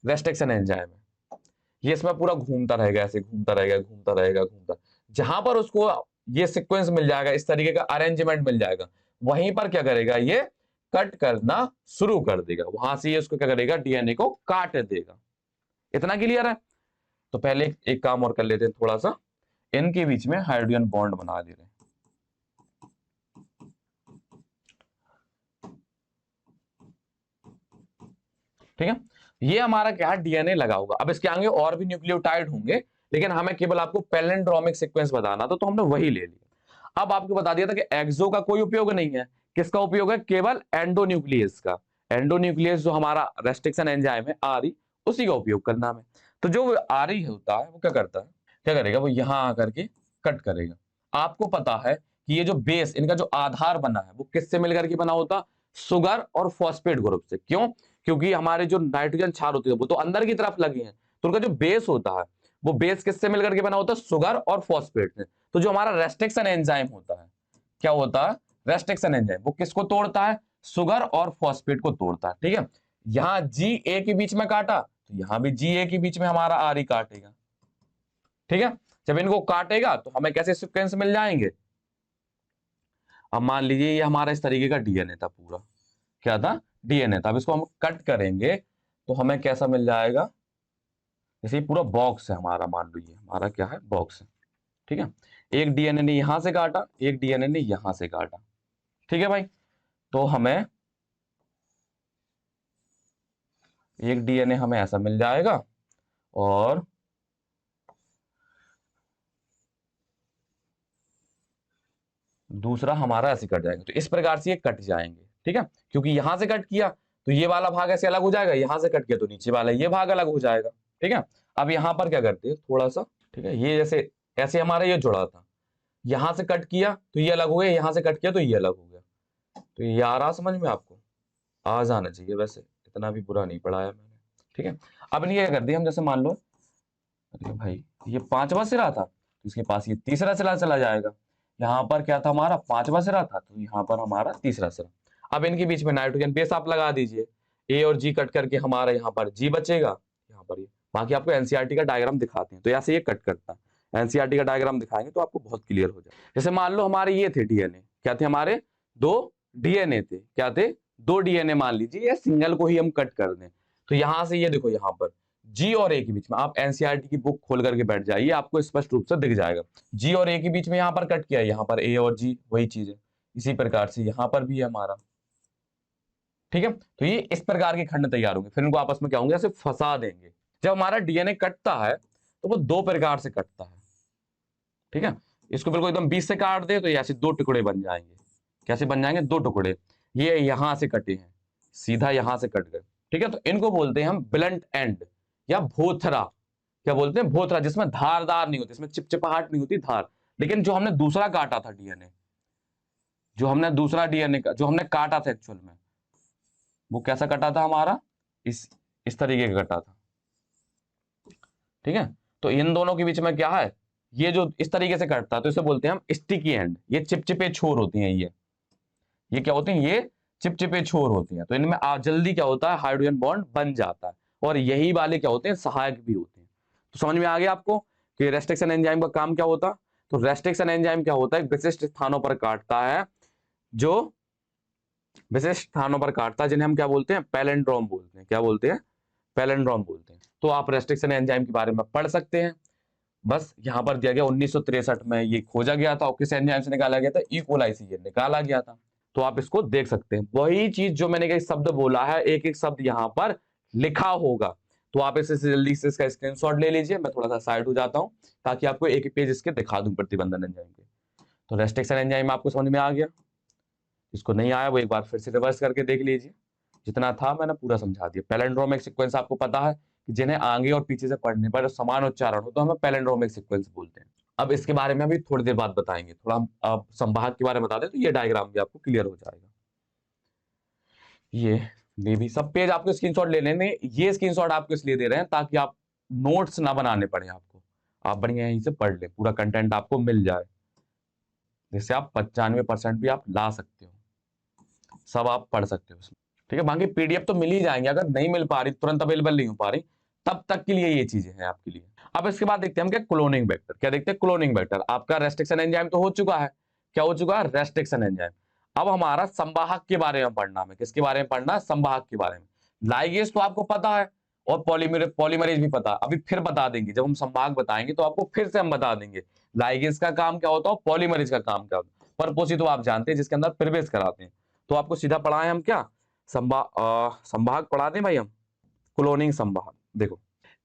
रेस्ट्रिक्शन एंजाइम है, ये इसमें पूरा घूमता रहेगा, ऐसे घूमता रहेगा, घूमता रहेगा, घूमता, जहां पर उसको ये सीक्वेंस मिल जाएगा, इस तरीके का अरेंजमेंट मिल जाएगा, वहीं पर क्या करेगा, ये कट करना शुरू कर देगा, वहां से ये उसको क्या करेगा, डीएनए को काट देगा। इतना क्लियर है? तो पहले एक काम और कर लेते हैं, थोड़ा सा इनके बीच में हाइड्रोजन बॉन्ड बना दे रहे हैं। ठीक है, ये हमारा क्या है, डीएनए लगा होगा। अब इसके आगे और भी न्यूक्लियोटाइड होंगे, लेकिन हमें केवल आपको पैलिंड्रोमिक सीक्वेंस बताना था, तो हमने वही ले लिया। अब आपको बता दिया था कि एक्सो का कोई उपयोग नहीं है, किसका उपयोग है, केवल एंडोन्यूक्लियस का। एंडोन्यूक्लियस जो हमारा रेस्ट्रिक्शन एंजाइम है आरई, उसी का उपयोग करना है। तो जो आरई होता है वो क्या करता है, क्या करेगा, वो यहां आकर के कट करेगा। आपको पता है कि ये जो बेस, इनका जो आधार बना है, वो किससे मिलकर के बना होता, सुगर और फॉस्फेट ग्रुप से। क्यों? क्योंकि हमारे जो नाइट्रोजन क्षार होती है वो तो अंदर की तरफ लगी है, तो उनका जो बेस होता है, वो बेस किससे मिलकर के बना होता है, सुगर और फॉस्फेट से। तो जो हमारा रेस्ट्रिक्शन एंजाइम होता है, क्या होता है, रेस्ट्रिक्शन एंजाइम, वो किसको तोड़ता है, सुगर और फॉस्फेट को तोड़ता है। ठीक है, यहां जी ए के बीच में काटा, तो यहां भी जी ए के बीच में हमारा आर ही काटेगा। ठीक है, जब इनको काटेगा तो हमें कैसे सीक्वेंस मिल जाएंगे। अब मान लीजिए ये हमारा इस तरीके का डीएनए था, पूरा क्या था, डीएनए था। अब इसको हम कट करेंगे तो हमें कैसा मिल जाएगा, जैसे ये पूरा बॉक्स है हमारा, मान लो ये हमारा क्या है, बॉक्स है। ठीक है, एक डीएनए ने यहां से काटा, एक डीएनए ने यहां से काटा। ठीक है भाई, तो हमें एक डीएनए हमें ऐसा मिल जाएगा, और दूसरा हमारा ऐसे कट जाएगा। तो इस प्रकार से ये कट जाएंगे। ठीक है, क्योंकि यहां से कट किया तो ये वाला भाग ऐसे अलग हो जाएगा, यहां से कट किया तो नीचे वाला ये भाग अलग हो जाएगा। ठीक है, अब यहां पर क्या करते हैं थोड़ा सा, ठीक है, ये जैसे ऐसे हमारा ये जुड़ा था, यहां से कट किया तो ये अलग हो गया, यहां से कट किया तो ये अलग हो गया। तो ये आ रहा समझ में आपको, आ जाना चाहिए, वैसे इतना भी बुरा नहीं पढ़ाया मैंने। ठीक है, अब ये कर दिया हम, जैसे मान लो, अरे भाई ये पांचवा सिरा था, तो इसके पास ये तीसरा सिरा चला जाएगा। यहाँ पर क्या था, हमारा पांचवा सिरा था, तो यहाँ पर हमारा तीसरा सिरा। अब इनके बीच में नाइट्रोजन बेस आप लगा दीजिए, ए और जी कट करके हमारा यहाँ पर जी बचेगा, यहाँ पर ये। बाकी आपको एनसीईआरटी का डायग्राम दिखाते हैं, तो ऐसे ये कट करता है। एनसीईआरटी का डायग्राम दिखाएंगे तो आपको बहुत क्लियर हो जाए। जैसे मान लो हमारे ये थे डीएनए, क्या थे हमारे, दो डीएनए थे, क्या थे, दो डीएनए मान लीजिए, या सिंगल को ही हम कट कर दें, तो यहां से ये देखो, यहाँ पर जी और ए के बीच में, आप एनसीईआरटी की बुक खोल करके बैठ जाइए, आपको स्पष्ट रूप से दिख जाएगा। जी और ए के बीच में यहाँ पर कट किया है, यहाँ पर ए और जी वही चीज है। इसी प्रकार से यहाँ पर भी है हमारा। ठीक है, तो ये इस प्रकार के खंड तैयार होंगे, फिर इनको आपस में क्या होंगे, ऐसे फंसा देंगे। जब हमारा डीएनए कटता है तो वो दो प्रकार से कटता है। ठीक है, इसको बिल्कुल एकदम बीच से काट दे तो ये ऐसे दो टुकड़े बन जाएंगे। कैसे बन जाएंगे, दो टुकड़े, ये यहां से कटे हैं, सीधा यहां से कट गए। ठीक है, तो इनको बोलते हैं हम ब्लंट एंड या भोथरा। क्या बोलते हैं, भोथरा, जिसमें धारदार नहीं होती, इसमें चिपचिपाहट नहीं होती, धार। लेकिन जो हमने दूसरा काटा था डीएनए, जो हमने दूसरा डीएनए का जो हमने काटा था एक्चुअल में, वो कैसा कटा था हमारा, इस तरीके का कटा था। ठीक है, तो इन दोनों के बीच में क्या है, ये जो इस तरीके से कटता है तो इसे बोलते हैं हम स्टिकी एंड। ये चिपचिपे छोर होती हैं, ये क्या होती हैं, ये चिपचिपे छोर होती हैं। तो इनमें जल्दी क्या होता है, हाइड्रोजन बॉन्ड बन जाता है, और यही वाले क्या होते हैं, सहायक भी होते हैं। तो समझ में आ गया आपको कि रेस्ट्रिक्शन एंजाइम का काम क्या होता है। तो रेस्ट्रिक्शन एंजाइम क्या होता है, विशिष्ट स्थानों पर काटता है, जो विशिष्ट स्थानों पर काटता है, जिन्हें हम क्या बोलते हैं, पैलेंड्रोम बोलते हैं। क्या बोलते हैं, पैलेंड्रोम बोलते हैं। तो आप रेस्ट्रिक्शन एंजाइम के बारे में पढ़ सकते हैं। बस यहाँ पर दिया गया 1963 में ये खोजा गया था, और किस एंजाइम से निकाला गया था, ई कोलाई से ये निकाला गया था। तो आप इसको देख सकते हैं, वही चीज जो मैंने कई शब्द बोला है, एक एक शब्द यहाँ पर लिखा होगा। तो आप इसे जल्दी से इसका स्क्रीनशॉट ले लीजिए, मैं थोड़ा सा साइड हो जाता हूँ ताकि आपको एक पेज इसके दिखा दूं प्रतिबंधन एंजाइम के। तो रेस्ट्रिक्शन एंजाइम आपको समझ में आ गया, इसको नहीं आया वो एक बार फिर से रिवर्स करके देख लीजिए, जितना था मैंने पूरा समझा दिया। पैलिंड्रोमिक सीक्वेंस आपको पता है कि जिन्हें आगे और पीछे से पढ़ने पर समान उच्चारण हो तो हमें पैलिंड्रोमिक सीक्वेंस बोलते हैं। अब इसके बारे में अभी थोड़ी देर बाद बताएंगे। थोड़ा हम अब संवाहक के बारे में बता दें तो ये डायग्राम भी आपको क्लियर हो जाएगा। ये भी सब पेज आपको स्क्रीनशॉट ले लेने। ये स्क्रीनशॉट आपको इसलिए दे रहे हैं ताकि आप नोट्स ना बनाने पड़े आपको, आप बढ़िया यहीं से पढ़ ले, पूरा कंटेंट आपको मिल जाए, जिससे आप 95% भी आप ला सकते हो, सब आप पढ़ सकते हो उसमें। ठीक है, बाकी पीडीएफ तो मिल ही जाएंगे, अगर नहीं मिल पा रही, तुरंत अवेलेबल नहीं हो पा रही, तब तक के लिए ये चीजें हैं आपके लिए। अब इसके बाद देखते हैं हम क्या, क्लोनिंग वेक्टर। क्या देखते हैं, क्लोनिंग वेक्टर। आपका रेस्ट्रिक्शन एंजाइम तो हो चुका है, क्या हो चुका है, रेस्ट्रिक्शन एंजाइम। अब हमारा संवाहक के बारे में पढ़ना है। किसके बारे में पढ़ना है, संवाहक के बारे में। लाइगेज तो आपको पता है और पॉलीमरेज भी पता है, अभी फिर बता देंगे, जब हम संवाहक बताएंगे तो आपको फिर से हम बता देंगे लाइगेज का काम क्या होता है और पॉलीमरेज का काम क्या होता है। परपोसी तो आप जानते हैं, जिसके अंदर प्रवेश कराते हैं। तो आपको सीधा पढ़ाएं हम क्या, संवाहक पढ़ा दें भाई हम, क्लोनिंग संवाहक। देखो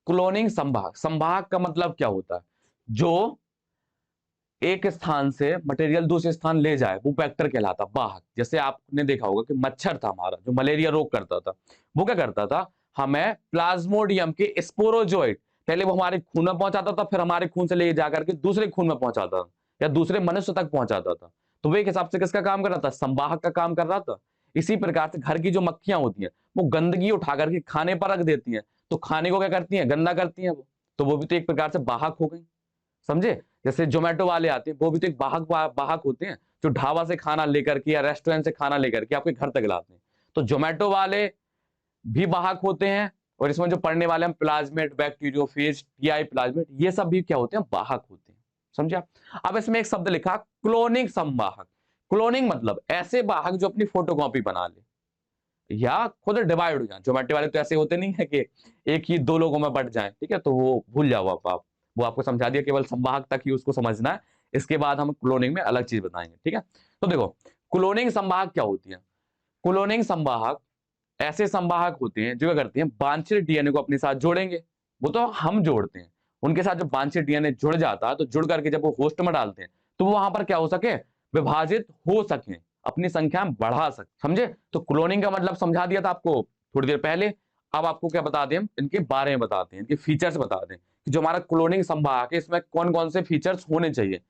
क्लोनिंग संवाहक, संवाहक का मतलब क्या होता है, जो एक स्थान से मटेरियल दूसरे स्थान ले जाए, वो वेक्टर कहलाता है, वाहक। जैसे आपने देखा होगा कि मच्छर था हमारा जो मलेरिया रोग करता था, वो क्या करता था, हमें प्लाज्मोडियम के स्पोरोजोइट, पहले वो हमारे खून में पहुंचाता था, फिर हमारे खून से ले जाकर के दूसरे खून में पहुंचाता था या दूसरे मनुष्य तक पहुंचाता था। तो वो एक हिसाब से किसका काम कर रहा था, संवाहक का काम कर रहा था। इसी प्रकार से घर की जो मक्खियां होती हैं, वो गंदगी उठा करके खाने पर रख देती हैं, तो खाने को क्या करती हैं, गंदा करती हैं वो, तो वो भी तो एक प्रकार से वाहक हो गई, समझे। जैसे जोमेटो वाले आते हैं, वो भी तो एक वाहक होते हैं, जो ढाबा से खाना लेकर के या रेस्टोरेंट से खाना लेकर के आपके घर तक लाते हैं। तो जोमेटो वाले भी वाहक होते हैं, और इसमें जो पढ़ने वाले हम प्लाज्मेट, बैक्टीरियोफेज, टीआई प्लाज्मेट, ये सब भी क्या होते हैं, वाहक होते हैं, समझे आप। अब इसमें एक शब्द लिखा, क्लोनिंग संवाहक। क्लोनिंग मतलब ऐसे वाहक जो अपनी फोटोकॉपी बना ले या खुद डिवाइड हो जाए। जोमेटो वाले तो ऐसे होते नहीं है कि एक ही दो लोगों में बट जाए, ठीक है, तो वो भूल जाओ आप, वो आपको समझा दिया, केवल संवाहक तक ही उसको समझना है। इसके बाद हम क्लोनिंग में अलग चीज बताएंगे, ठीक है। तो देखो क्लोनिंग संवाहक क्या होती है। क्लोनिंग संवाहक ऐसे संवाहक होते हैं जो क्या करते हैं, वांछित डीएनए को अपने साथ जोड़ेंगे। वो तो हम जोड़ते हैं, उनके साथ जब वांछित डीएनए जुड़ जाता है, तो जुड़ करके जब वो होस्ट में डालते हैं, तो वो वहां पर क्या हो सके, विभाजित हो सके, अपनी संख्या बढ़ा सके, समझे। तो क्लोनिंग का मतलब समझा दिया था आपको थोड़ी देर पहले। अब आपको क्या बता दें, हम इनके बारे में बताते हैं, इनके फीचर्स बता दें कि जो हमारा क्लोनिंग संवाहक है, इसमें कौन कौन से फीचर्स होने चाहिए।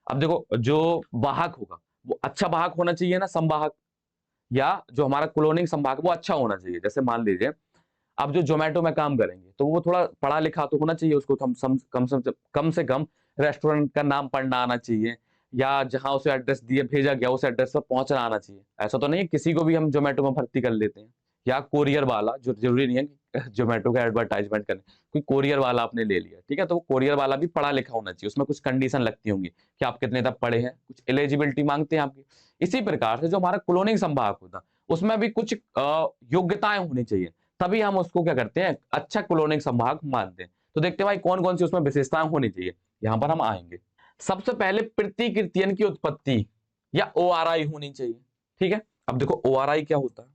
अब देखो, जो वाहक होगा वो अच्छा वाहक होना चाहिए ना, संवाहक, या जो हमारा क्लोनिंग संवाहक वो अच्छा होना चाहिए। जैसे मान लीजिए आप जो जोमेटो में काम करेंगे, तो वो थोड़ा पढ़ा लिखा तो होना चाहिए, उसको कम से कम रेस्टोरेंट का नाम पढ़ना आना चाहिए, या जहां उसे एड्रेस दिए भेजा गया उस एड्रेस पर पहुंचना आना चाहिए। ऐसा तो नहीं है किसी को भी हम जोमेटो में भर्ती कर लेते हैं, या कोरियर वाला, जो जरूरी नहीं है कि जोमेटो का एडवर्टाइजमेंट करने, कोई कोरियर वाला आपने ले लिया, ठीक है, तो वो कोरियर वाला भी पढ़ा लिखा होना चाहिए। उसमें कुछ कंडीशन लगती होंगी कि आप कितने तक पढ़े हैं, कुछ एलिजिबिलिटी मांगते हैं आपकी। इसी प्रकार से जो हमारा क्लोनिंग संवाहक होता है, उसमें भी कुछ योग्यताएं होनी चाहिए, तभी हम उसको क्या करते हैं, अच्छा क्लोनिंग संवाहक मानते हैं। तो देखते हैं भाई कौन कौन सी उसमें विशेषताएं होनी चाहिए, यहां पर हम आएंगे। सबसे पहले प्रतिकृतियन की उत्पत्ति या ओआरआई होनी चाहिए, ठीक है। अब देखो ओआरआई क्या होता है,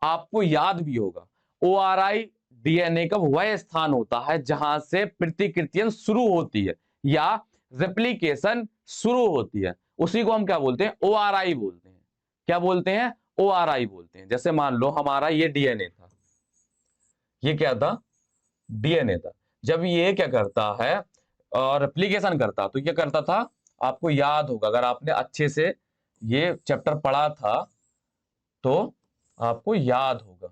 आपको याद भी होगा, ओआरआई डीएनए का वह स्थान होता है जहां से प्रतिकृतियन शुरू होती है या रेप्लिकेशन शुरू होती है, उसी को हम क्या बोलते हैं, ओआरआई बोलते हैं। क्या बोलते हैं, ओआरआई बोलते हैं। जैसे मान लो हमारा ये डीएनए था, ये क्या था, डीएनए था। जब ये क्या करता है और रेप्लिकेशन करता, तो ये करता था, आपको याद होगा अगर आपने अच्छे से ये चैप्टर पढ़ा था तो आपको याद होगा,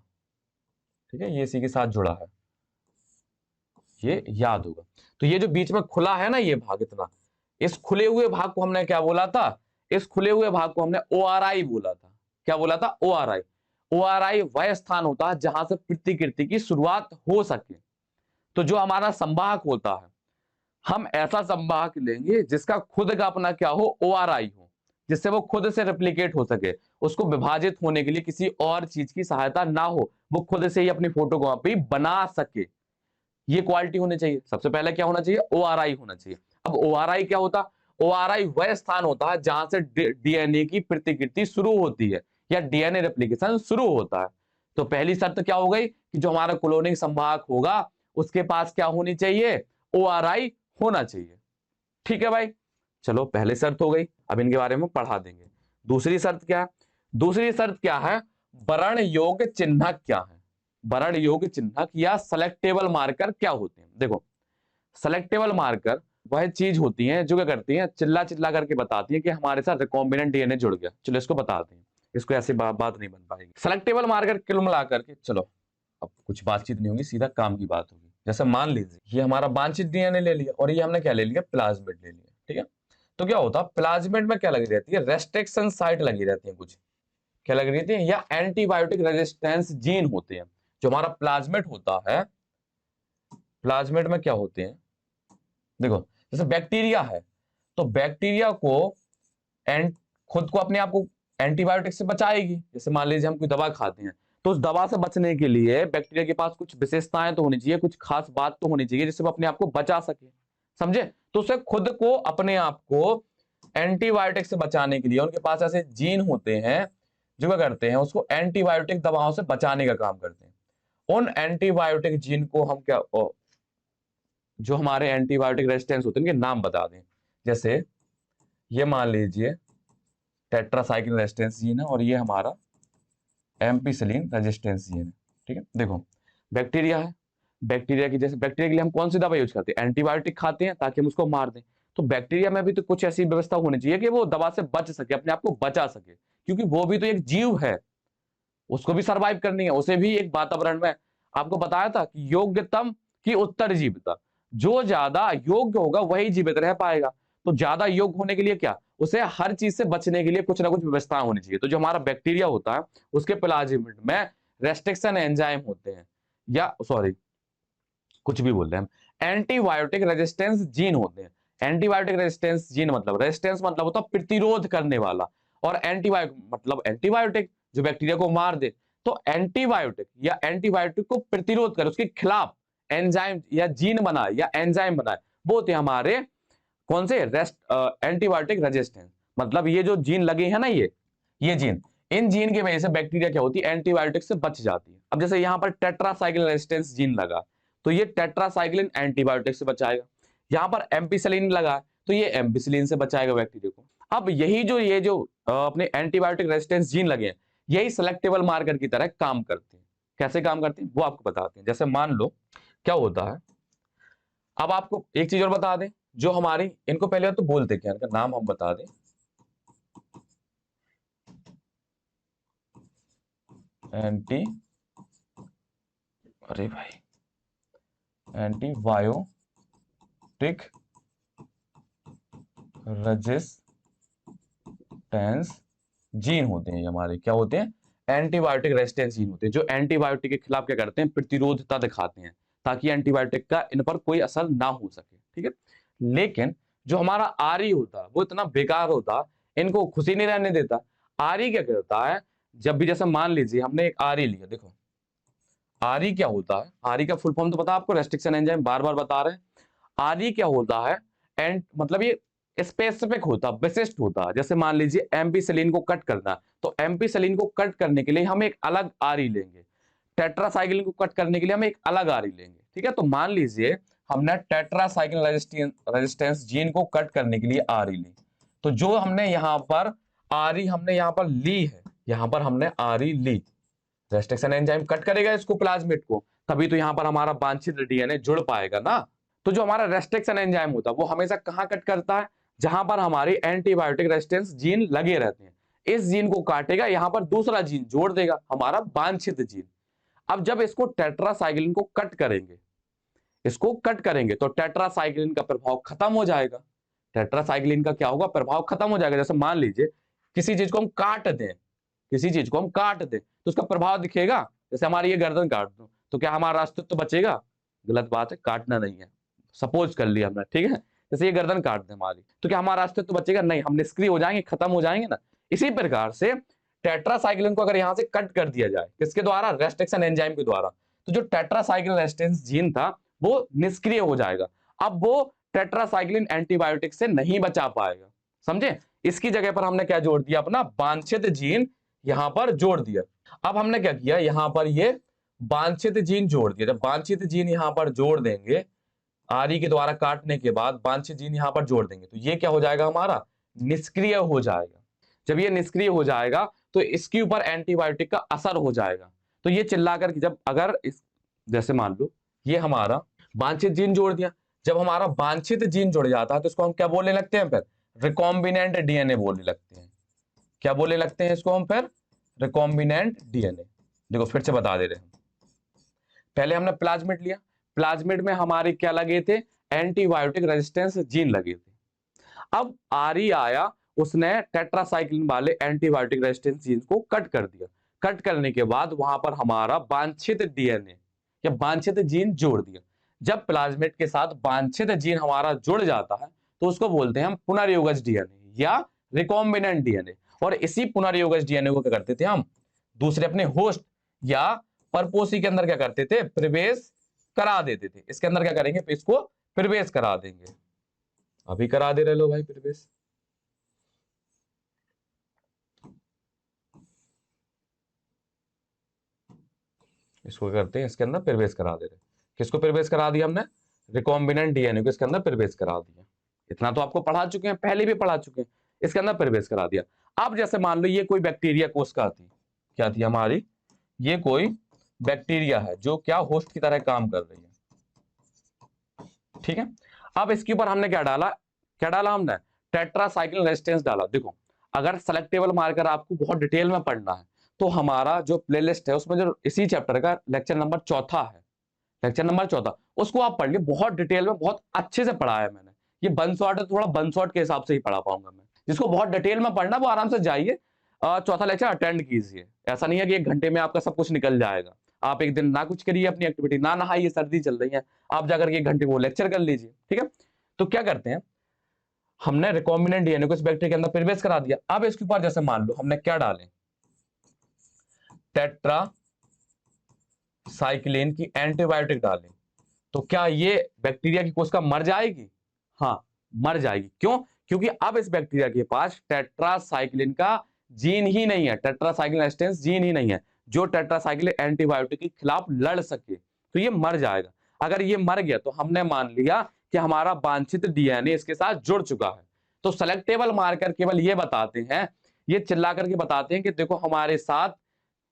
ठीक है, ये इसी के साथ जुड़ा है, ये याद होगा। तो ये जो बीच में खुला है ना ये भाग इतना, इस खुले हुए भाग को हमने क्या बोला था, इस खुले हुए भाग को हमने ओआरआई बोला था। क्या बोला था, ओआरआई। ओआरआई वह स्थान होता है जहां से प्रतिकृति की शुरुआत हो सके। तो जो हमारा संवाहक होता है, हम ऐसा संवाहक लेंगे जिसका खुद का अपना क्या हो, ओआरआई हो, जिससे वो खुद से रेप्लिकेट हो सके, उसको विभाजित होने के लिए किसी और चीज की सहायता ना हो, वो खुद से ही अपनी फोटोकॉपी बना सके। ये क्वालिटी होनी चाहिए। सबसे पहले क्या होना चाहिए, ओआरआई होना चाहिए। अब ओआरआई क्या होता, ओआरआई वह स्थान होता है जहां से डीएनए की प्रतिकृति शुरू होती है या डीएनए रेप्लिकेशन शुरू होता है। तो पहली शर्त क्या हो गई कि जो हमारा क्लोनिंग संवाहक होगा उसके पास क्या होनी चाहिए, ओआरआई होना चाहिए, ठीक है भाई। चलो पहली शर्त हो गई, अब इनके बारे में पढ़ा देंगे। दूसरी शर्त क्या है, दूसरी शर्त क्या है, वर्ण योग्य चिन्हक क्या है। वर्ण योग्य चिन्हक या सेलेक्टेबल मार्कर क्या होते हैं? देखो, सेलेक्टेबल मार्कर वह चीज होती है जो क्या करती है, चिल्ला चिल्ला करके बताती है कि हमारे साथ रिकॉम्बिनेंट डीएनए जुड़ गया। चलो इसको बताते हैं, इसको ऐसे बात नहीं बन पाएगी। सेलेक्टेबल मार्कर कुल मिला करके, चलो अब कुछ बातचीत नहीं होगी, सीधा काम की बात होगी। जैसे मान लीजिए ये हमारा वांछित डीएनए ले लिया और ये हमने क्या ले लिया, प्लाज्मिड ले लिया, ठीक है। तो क्या होता है, प्लाज्मिड में क्या लगी रहती है, रेस्ट्रिक्शन साइट लगी रहती है, कुछ क्या लगी रहती है, या एंटीबायोटिक रेजिस्टेंस जीन होते हैं। जो हमारा प्लाज्मिड होता है, प्लाज्मिड में क्या होते हैं, देखो जैसे बैक्टीरिया है, तो बैक्टीरिया को खुद को अपने आप को एंटीबायोटिक से बचाएगी। जैसे मान लीजिए हम कोई दवा खाते हैं, तो उस दवा से बचने के लिए बैक्टीरिया के पास कुछ विशेषताएं तो होनी चाहिए, कुछ खास बात तो होनी चाहिए जिससे वो अपने आप को बचा सके, समझे। तो उसे खुद को, अपने आप को एंटीबायोटिक से बचाने के लिए उनके पास ऐसे जीन होते हैं जो क्या करते हैं, उसको एंटीबायोटिक दवाओं से बचाने का काम करते हैं। उन एंटीबायोटिक जीन को हम क्या, जो हमारे एंटीबायोटिक रेजिस्टेंस होते हैं उनके नाम बता दें। जैसे ये मान लीजिए टेट्रासाइक्लिन रेजिस्टेंस जीन है और ये हमारा एम्पिसिलिन रेजिस्टेंस जीन है, ठीक है। देखो बैक्टीरिया है, बैक्टीरिया की, जैसे बैक्टीरिया के लिए हम कौन सी दवा यूज करते हैं, एंटीबायोटिक खाते हैं ताकि हम उसको मार दें। तो बैक्टीरिया में भी तो कुछ ऐसी व्यवस्था होनी चाहिए कि वो दवा से बच सके, अपने आप को बचा सके, क्योंकि वो भी तो एक जीव है, उसको भी सरवाइव करनी है, उसे भी एक वातावरण में, आपको बताया था कि योग्यतम की उत्तर जीविता, जो ज्यादा योग्य होगा वही जीवित रह पाएगा। तो ज्यादा योग्य होने के लिए क्या, उसे हर चीज से बचने के लिए कुछ ना कुछ व्यवस्था होनी चाहिए। तो जो हमारा बैक्टीरिया होता है उसके प्लाज्मिड में रेस्ट्रिक्शन एंजाइम होते हैं, या सॉरी कुछ भी बोल रहे हैं हम, एंटीबायोटिक रेजिस्टेंस जीन होते हैं। एंटीबायोटिक रेजिस्टेंस जीन मतलब, रेजिस्टेंस मतलब होता है प्रतिरोध करने वाला, और एंटीबायोटिक मतलब एंटीबायोटिक जो बैक्टीरिया को मार दे। तो एंटीबायोटिक या एंटीबायोटिक को प्रतिरोध करे, उसके खिलाफ एंजाइम या जीन बनाए या एंजाइम बनाए, वो होते हैं हमारे कौन से, एंटीबायोटिक रेजिस्टेंस। मतलब ये जो जीन लगे हैं ना, ये जीन, इन जीन की वजह से बैक्टीरिया क्या होती है, एंटीबायोटिक से बच जाती है। अब जैसे यहां पर टेट्रासाइक्लिन रेजिस्टेंस जीन लगा, तो ये टेट्रासाइक्लिन एंटीबायोटिक से बचाएगा। यहां पर एम्पिसिलिन लगा, तो ये एम्पिसिलिन से बचाएगा बैक्टीरिया को। अब यही जो ये जो अपने एंटीबायोटिक रेजिस्टेंस जीन लगे हैं, यही सेलेक्टेबल मार्कर की तरह काम करते हैं। कैसे काम करते हैं वो आपको बताते हैं। जैसे मान लो क्या होता है, अब आपको एक चीज और बता दें, जो हमारी, इनको पहले तो बोलते क्या, इनका नाम हम बता दें, एंटी, अरे भाई, एंटीबायोटिक रेजिस्टेंस जीन होते हैं। ये हमारे क्या होते हैं, एंटीबायोटिक रेजिस्टेंस जीन होते हैं, जो एंटीबायोटिक के खिलाफ क्या करते हैं, प्रतिरोधता दिखाते हैं, ताकि एंटीबायोटिक का इन पर कोई असर ना हो सके, ठीक है। लेकिन जो हमारा आरी होता है वो इतना बेकार होता, इनको खुशी नहीं रहने देता। आरी क्या करता है, जब भी, जैसे मान लीजिए हमने एक आरी लिया, देखो आरी क्या होता है, आरी का फुल फॉर्म तो पता है आपको, रेस्ट्रिक्शन एंजाइम, बार बार बता रहे हैं। आरी क्या होता है, एंड मतलब ये स्पेसिफिक होता, विशिष्ट होता। जैसे मान लीजिए एम्पिसिलिन को कट करना, तो एम्पिसिलिन को कट करने के लिए हम एक अलग आरी लेंगे, टेट्रासाइक्लिन को कट करने के लिए हम एक अलग आरी लेंगे, ठीक है। तो मान लीजिए हमने टेट्रासाइक्लिन रेजिस्टेंस जीन को कट करने के लिए आरी ली, तो जो हमने यहां पर आरी हमने यहां पर ली है, यहां पर हमने आरी ली, रेस्ट्रिक्शन एंजाइम कट करेगा इसको, प्लाज्मिड को, तभी तो यहां पर हमारा वांछित डीएनए जुड़ पाएगा ना। तो जो हमारा रेस्ट्रिक्शन एंजाइम होता है वो हमेशा कहां कट करता है, जहां पर हमारी एंटीबायोटिक रेजिस्टेंस जीन लगे रहते हैं। इस जीन को काटेगा, यहां पर दूसरा जीन जोड़ देगा, हमारा वांछित जीन। अब जब इसको टेट्रासाइक्लिन को कट करेंगे, इसको कट करेंगे, तो टेट्रासाइक्लिन का प्रभाव खत्म हो जाएगा। टेट्रासाइक्लिन का क्या होगा, प्रभाव खत्म हो जाएगा। जैसे मान लीजिए किसी चीज को हम काट दें, किसी चीज को हम काट दें तो उसका प्रभाव दिखेगा। जैसे हमारी ये गर्दन काट दो, तो क्या हमारा अस्तित्व तो बचेगा? गलत बात है, काटना नहीं है, सपोज कर लिया हमने, ठीक है। जैसे ये गर्दन काट दे हमारी, तो क्या हमारा अस्तित्व तो बचेगा? नहीं, हम निष्क्रिय हो जाएंगे, खत्म हो जाएंगे ना। इसी प्रकार से टेट्रासाइक्लिन को अगर यहां से कट कर दिया जाए, किसके द्वारा? रेस्ट्रिक्शन एंजाइम के द्वारा, तो जो टेट्रासाइक्लिन रेजिस्टेंस जीन था वो निष्क्रिय हो जाएगा। अब वो टेट्रासाइक्लिन एंटीबायोटिक से नहीं बचा पाएगा, समझे। इसकी जगह पर हमने क्या जोड़ दिया, अपना वांछित जीन यहां पर जोड़ दिया। अब हमने क्या किया, यहां पर ये वांछित जीन जोड़ दिया। जब वांछित जीन यहां पर जोड़ देंगे, आरी के द्वारा काटने के बाद वांछित जीन यहां पर जोड़ देंगे, तो ये क्या हो जाएगा, हमारा निष्क्रिय हो जाएगा। जब ये निष्क्रिय हो जाएगा तो इसके ऊपर एंटीबायोटिक का असर हो जाएगा। तो ये चिल्ला करके जब अगर इस जैसे मान लो ये हमारा वांछित जीन जोड़ दिया, जब हमारा वांछित जीन जुड़ जाता है तो इसको हम क्या बोलने लगते हैं, फिर रिकॉम्बिनेंट डीएनए बोलने लगते हैं। क्या बोलने लगते हैं इसको हम फिर? Recombinant DNA. देखो फिर से बता दे रहे हैं, पहले हमने प्लाज्मिड लिया, प्लाज्मिड में हमारे क्या लगे थे? एंटीबायोटिक रेजिस्टेंस जीन लगे थे। अब आरी आया, उसने टेट्रासाइक्लिन वाले एंटीबायोटिक रेजिस्टेंस जीन को कट कर दिया। कट करने के बाद वहां पर हमारा वांछित डीएनए या वांछित जीन जोड़ दिया। जब प्लाज्मिड के साथ वांछित जीन हमारा जुड़ जाता है तो उसको बोलते हैं हम पुनर्योगज डीएनए या रिकॉम्बिनेंट डीएनए। और इसी पुनर्योगज डीएनए को क्या करते थे हम? दूसरे अपने होस्ट या परपोसी के अंदर क्या करते थे? प्रवेश करा देते थे। इसके अंदर क्या करेंगे? इसको प्रवेश करा देंगे। अभी करा दे रहे लो भाई प्रवेश। इसको करते हैं, इसके अंदर प्रवेश करा दे रहे। किसको प्रवेश करा दिया हमने? रिकॉम्बिनेंट डीएनए को इसके अंदर प्रवेश करा दिया। इतना तो आपको पढ़ा चुके हैं, पहले भी पढ़ा चुके हैं। इसके अंदर प्रवेश करा दिया। अब जैसे मान लो ये कोई बैक्टीरिया कोशिका थी, क्या थी हमारी? ये कोई बैक्टीरिया है जो क्या होस्ट की तरह काम कर रही है, ठीक है। अब इसके ऊपर हमने क्या डाला? क्या डाला हमने? टेट्रासाइक्लिन रेजिस्टेंस डाला। देखो अगर सेलेक्टेबल मार्कर आपको बहुत डिटेल में पढ़ना है तो हमारा जो प्लेलिस्ट है उसमें जो इसी चैप्टर का लेक्चर नंबर 4 है, लेक्चर नंबर 14, उसको आप पढ़ लिए। बहुत डिटेल में, बहुत अच्छे से पढ़ा है मैंने। ये वन शॉट है, थोड़ा वन शॉट के हिसाब से ही पढ़ा पाऊंगा मैं। जिसको बहुत डिटेल में पढ़ना वो आराम से जाइए, चौथा लेक्चर अटेंड कीजिए। ऐसा नहीं है कि 1 घंटे में आपका सब कुछ निकल जाएगा। आप एक दिन ना कुछ करिए अपनी एक्टिविटी, ना नहाइए, सर्दी चल रही है, आप जाकर के 1 घंटे वो लेक्चर कर लीजिए, ठीक है। तो क्या करते हैं, हमने रिकॉम्बिनेंट डीएनए को इस बैक्टीरिया के अंदर प्रवेश करा दिया। अब इसके ऊपर जैसे मान लो हमने क्या डाले? टेट्रासाइक्लिन की एंटीबायोटिक डालें, तो क्या ये बैक्टीरिया की कोशिका मर जाएगी? हाँ, मर जाएगी। क्यों? क्योंकि अब इस बैक्टीरिया के पास टेट्रासाइक्लिन का जीन ही नहीं है, टेट्रासाइक्लिन रेजिस्टेंस जीन ही नहीं है जो टेट्रासाइक्लिन एंटीबायोटिक के खिलाफ लड़ सके, तो ये मर जाएगा। अगर ये मर गया तो हमने मान लिया कि हमारा वांछित डीएनए इसके साथ जुड़ चुका है। तो सेलेक्टेबल मार्कर केवल ये बताते हैं, ये चिल्ला करके बताते हैं कि देखो हमारे साथ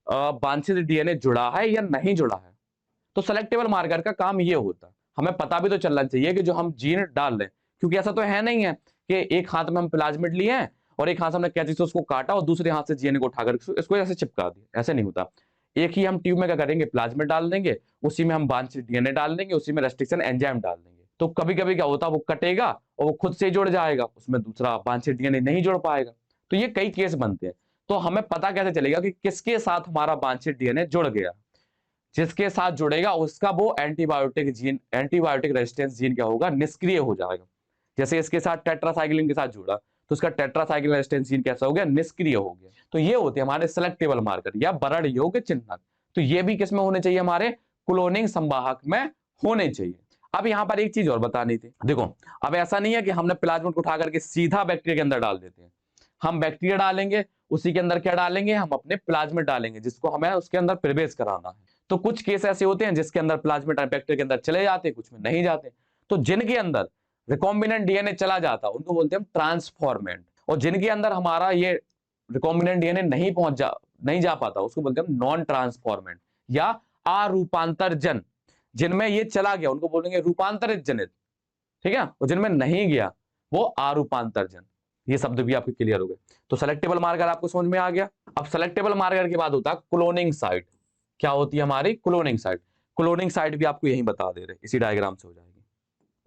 वांछित डीएनए जुड़ा है या नहीं जुड़ा है। तो सेलेक्टेबल मार्कर का काम ये होता है। हमें पता भी तो चलना चाहिए कि जो हम जीन डाल रहे हैं, क्योंकि ऐसा तो है नहीं है कि एक हाथ में हम प्लाज्मिड लिए हैं और एक हाथ से हमने कैंची से उसको काटा और दूसरे हाथ से जीएनए को उठाकर इसको ऐसे चिपका दिया। ऐसे नहीं होता। एक ही हम ट्यूब में क्या करेंगे? प्लाज्मिड डाल देंगे, उसी में हम वांछित डीएनए डाल देंगे, उसी में रेस्ट्रिक्शन एंजाइम डाल देंगे। तो कभी कभी क्या होता है, वो कटेगा और वो खुद से ही जुड़ जाएगा, उसमें दूसरा वांछित डीएनए नहीं जुड़ पाएगा। तो ये कई केस बनते हैं। तो हमें पता कैसे चलेगा कि किसके साथ हमारा वांछित डीएनए जुड़ गया? जिसके साथ जुड़ेगा उसका वो antibiotic gene, antibiotic resistance gene क्या होगा? निष्क्रिय हो जाएगा। जैसे इसके साथ टेट्रासाइक्लिन के साथ जुड़ा तो उसका टेट्रासाइक्लिन रेजिस्टेंस जीन कैसा हो गया? निष्क्रिय हो गया। तो ये होते हैं हमारे सेलेक्टेबल मार्कर या बरड़ योग्य चिन्हक। तो ये भी किसमें होने चाहिए? हमारे क्लोनिंग संवाहक में होने चाहिए। अब यहां पर एक चीज और बतानी थी। देखो अब ऐसा नहीं है कि हमने प्लाज्मिड को उठा करके सीधा बैक्टीरिया के अंदर डाल देते हैं। हम बैक्टीरिया डालेंगे, उसी के अंदर क्या डालेंगे? हम अपने प्लाज्मिड डालेंगे, जिसको हमें उसके अंदर प्रवेश कराना है। तो कुछ केस ऐसे होते हैं जिसके अंदर प्लाज्मिड बैक्टीरिया के अंदर चले जाते हैं, कुछ में नहीं जाते। तो जिनके अंदर रिकॉम्बिनेंट डीएनए चला जाता उनको बोलते हैं हम ट्रांसफॉर्मेंट, और जिनके अंदर हमारा ये रिकॉम्बिनेंट डीएनए नहीं जा पाता उसको बोलते हैं हम नॉन ट्रांसफॉर्मेंट या अरूपांतरजन। जिनमें ये चला गया उनको बोलेंगे रूपांतरित जनित, ठीक है। और जिनमें नहीं गया वो अरूपांतरजन। ये शब्द भी आपके क्लियर हो गए। तो सेलेक्टेबल मार्कर आपको समझ में आ गया। अब सेलेक्टेबल मार्कर के बाद होता है क्लोनिंग साइट। क्या होती है हमारी? Cloning site. क्लोनिंग साइट भी आपको यही बता दे रहे, इसी डायग्राम से हो जाएगी।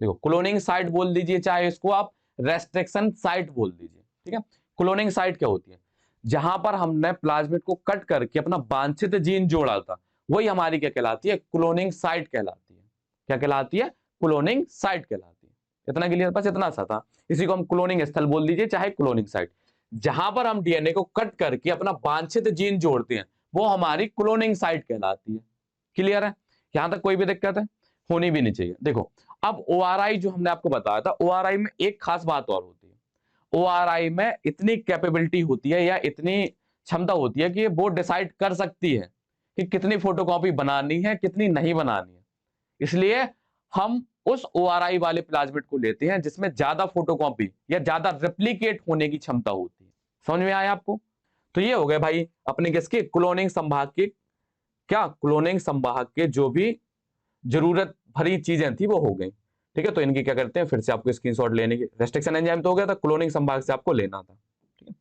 देखो क्लोनिंग साइट बोल दीजिए, चाहे इसको आप रेस्ट्रिक्शन साइट बोल दीजिए, ठीक है। क्लोनिंग साइट क्या होती है? जहां पर हमने प्लाज्मिड को कट करके अपना वांछित जीन जोड़ा था, वही हमारी क्या कहलाती है? क्लोनिंग साइट कहलाती है। क्या कहलाती है? क्लोनिंग साइट कहलाती है। इतना क्लियर? बस इतना सा था। इसी को हम क्लोनिंग स्थल बोल दीजिए, चाहे क्लोनिंग साइट। जहां पर हम डीएनए को कट करके अपना वांछित जीन जोड़ते हैं वो हमारी क्लोनिंग साइट कहलाती है। क्लियर है? यहां तक कोई भी दिक्कत है? होनी भी नहीं चाहिए। देखो अब ओआरआई जो हमने आपको बताया था, ओआरआई में एक खास बात और होती है। ओआरआई में इतनी कैपेबिलिटी होती है या इतनी क्षमता होती है कि वो डिसाइड कर सकती है कि कितनी फोटोकॉपी बनानी है, कितनी नहीं बनानी है। इसलिए हम उस ओआरआई वाले प्लाज्मिड को लेते हैं जिसमें ज्यादा फोटोकॉपी या ज्यादा रेप्लिकेट होने की क्षमता होती है। समझ में आया आपको? तो ये हो गए भाई अपने किसके? क्लोनिंग संभाग के क्या क्लोनिंग संवाहक के जो भी जरूरत भरी चीजें थी वो हो गई। ठीक है, तो इनकी क्या करते हैं, फिर से आपको स्क्रीनशॉट लेने की, रेस्ट्रिक्शन एंजाइम तो हो गया था, क्लोनिंग संभाग से आपको लेना था। ठीक है,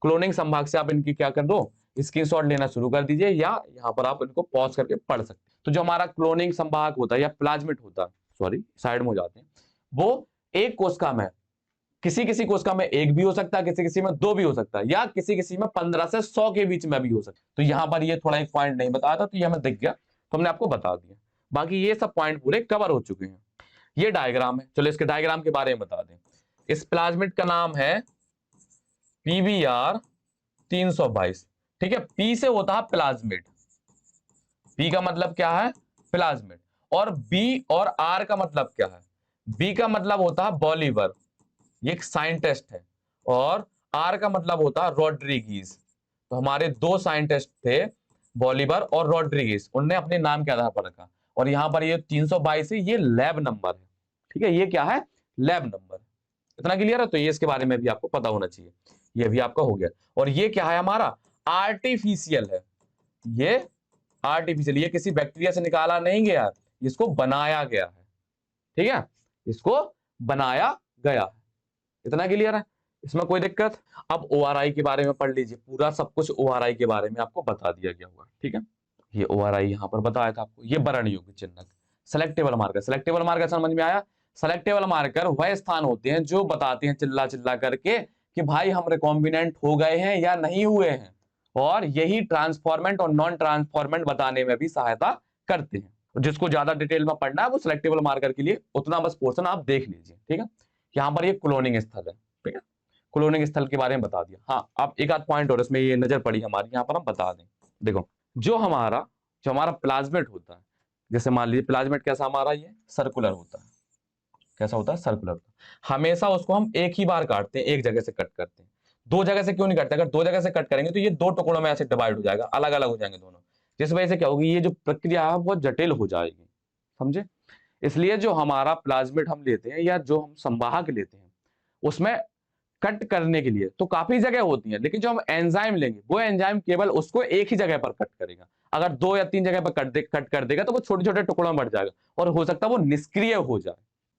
क्लोनिंग संभाग से आप इनकी क्या कर दो, स्क्रीनशॉट लेना शुरू कर दीजिए, या यहाँ पर आप इनको पॉज करके पढ़ सकते हैं। तो जो हमारा क्लोनिंग संभाग होता है या प्लाज्मिड होता है, सॉरी साइड में हो जाते हैं, वो एक कोशिका में, किसी किसी कोशिका में एक भी हो सकता है, किसी किसी में दो भी हो सकता है, या किसी किसी में 15 से 100 के बीच में भी हो सकता है। तो यहाँ पर ये थोड़ा एक पॉइंट नहीं बताया था, तो ये हमें दिख गया, तो हमने आपको बता दिया। बाकी ये सब पॉइंट पूरे कवर हो चुके हैं। ये डायग्राम है, चलो इसके डायग्राम के बारे में बता दें। इस प्लाज्मिड का नाम है PBr 322। ठीक है, पी से होता है प्लाज्मिड, पी का मतलब क्या है, प्लाज्मिड, और बी और आर का मतलब क्या है, बी का मतलब होता है बॉलीवर, ये एक साइंटिस्ट है, और आर का मतलब होता है रॉड्रिगीज। तो हमारे दो साइंटिस्ट थे, बॉलीवर और रॉड्रिगीज, उनने अपने नाम के आधार पर रखा। और यहां पर ये 322 है, ये लैब नंबर है। ठीक है, ये क्या है, लैब नंबर। इतना क्लियर है, तो ये इसके बारे में भी आपको पता होना चाहिए। ये भी आपका हो गया। और ये क्या है, हमारा आर्टिफिशियल है, ये आर्टिफिशियल, ये किसी बैक्टीरिया से निकाला नहीं गया, इसको बनाया गया है। ठीक है, इसको बनाया गया है। इतना क्लियर है, इसमें कोई दिक्कत। अब ORI के बारे में पढ़ लीजिए, पूरा सब कुछ ORI के बारे में आपको बता दिया गया होगा। ठीक है, ये ORI यहां पर बताया था आपको, ये बरण युग्म चिन्हक, सेलेक्टेबल मार्कर। सेलेक्टेबल मार्कर समझ में आया। सेलेक्टेबल मार्कर वह स्थान होते हैं जो बताते हैं चिल्ला चिल्ला करके कि भाई हम रिकॉम्बिनेंट हो गए हैं या नहीं हुए हैं, और यही ट्रांसफॉर्मेंट और नॉन ट्रांसफॉर्मेंट बताने में भी सहायता करते हैं। जिसको ज्यादा डिटेल में पढ़ना है वो सेलेक्टेबल मार्कर के लिए उतना बस पोर्शन आप देख लीजिए। ठीक है, यहाँ पर ये क्लोनिंग स्थल है। ठीक है, क्लोनिंग स्थल के बारे में बता दिया। हाँ, अब एक आध पॉइंट और इसमें ये नजर पड़ी हमारी, यहाँ पर हम बता दें। देखो, जो हमारा प्लाज्मेट होता है, जैसे मान लीजिए प्लाज्मेट कैसा हमारा, ये सर्कुलर होता है। कैसा होता है, सर्कुलर होता है। हमेशा उसको हम एक ही बार काटते हैं, एक जगह से कट करते हैं। दो जगह से क्यों नहीं करते, अगर दो जगह से कट करेंगे तो ये दो टुकड़ों में ऐसे डिवाइड हो जाएगा, अलग अलग हो जाएंगे दोनों, जिस वजह से क्या होगी, ये जो प्रक्रिया है बहुत जटिल हो जाएगी। समझे, इसलिए जो हमारा प्लाज्मिड हम लेते हैं या जो हम संवाहक लेते हैं, उसमें कट करने के लिए तो काफी जगह होती है, लेकिन जो हम एंजाइम लेंगे वो एंजाइम केवल उसको एक ही जगह पर कट करेगा। अगर दो या तीन जगह पर कट कर देगा तो वो छोटे छोटे टुकड़ों में बढ़ जाएगा, और हो सकता है वो निष्क्रिय हो जाए।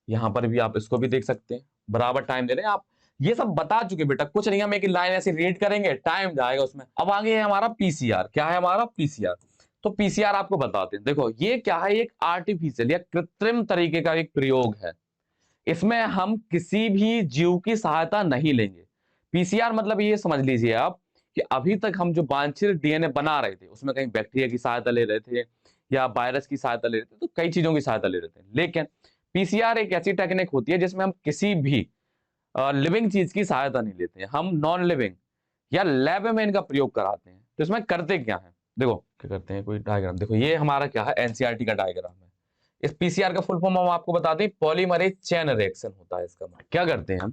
यहां पर भी आप इसको भी देख सकते हैं, बराबर टाइम दे रहे हैं आप। ये सब बता चुके बेटा, कुछ नहीं, हम एक लाइन ऐसे रीड करेंगे, टाइम जाएगा उसमें। अब आगे है हमारा पीसीआर। क्या है हमारा पीसीआर, तो पीसीआर आपको बताते हैं। देखो, ये क्या है, एक आर्टिफिशियल या कृत्रिम तरीके का एक प्रयोग है। इसमें हम किसी भी जीव की सहायता नहीं लेंगे। पीसीआर मतलब ये समझ लीजिए आप कि अभी तक हम जो वांछित डीएनए बना रहे थे, उसमें कहीं बैक्टीरिया की सहायता ले रहे थे या वायरस की सहायता ले रहे थे, तो कई चीजों की सहायता ले रहे थे। लेकिन पीसीआर एक ऐसी टेक्निक होती है जिसमें हम किसी भी लिविंग चीज की सहायता नहीं लेते हैं, हम नॉन लिविंग या लैब में इनका प्रयोग कराते हैं। तो इसमें करते क्या है, देखो क्या करते हैं, कोई डायग्राम देखो, ये हमारा क्या है, एनसीईआरटी का डायग्राम है। इस पीसीआर का फुल फॉर्म हम आपको बता दें, पॉलीमरेज चेन रिएक्शन होता है इसका। क्या करते हैं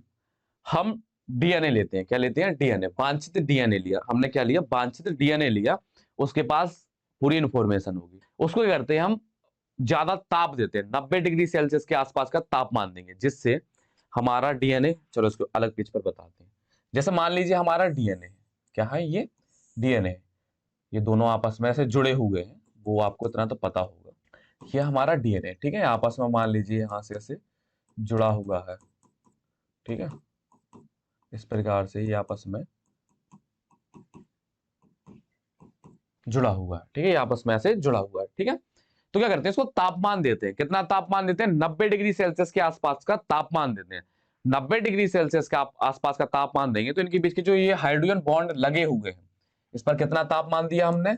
हम डीएनए लेते हैं। क्या लेते हैं, डीएनए, वांछित डीएनए लिया हमने, क्या लिया, वांछित डीएनए लिया, उसके पास पूरी इंफॉर्मेशन होगी, उसको क्या करते हैं हम, ज्यादा ताप देते हैं, 90 डिग्री सेल्सियस के आसपास का तापमान देंगे, जिससे हमारा डीएनए, चलो इसको अलग पेज पर बताते हैं। जैसे मान लीजिए हमारा डीएनए क्या है, ये डीएनए, ये दोनों आपस में ऐसे जुड़े हुए हैं, वो आपको इतना तो पता होगा। ये हमारा डीएनए, ठीक है, आपस में मान लीजिए यहां से ऐसे जुड़ा हुआ है। ठीक है, इस प्रकार से ये आपस में जुड़ा हुआ है। ठीक है, ये आपस में ऐसे जुड़ा हुआ है। ठीक है, तो क्या करते हैं, इसको तापमान देते हैं। कितना तापमान देते हैं, 90 डिग्री सेल्सियस के आसपास का तापमान देते हैं। 90 डिग्री सेल्सियस के आसपास का तापमान देंगे तो इनके बीच के जो ये हाइड्रोजन बॉन्ड लगे हुए हैं, इस पर कितना तापमान दिया हमने,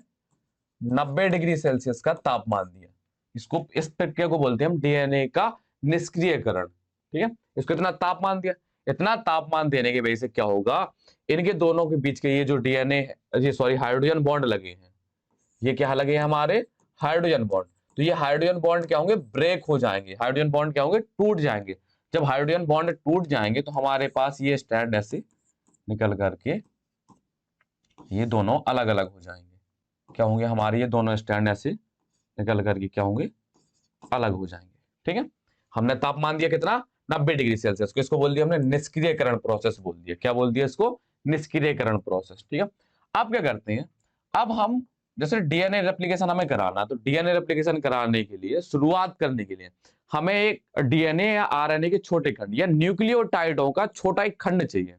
90 डिग्री सेल्सियस का तापमान दिया। इसको, इस प्रक्रिया को बोलते हैं हम डीएनए का निष्क्रियकरण। ठीक है, इसको इतना तापमान दिया। इतना तापमान देने की वजह से क्या होगा, इनके दोनों के बीच के ये जो डीएनए, ये सॉरी हाइड्रोजन बॉन्ड लगे हैं, ये क्या लगे हैं हमारे, हाइड्रोजन बॉन्ड। तो ये हाइड्रोजन बॉन्ड क्या होंगे, ब्रेक हो जाएंगे, हाइड्रोजन बॉन्ड क्या होंगे, टूट जाएंगे। जब हाइड्रोजन बॉन्ड टूट जाएंगे तो हमारे पास ये स्ट्रैंड ऐसे निकल करके ये दोनों अलग अलग हो जाएंगे। क्या होंगे हमारे, ये दोनों स्ट्रैंड ऐसे निकल करके क्या होंगे, अलग हो जाएंगे। ठीक है, हमने तापमान दिया कितना, 90 डिग्री सेल्सियस को, इसको बोल दिया हमने निष्क्रियकरण प्रोसेस बोल दिया। क्या बोल दिया इसको, निष्क्रियकरण प्रोसेस। ठीक है, अब क्या करते हैं, अब हम जैसे डीएनए रेप्लिकेशन हमें कराना है, तो डीएनए रेप्लिकेशन कराने के लिए, शुरुआत करने के लिए हमें एक डीएनए या आरएनए के छोटे खंड या न्यूक्लियोटाइडों का छोटा एक खंड चाहिए।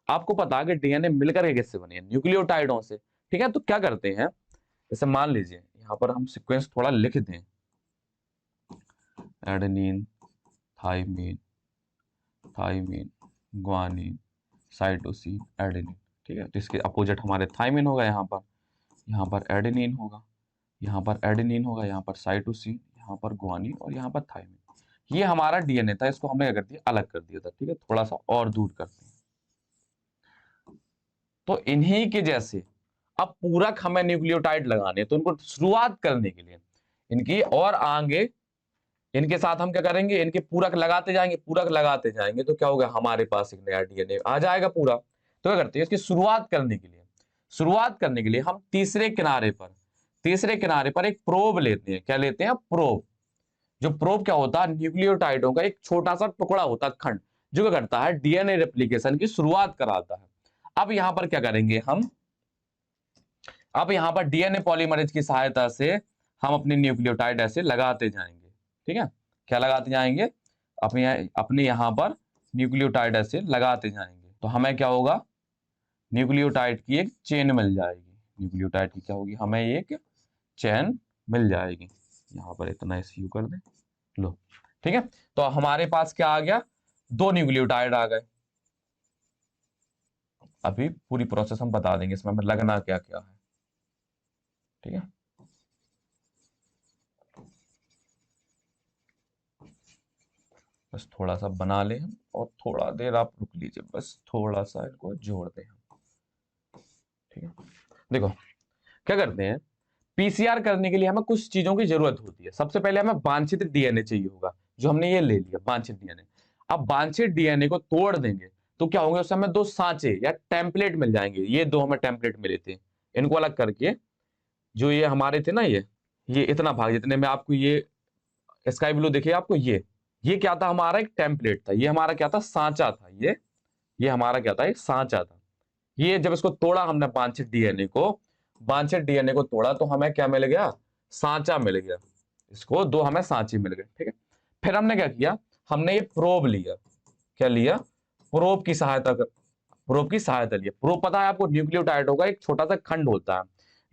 आपको पता है कि डीएनए मिलकर के किससे बनी है? न्यूक्लियोटाइडों से। ठीक है, तो क्या करते हैं, जैसे मान लीजिए यहां पर हम सीक्वेंस थोड़ा लिख दें, adenine, thymine, thymine, guanine, cytosine, adenine. ठीक है, तो इसके अपोजिट हमारे थाइमिन होगा, यहाँ पर एडेनिन होगा, यहाँ पर एडेनिन होगा, यहाँ पर साइटोसिन, यहाँ पर ग्वानिन और यहाँ पर थाइमिन। ये हमारा डीएनए था, इसको हमने क्या कर दिया, अलग कर दिया था। ठीक है, थोड़ा सा और दूर करते हैं। तो इन्हीं के जैसे अब पूरक हमें न्यूक्लियोटाइड लगाने हैं, तो उनको शुरुआत करने के लिए इनकी और आगे इनके साथ हम क्या करेंगे, इनके पूरक लगाते जाएंगे, पूरक लगाते जाएंगे, तो क्या होगा, हमारे पास एक नया डीएनए आ जाएगा पूरा। तो क्या करते हैं, इसकी शुरुआत करने के लिए हम तीसरे किनारे पर एक प्रोब लेते हैं। क्या लेते हैं? प्रोब। जो प्रोब क्या होता है, न्यूक्लियोटाइडों का एक छोटा सा टुकड़ा होता है, खंड, जो क्या करता है, डीएनए रेप्लिकेशन की शुरुआत कराता है। अब यहां पर क्या करेंगे हम, अब यहां पर डीएनए पॉलीमरेज की सहायता से हम अपने न्यूक्लियोटाइड ऐसे लगाते जाएंगे। ठीक है, क्या लगाते जाएंगे, अपने यहां पर न्यूक्लियोटाइड ऐसे लगाते जाएंगे, तो हमें क्या होगा, न्यूक्लियोटाइड की एक चेन मिल जाएगी। न्यूक्लियोटाइड की क्या होगी, हमें एक चेन मिल जाएगी। यहां पर इतना एसयू कर दें, लो। ठीक है, तो हमारे पास क्या आ गया, 2 न्यूक्लियोटाइड आ गए। अभी पूरी प्रोसेस हम बता देंगे, इसमें हमें लगना क्या क्या है। ठीक है, बस थोड़ा सा बना ले हम, और थोड़ा देर आप रुक लीजिए, बस थोड़ा सा इनको जोड़ दें हम। ठीक है, देखो क्या करते हैं, पीसीआर करने के लिए हमें कुछ चीजों की जरूरत होती है। सबसे पहले हमें वांछित डीएनए चाहिए होगा, जो हमने ये ले लिया वांछित डीएनए। अब वांछित डीएनए को तोड़ देंगे तो क्या होंगे, उससे हमें 2 सांचे या टेम्पलेट मिल जाएंगे। ये 2 हमें टेम्पलेट मिले थे, इनको अलग करके, जो ये हमारे थे ना, ये इतना भाग जितने में आपको ये स्काई ब्लू दिखे आपको, ये क्या था, हमारा एक टेम्पलेट था। ये हमारा क्या था, सांचा था। ये हमारा क्या था, एक सांचा था। ये जब इसको तोड़ा हमने वांछित डीएनए को तोड़ा, तो हमें क्या मिल गया, सांचा मिल गया। इसको 2 हमें सांचे मिल गए। ठीक है, फिर हमने क्या किया, हमने ये प्रोब लिया। क्या लिया, प्रोब की सहायता लिया। प्रोब पता है आपको, न्यूक्लियोटाइडों का एक छोटा सा खंड होता है,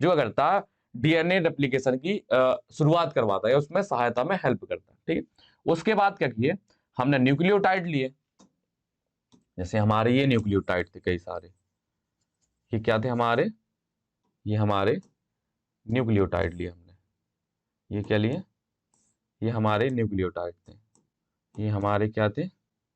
जो क्या करता है, डीएनए रेप्लिकेशन की शुरुआत करवाता है, उसमें सहायता में हेल्प करता है। ठीक है, उसके बाद क्या किए, हमने न्यूक्लियोटाइड लिए। जैसे हमारे ये न्यूक्लियोटाइड थे कई सारे, ये क्या थे हमारे, ये हमारे न्यूक्लियोटाइड लिए हमने। ये क्या लिए, ये हमारे न्यूक्लियोटाइड थे। ये हमारे क्या थे,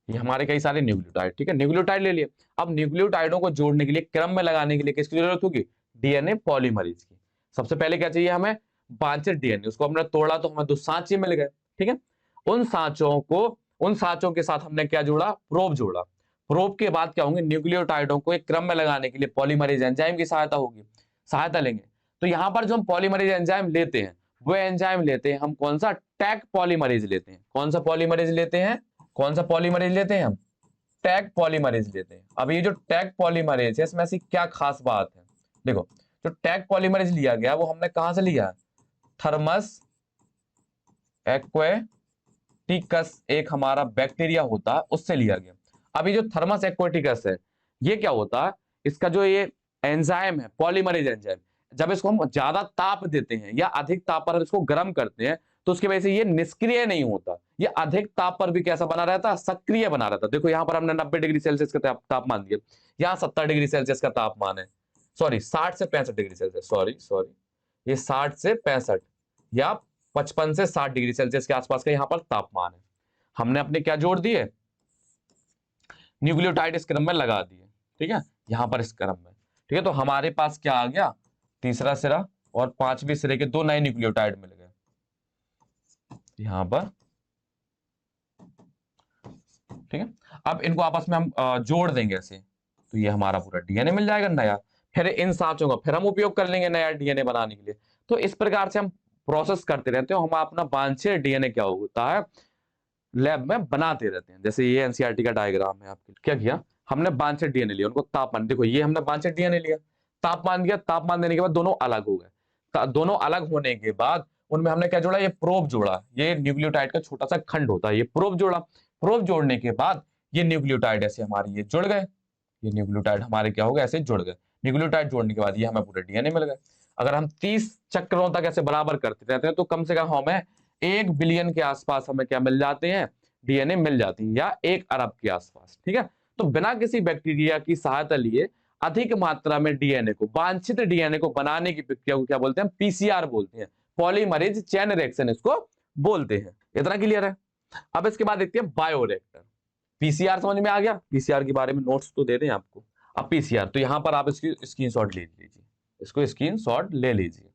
ये हमारे कई सारे न्यूक्लियोटाइड। ठीक है, न्यूक्लियोटाइड ले लिए। अब न्यूक्लियोटाइडों को जोड़ने के लिए, क्रम में लगाने के लिए किसकी जरूरत होगी, डीएनए पॉलीमरेज की। सबसे पहले क्या चाहिए हमें, वांछित डीएनए। उसको हमने तोड़ा तो हमें 2 सांचे मिल गए। ठीक है, उन सांचों के साथ हमने क्या जोड़ा, प्रोब जोड़ा। प्रोब के बाद क्या होंगे, न्यूक्लियोटाइडों को एक क्रम में लगाने के लिए पॉलीमरेज एंजाइम की सहायता लेंगे। तो यहां पर जो हम पॉलीमरेज एंजाइम लेते हैं, वो एंजाइम लेते हैं हम कौन सा, टैग पॉलीमरेज लेते हैं। कौन सा पॉलीमरेज लेते हैं, कौन सा पॉलीमरेज लेते हैं हम, टैग पॉलीमरेज लेते हैं। अब ये जो टैग पॉलीमरेज है, इसमें ऐसी क्या खास बात है, देखो, जो टैग पॉलीमरेज लिया गया वो हमने कहां से लिया, थर्मस एक्वेटिकस, एक हमारा बैक्टीरिया होता है, उससे लिया गया। अब ये जो थर्मस एक्वेटिकस है, ये क्या होता है, इसका जो ये एंजाइम है, पॉलीमरेज एंजाइम, जब इसको हम ज्यादा ताप देते हैं या अधिक ताप पर इसको गर्म करते हैं, तो उसकी वजह से ये निष्क्रिय नहीं होता, ये अधिक ताप पर भी कैसा बना रहता है, सक्रिय बना रहता है। देखो यहां पर हमने 90 डिग्री सेल्सियस का तापमान दिया, यहाँ 70 डिग्री सेल्सियस का तापमान है, सॉरी 60 से 65 डिग्री सेल्सियस, सॉरी ये 60 से 65 या 55 से 60 डिग्री सेल्सियस के आसपास का यहाँ पर तापमान है। हमने अपने क्या जोड़ दिए, न्यूक्लियोटाइड इस क्रम में लगा दिए। ठीक है, यहां पर इस क्रम में। ठीक है, तो हमारे पास क्या आ गया, तीसरा सिरा और 5वें सिरे के 2 नए न्यूक्लियोटाइड मिल गए यहां पर। ठीक है, अब इनको आपस में हम जोड़ देंगे ऐसे, तो ये हमारा पूरा डीएनए मिल जाएगा नया। फिर इन सांचों का फिर हम उपयोग कर लेंगे नया डीएनए बनाने के लिए। तो इस प्रकार से हम प्रोसेस करते रहते हैं, हम अपना वांछित डीएनए क्या होता है, लैब में बनाते रहते हैं। जैसे ये एनसीईआरटी का डायग्राम है आपके, क्या किया हमने, वांछित डीएनए लिया, उनको तापमान, देखो ये हमने वांछित डीएनए लिया, तापमान दिया, तापमान देने के बाद दोनों अलग हो गए। दोनों अलग होने के बाद उनमें हमने क्या जोड़ा, ये प्रोब जोड़ा, ये न्यूक्लियोटाइड का छोटा सा खंड होता है, ये प्रोब जोड़ा। प्रोब जोड़ने के बाद ये न्यूक्लियोटाइड ऐसे हमारे ये जुड़ गए, ये न्यूक्लियोटाइड हमारे क्या हो गए, ऐसे जुड़ गए। न्यूक्लियोटाइड जोड़ने के बाद ये हमें पूरे डीएनए मिल गए। अगर हम 30 चक्रों तक ऐसे बराबर करते रहते हैं तो कम से कम हमें 1 बिलियन के आसपास हमें क्या मिल जाते हैं, डीएनए मिल जाती है, या 1 अरब के आसपास। ठीक है, तो बिना किसी बैक्टीरिया की सहायता लिए अधिक मात्रा में डीएनए को, वांछित डीएनए को बनाने की प्रक्रिया को क्या बोलते हैं, पीसीआर बोलते हैं, पॉलीमरेज चेन रिएक्शन इसको बोलते हैं। इतना क्लियर है। अब इसके बाद देखते हैं बायोरिएक्टर। पीसीआर समझ में आ गया, पीसीआर के बारे में नोट्स तो दे रहे हैं आपको। अब पीसीआर, तो यहां पर आप इसकी स्क्रीनशॉट ले लीजिए, इसको स्क्रीनशॉट ले लीजिए।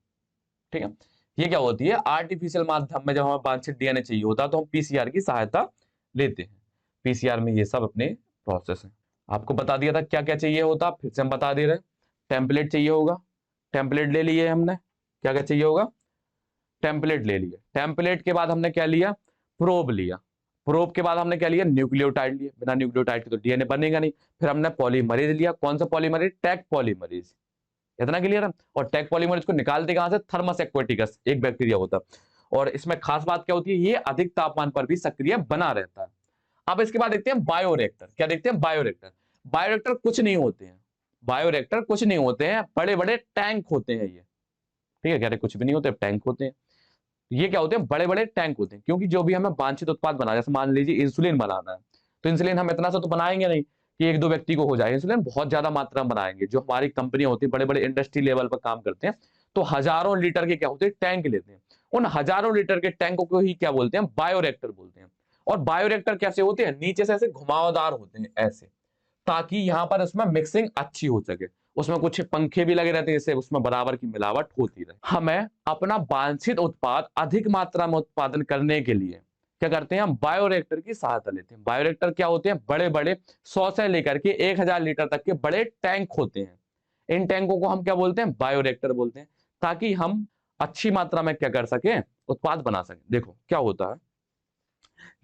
ठीक है, ये क्या होती है, आर्टिफिशियल माध्यम में जब हमें वांछित डीएनए चाहिए होता है तो हम पीसीआर की सहायता लेते हैं। पीसीआर में ये सब अपने प्रोसेस है। आपको बता दिया था क्या क्या चाहिए होता, फिर से हम बता दे रहे हैं। टेम्पलेट चाहिए होगा, टेम्पलेट ले लिए हमने। क्या क्या चाहिए होगा, टेम्पलेट ले लिया। टेम्पलेट के बाद हमने क्या लिया, प्रोब लिया। प्रोब के बाद हमने क्या लिया, न्यूक्लियोटाइड लिया। बिना न्यूक्लियोटाइड के तो डीएनए बनेगा नहीं। फिर हमने पॉलीमरेज लिया। कौन सा पॉलीमरेज, टैग पॉलीमरेज। इतना क्लियर है। और टैग पॉलीमरेज को निकालते कहां से, थर्मस एक्वेटिकस एक बैक्टीरिया होता है, और इसमें खास बात क्या होती है, ये अधिक तापमान पर भी सक्रिय बना रहता है। अब इसके बाद देखते हैं बायोरिएक्टर। क्या देखते हैं, बायोरिएक्टर। बायोरिएक्टर कुछ नहीं होते हैं, बायोरिएक्टर कुछ नहीं होते हैं, बड़े बड़े टैंक होते हैं ये। ठीक है, कह रहे कुछ भी नहीं होते, टैंक होते हैं। ये क्या होते हैं, बड़े बड़े टैंक होते हैं। क्योंकि जो भी हमें वांछित उत्पाद बनाना है, जैसे मान लीजिए इंसुलिन बनाना है, तो इंसुलिन हम इतना सा तो बनाएंगे नहीं कि एक दो व्यक्ति को हो जाए। इंसुलिन बहुत ज्यादा मात्रा में बनाएंगे। जो हमारी कंपनियां होती है, बड़े बड़े इंडस्ट्री लेवल पर काम करते हैं, तो हजारों लीटर के क्या होते हैं, टैंक लेते हैं। उन हजारों लीटर के टैंकों को ही क्या बोलते हैं, बायोरिएक्टर बोलते हैं। और बायोरिएक्टर कैसे होते हैं, नीचे से ऐसे घुमावदार होते हैं ऐसे, ताकि यहां पर उसमें मिक्सिंग अच्छी हो सके। उसमें कुछ पंखे भी लगे रहते हैं, जिससे उसमें बराबर की मिलावट होती रहे। हमें अपना वांछित उत्पाद अधिक मात्रा में उत्पादन करने के लिए क्या करते हैं, हम बायोरिएक्टर की सहायता लेते हैं। बायोरिएक्टर क्या होते हैं, बड़े बड़े 100 से लेकर के 1000 लीटर तक के बड़े टैंक होते हैं। इन टैंकों को हम क्या बोलते हैं, बायोरिएक्टर बोलते हैं, ताकि हम अच्छी मात्रा में क्या कर सके, उत्पाद बना सके। देखो क्या होता है,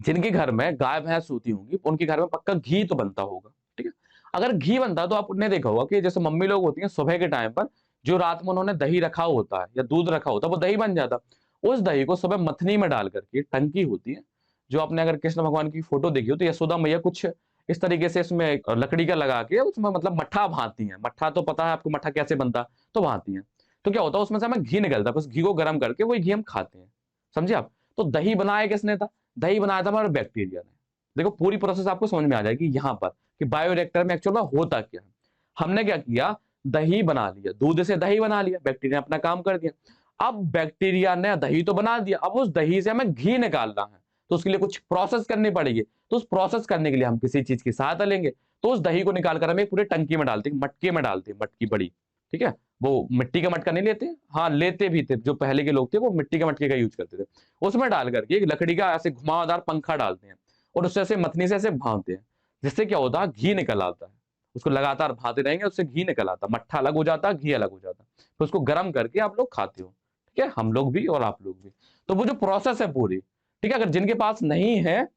जिनके घर में गाय भैंस होती होंगी उनके घर में पक्का घी तो बनता होगा। ठीक है, अगर घी बनता है तो आपने देखा होगा कि जैसे मम्मी लोग होती हैं, सुबह के टाइम पर जो रात में उन्होंने दही रखा होता है या दूध रखा होता है, वो दही बन जाता है। उस दही को सुबह मथनी में डाल करके, टंकी होती है जो आपने अगर कृष्ण भगवान की फोटो देखी हो तो यशोदा मैया कुछ इस तरीके से इसमें लकड़ी का लगा के उसमें मतलब मट्ठा भाती है। मट्ठा तो पता है आपको, मट्ठा कैसे बनता है, तो भाती है। तो क्या होता है, उसमें से हमें घी निकलता है, बस घी को गर्म करके वही घी हम खाते हैं। समझे आप। तो दही बनाया किसने था, दही बनाया था हमारे बैक्टीरिया ने। देखो पूरी प्रोसेस आपको समझ में आ जाएगी यहाँ पर कि बायोरिएक्टर में एक्चुअल में होता क्या है। हमने क्या किया, दही बना लिया, दूध से दही बना लिया, बैक्टीरिया ने अपना काम कर दिया। अब बैक्टीरिया ने दही तो बना दिया, अब उस दही से हमें घी निकालना है, तो उसके लिए कुछ प्रोसेस करनी पड़ेगी। तो उस प्रोसेस करने के लिए हम किसी चीज की सहायता लेंगे। तो उस दही को निकालकर हम एक पूरे टंकी में डालते हैं, मटके में डालते हैं, मटकी बड़ी। ठीक है, वो मिट्टी का मटका नहीं लेते, हाँ लेते भी थे, जो पहले के लोग थे वो मिट्टी के मटके का यूज करते थे। उसमें डाल करके एक लकड़ी का ऐसे घुमावदार पंखा डालते हैं और उससे ऐसे मथनी से ऐसे भांपते हैं, जिससे क्या होता है, घी निकल आता है। उसको लगातार भाते रहेंगे, उससे घी निकल आता है, मट्ठा अलग हो जाता है, घी अलग हो जाता है। तो उसको गर्म करके आप लोग खाते हो। ठीक है, हम लोग भी और आप लोग भी। तो वो जो प्रोसेस है पूरी, ठीक है, अगर जिनके पास नहीं है,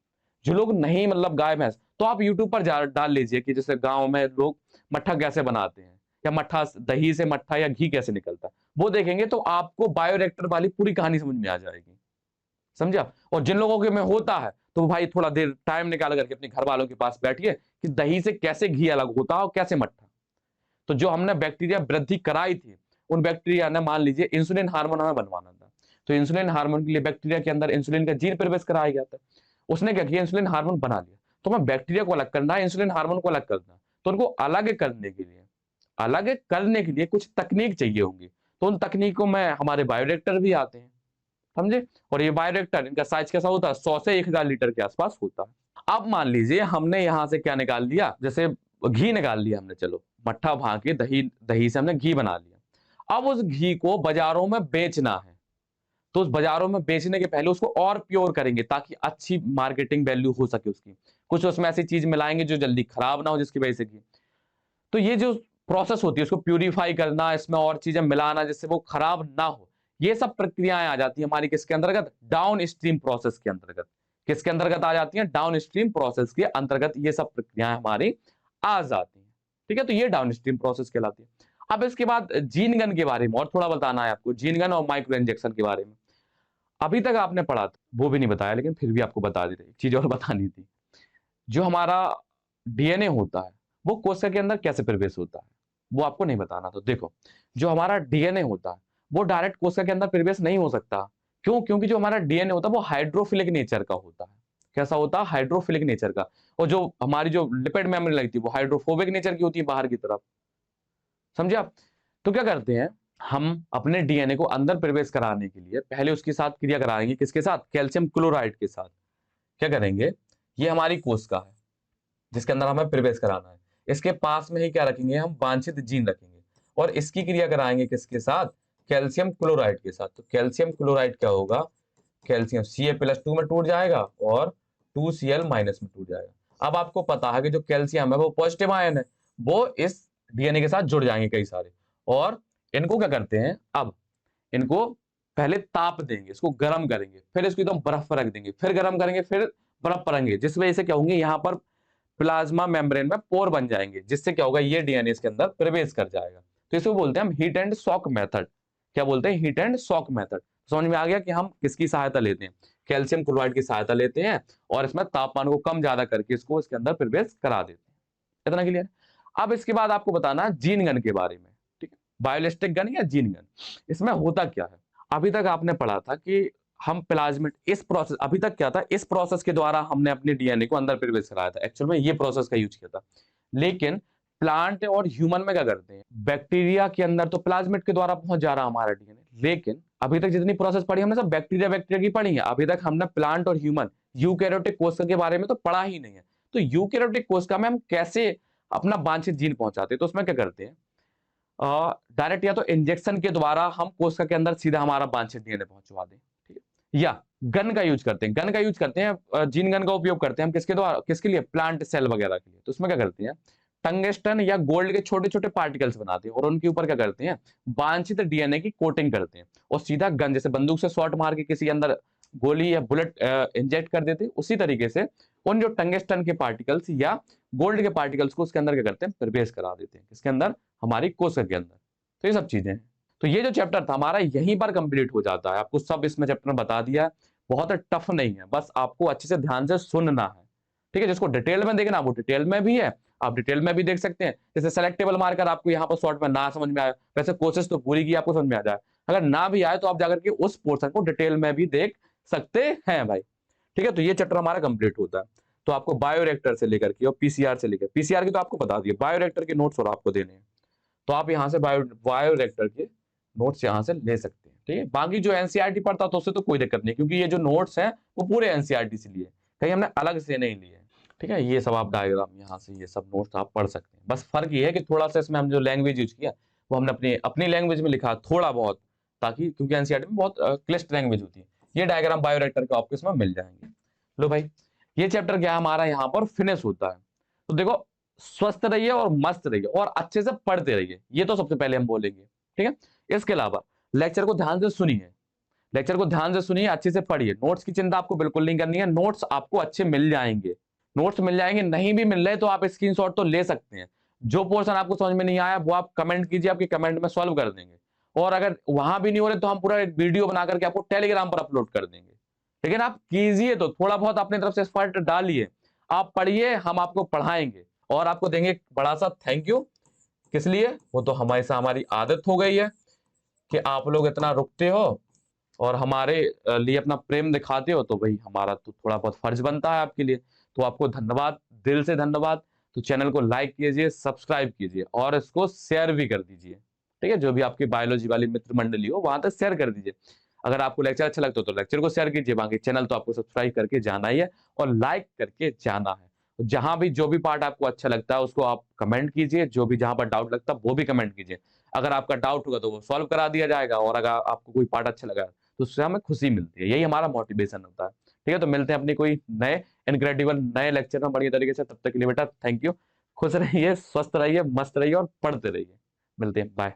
जो लोग नहीं मतलब गाय भैंस, तो आप यूट्यूब पर डाल लीजिए कि जैसे गांव में लोग मट्ठा कैसे बनाते हैं, या मट्ठा दही से मट्ठा या घी कैसे निकलता है, वो देखेंगे तो आपको बायोरिएक्टर वाली पूरी कहानी समझ में आ जाएगी। समझा। और जिन लोगों के में होता है तो भाई थोड़ा देर टाइम निकाल करके अपने घर वालों के पास बैठिए कि दही से कैसे घी अलग होता है और कैसे मट्ठा। तो जो हमने बैक्टीरिया वृद्धि कराई थी, उन बैक्टीरिया ने मान लीजिए इंसुलिन हार्मोन हमें बनवाना था, तो इंसुलिन हार्मोन के लिए बैक्टीरिया के अंदर इंसुलिन का जीन प्रवेश कराया गया था। उसने क्या किया, इंसुलिन हार्मोन बना लिया। तो हमें बैक्टीरिया को अलग करना है, इंसुलिन हार्मोन को अलग करना है। तो उनको अलग करने के लिए कुछ तकनीक चाहिए होंगी। तो उन तकनीकों में हमारे बायोरिएक्टर भी आते हैं। समझे। और ये बायोरिएक्टर, इनका साइज कैसा होता है, 100 से 1000 लीटर के आसपास होता है। अब मान लीजिए हमने यहां से क्या निकाल लिया, जैसे घी निकाल लिया हमने, चलो मट्ठा भाग के दही से हमने घी बना लिया। अब उस घी को बाजारों में बेचना है, तो उस बाजारों में बेचने के पहले उसको और प्योर करेंगे ताकि अच्छी मार्केटिंग वैल्यू हो सके उसकी। कुछ उसमें ऐसी चीज मिलाएंगे जो जल्दी खराब ना हो, जिसकी वजह से घी। तो ये जो प्रोसेस होती है उसको प्यूरिफाई करना, इसमें और चीजें मिलाना जिससे वो खराब ना हो, ये सब प्रक्रियाएं आ जाती है हमारी किसके अंतर्गत, डाउन स्ट्रीम प्रोसेस के अंतर्गत। किसके अंतर्गत आ जाती हैं, डाउन स्ट्रीम प्रोसेस के अंतर्गत ये सब प्रक्रियाएं हमारी आ जाती हैं। ठीक है, तो ये डाउन स्ट्रीम प्रोसेस कहलाती है। अब इसके बाद जीन गन के बारे में और थोड़ा बताना है आपको, जीन गन और माइक्रो इंजेक्शन के बारे में। अभी तक आपने पढ़ा था वो भी नहीं बताया, लेकिन फिर भी आपको बता देते, एक चीज और बतानी थी। जो हमारा डीएनए होता है वो कोशिका के अंदर कैसे प्रवेश होता है, वो आपको नहीं बताना। तो देखो, जो हमारा डीएनए होता है वो डायरेक्ट कोशिका के अंदर प्रवेश नहीं हो सकता। क्यों? क्योंकि जो हमारा डीएनए होता है वो हाइड्रोफिलिक नेचर का होता है। कैसा होता है? हाइड्रोफिलिक नेचर का। और जो हमारी जो लिपिड मेमोरी लगती है वो हाइड्रोफोबिक नेचर की होती है बाहर की तरफ। समझे आप? तो क्या करते हैं हम अपने डीएनए को अंदर प्रवेश कराने के लिए पहले उसके साथ क्रिया कराएंगे। किसके साथ? कैल्शियम क्लोराइड के साथ। क्या करेंगे? ये हमारी कोशिका है जिसके अंदर हमें प्रवेश कराना है। इसके पास में ही क्या रखेंगे? हम वांछित जीन रखेंगे और इसकी क्रिया कराएंगे किसके साथ? कैल्शियम क्लोराइड के साथ। तो कैल्शियम क्लोराइड क्या होगा? कैल्शियम Ca+2 में टूट जाएगा और 2Cl- में टूट जाएगा। अब आपको पता है कि जो कैल्शियम है वो पॉजिटिव आयन है, वो इस डीएनए के साथ जुड़ जाएंगे कई सारे, और इनको क्या करते हैं, अब इनको पहले ताप देंगे, इसको गर्म करेंगे, फिर इसको एकदम बर्फ पर रख देंगे, फिर गर्म करेंगे, फिर बर्फ पर रखेंगे, जिस वजह से क्या होंगे, यहाँ पर प्लाज्मा मेम्ब्रेन में पोर बन जाएंगे, जिससे क्या होगा, ये डीएनए इसके अंदर प्रवेश कर जाएगा। तो इसको बोलते हैं हम हीट एंड शॉक मेथड। क्या बोलते हैं? Heat and shock method. समझ में आ गया कि हम किसकी सहायता लेते हैं? कैल्शियम क्लोराइड की सहायता लेते हैं और इसमें तापमान को कम ज्यादा करके इसको इसके अंदर प्रवेश करा देते हैं। इतना क्लियर? अब इसके बाद आपको बताना है जीन गन के बारे में। ठीक है, बायोलिस्टिक गन या जीन गन, इसमें होता क्या है? अभी तक आपने पढ़ा था कि हम प्लाज्मिड, इस प्रोसेस, अभी तक क्या था, इस प्रोसेस के द्वारा हमने अपने डीएनए को अंदर प्रवेश कराया था। एक्चुअल में ये प्रोसेस का यूज किया था। लेकिन प्लांट और ह्यूमन में क्या करते हैं, बैक्टीरिया के अंदर तो प्लाज्मिड के द्वारा पहुंच जा रहा हमारा डीएनए, लेकिन अभी तक जितनी प्रोसेस पढ़ी हमने सब बैक्टीरिया की पढ़ी है। अभी तक हमने प्लांट और ह्यूमन यूकैरियोटिक कोशिका के बारे में तो पढ़ा ही नहीं है। तो यूकैरियोटिक कोशिका में हम कैसे अपना वांछित जीन पहुंचाते हैं? तो उसमें क्या करते हैं, डायरेक्ट या तो इंजेक्शन के द्वारा हम कोशिका के अंदर सीधा हमारा वांछित डीएनए पहुंचवा दें, ठीक है, या गन का यूज करते हैं। गन का यूज करते हैं, जीन गन का उपयोग करते हैं हम किसके द्वारा, किसके लिए? प्लांट सेल वगैरह के लिए। तो उसमें क्या करते हैं, टंगस्टन या गोल्ड के छोटे छोटे पार्टिकल्स बनाते हैं और उनके ऊपर क्या करते हैं, वांछित डीएनए की कोटिंग करते हैं और सीधा गन, जैसे बंदूक से शॉट मार के किसी अंदर गोली या बुलेट इंजेक्ट कर देते हैं, उसी तरीके से उन जो टंगस्टन के पार्टिकल्स या गोल्ड के पार्टिकल्स को उसके अंदर क्या करते हैं, प्रवेश करा देते हैं। किसके अंदर? हमारी कोशिका के अंदर। तो ये सब चीजें हैं। तो ये जो चैप्टर था हमारा यहीं पर कंप्लीट हो जाता है। आपको सब इसमें चैप्टर में बता दिया है। बहुत टफ नहीं है, बस आपको अच्छे से ध्यान से सुनना है। ठीक है, जिसको डिटेल में देखना वो डिटेल में भी है, आप डिटेल में भी देख सकते हैं। जैसे सेलेक्टेबल मार्कर आपको यहाँ पर शॉर्ट में ना समझ में आया, वैसे कोशिश तो पूरी की आपको समझ में आ जाए। अगर ना भी आए तो आप जाकर के उस पोर्शन को डिटेल में भी देख सकते हैं भाई। ठीक है, तो ये चैप्टर हमारा कंप्लीट होता है। तो आपको बायोरिएक्टर से लेकर के और पीसीआर से लेकर, पीसीआर की तो आपको बता दिया, बायोरिएक्टर के नोट्स और आपको देने हैं, तो आप यहाँ से बायोरिएक्टर के नोट्स यहाँ से ले सकते हैं। ठीक है, बाकी जो एनसीईआरटी पढ़ता तो उससे तो कोई दिक्कत नहीं, क्योंकि ये जो नोट्स हैं वो पूरे एनसीईआरटी से लिए, कहीं हमने अलग से नहीं लिए। ठीक है, ये सब आप डायग्राम यहाँ से, ये सब नोट्स आप पढ़ सकते हैं। बस फर्क ये है कि थोड़ा सा इसमें हम जो लैंग्वेज यूज किया वो हमने अपनी अपनी लैंग्वेज में लिखा थोड़ा बहुत, ताकि, क्योंकि एनसीईआरटी में बहुत क्लिष्ट लैंग्वेज होती है। ये डायग्राम बायोरिएक्टर के आपको इसमें मिल जाएंगे। लो भाई, ये चैप्टर क्या हमारा यहाँ पर फिनिश होता है। तो देखो, स्वस्थ रहिए और मस्त रहिए और अच्छे से पढ़ते रहिए, ये तो सबसे पहले हम बोलेंगे। ठीक है, इसके अलावा लेक्चर को ध्यान से सुनिए, लेक्चर को ध्यान से सुनिए, अच्छे से पढ़िए। नोट्स की चिंता आपको बिल्कुल नहीं करनी है, नोट्स आपको अच्छे मिल जाएंगे। नोट्स मिल जाएंगे, नहीं भी मिल रहे तो आप स्क्रीनशॉट तो ले सकते हैं। जो पोर्शन आपको समझ में नहीं आया वो आप कमेंट कीजिए, आपके कमेंट में सॉल्व कर देंगे। और अगर वहां भी नहीं हो रहे तो हम पूरा एक वीडियो बना करके आपको टेलीग्राम पर अपलोड कर देंगे। लेकिन आप कीजिए, तो थोड़ा बहुत अपनी तरफ से एफर्ट डालिए, आप पढ़िए, हम आपको पढ़ाएंगे और आपको देंगे एक बड़ा सा थैंक यू। किस लिए? वो तो हमेशा हमारी आदत हो गई है कि आप लोग इतना रुकते हो और हमारे लिए अपना प्रेम दिखाते हो, तो भाई हमारा तो थोड़ा बहुत फर्ज बनता है आपके लिए। तो आपको धन्यवाद, दिल से धन्यवाद। तो चैनल को लाइक कीजिए, सब्सक्राइब कीजिए और इसको शेयर भी कर दीजिए। ठीक है, जो भी आपकी बायोलॉजी वाली मित्र मंडली हो वहां तक शेयर कर दीजिए। अगर आपको लेक्चर अच्छा लगता हो तो लेक्चर को शेयर कीजिए, बाकी चैनल तो आपको सब्सक्राइब करके जाना ही है और लाइक करके जाना है। तो जहां भी जो भी पार्ट आपको अच्छा लगता है उसको आप कमेंट कीजिए, जो भी जहां पर डाउट लगता है वो भी कमेंट कीजिए। अगर आपका डाउट होगा तो वो सॉल्व करा दिया जाएगा, और अगर आपको कोई पार्ट अच्छा लगा तो उससे हमें खुशी मिलती है, यही हमारा मोटिवेशन होता है। ठीक है, तो मिलते हैं अपनी कोई नए इनक्रेडिबल नए लेक्चर में बढ़िया तरीके से। तब तक के लिए बेटा थैंक यू, खुश रहिए, स्वस्थ रहिए, मस्त रहिए और पढ़ते रहिए। मिलते हैं, बाय।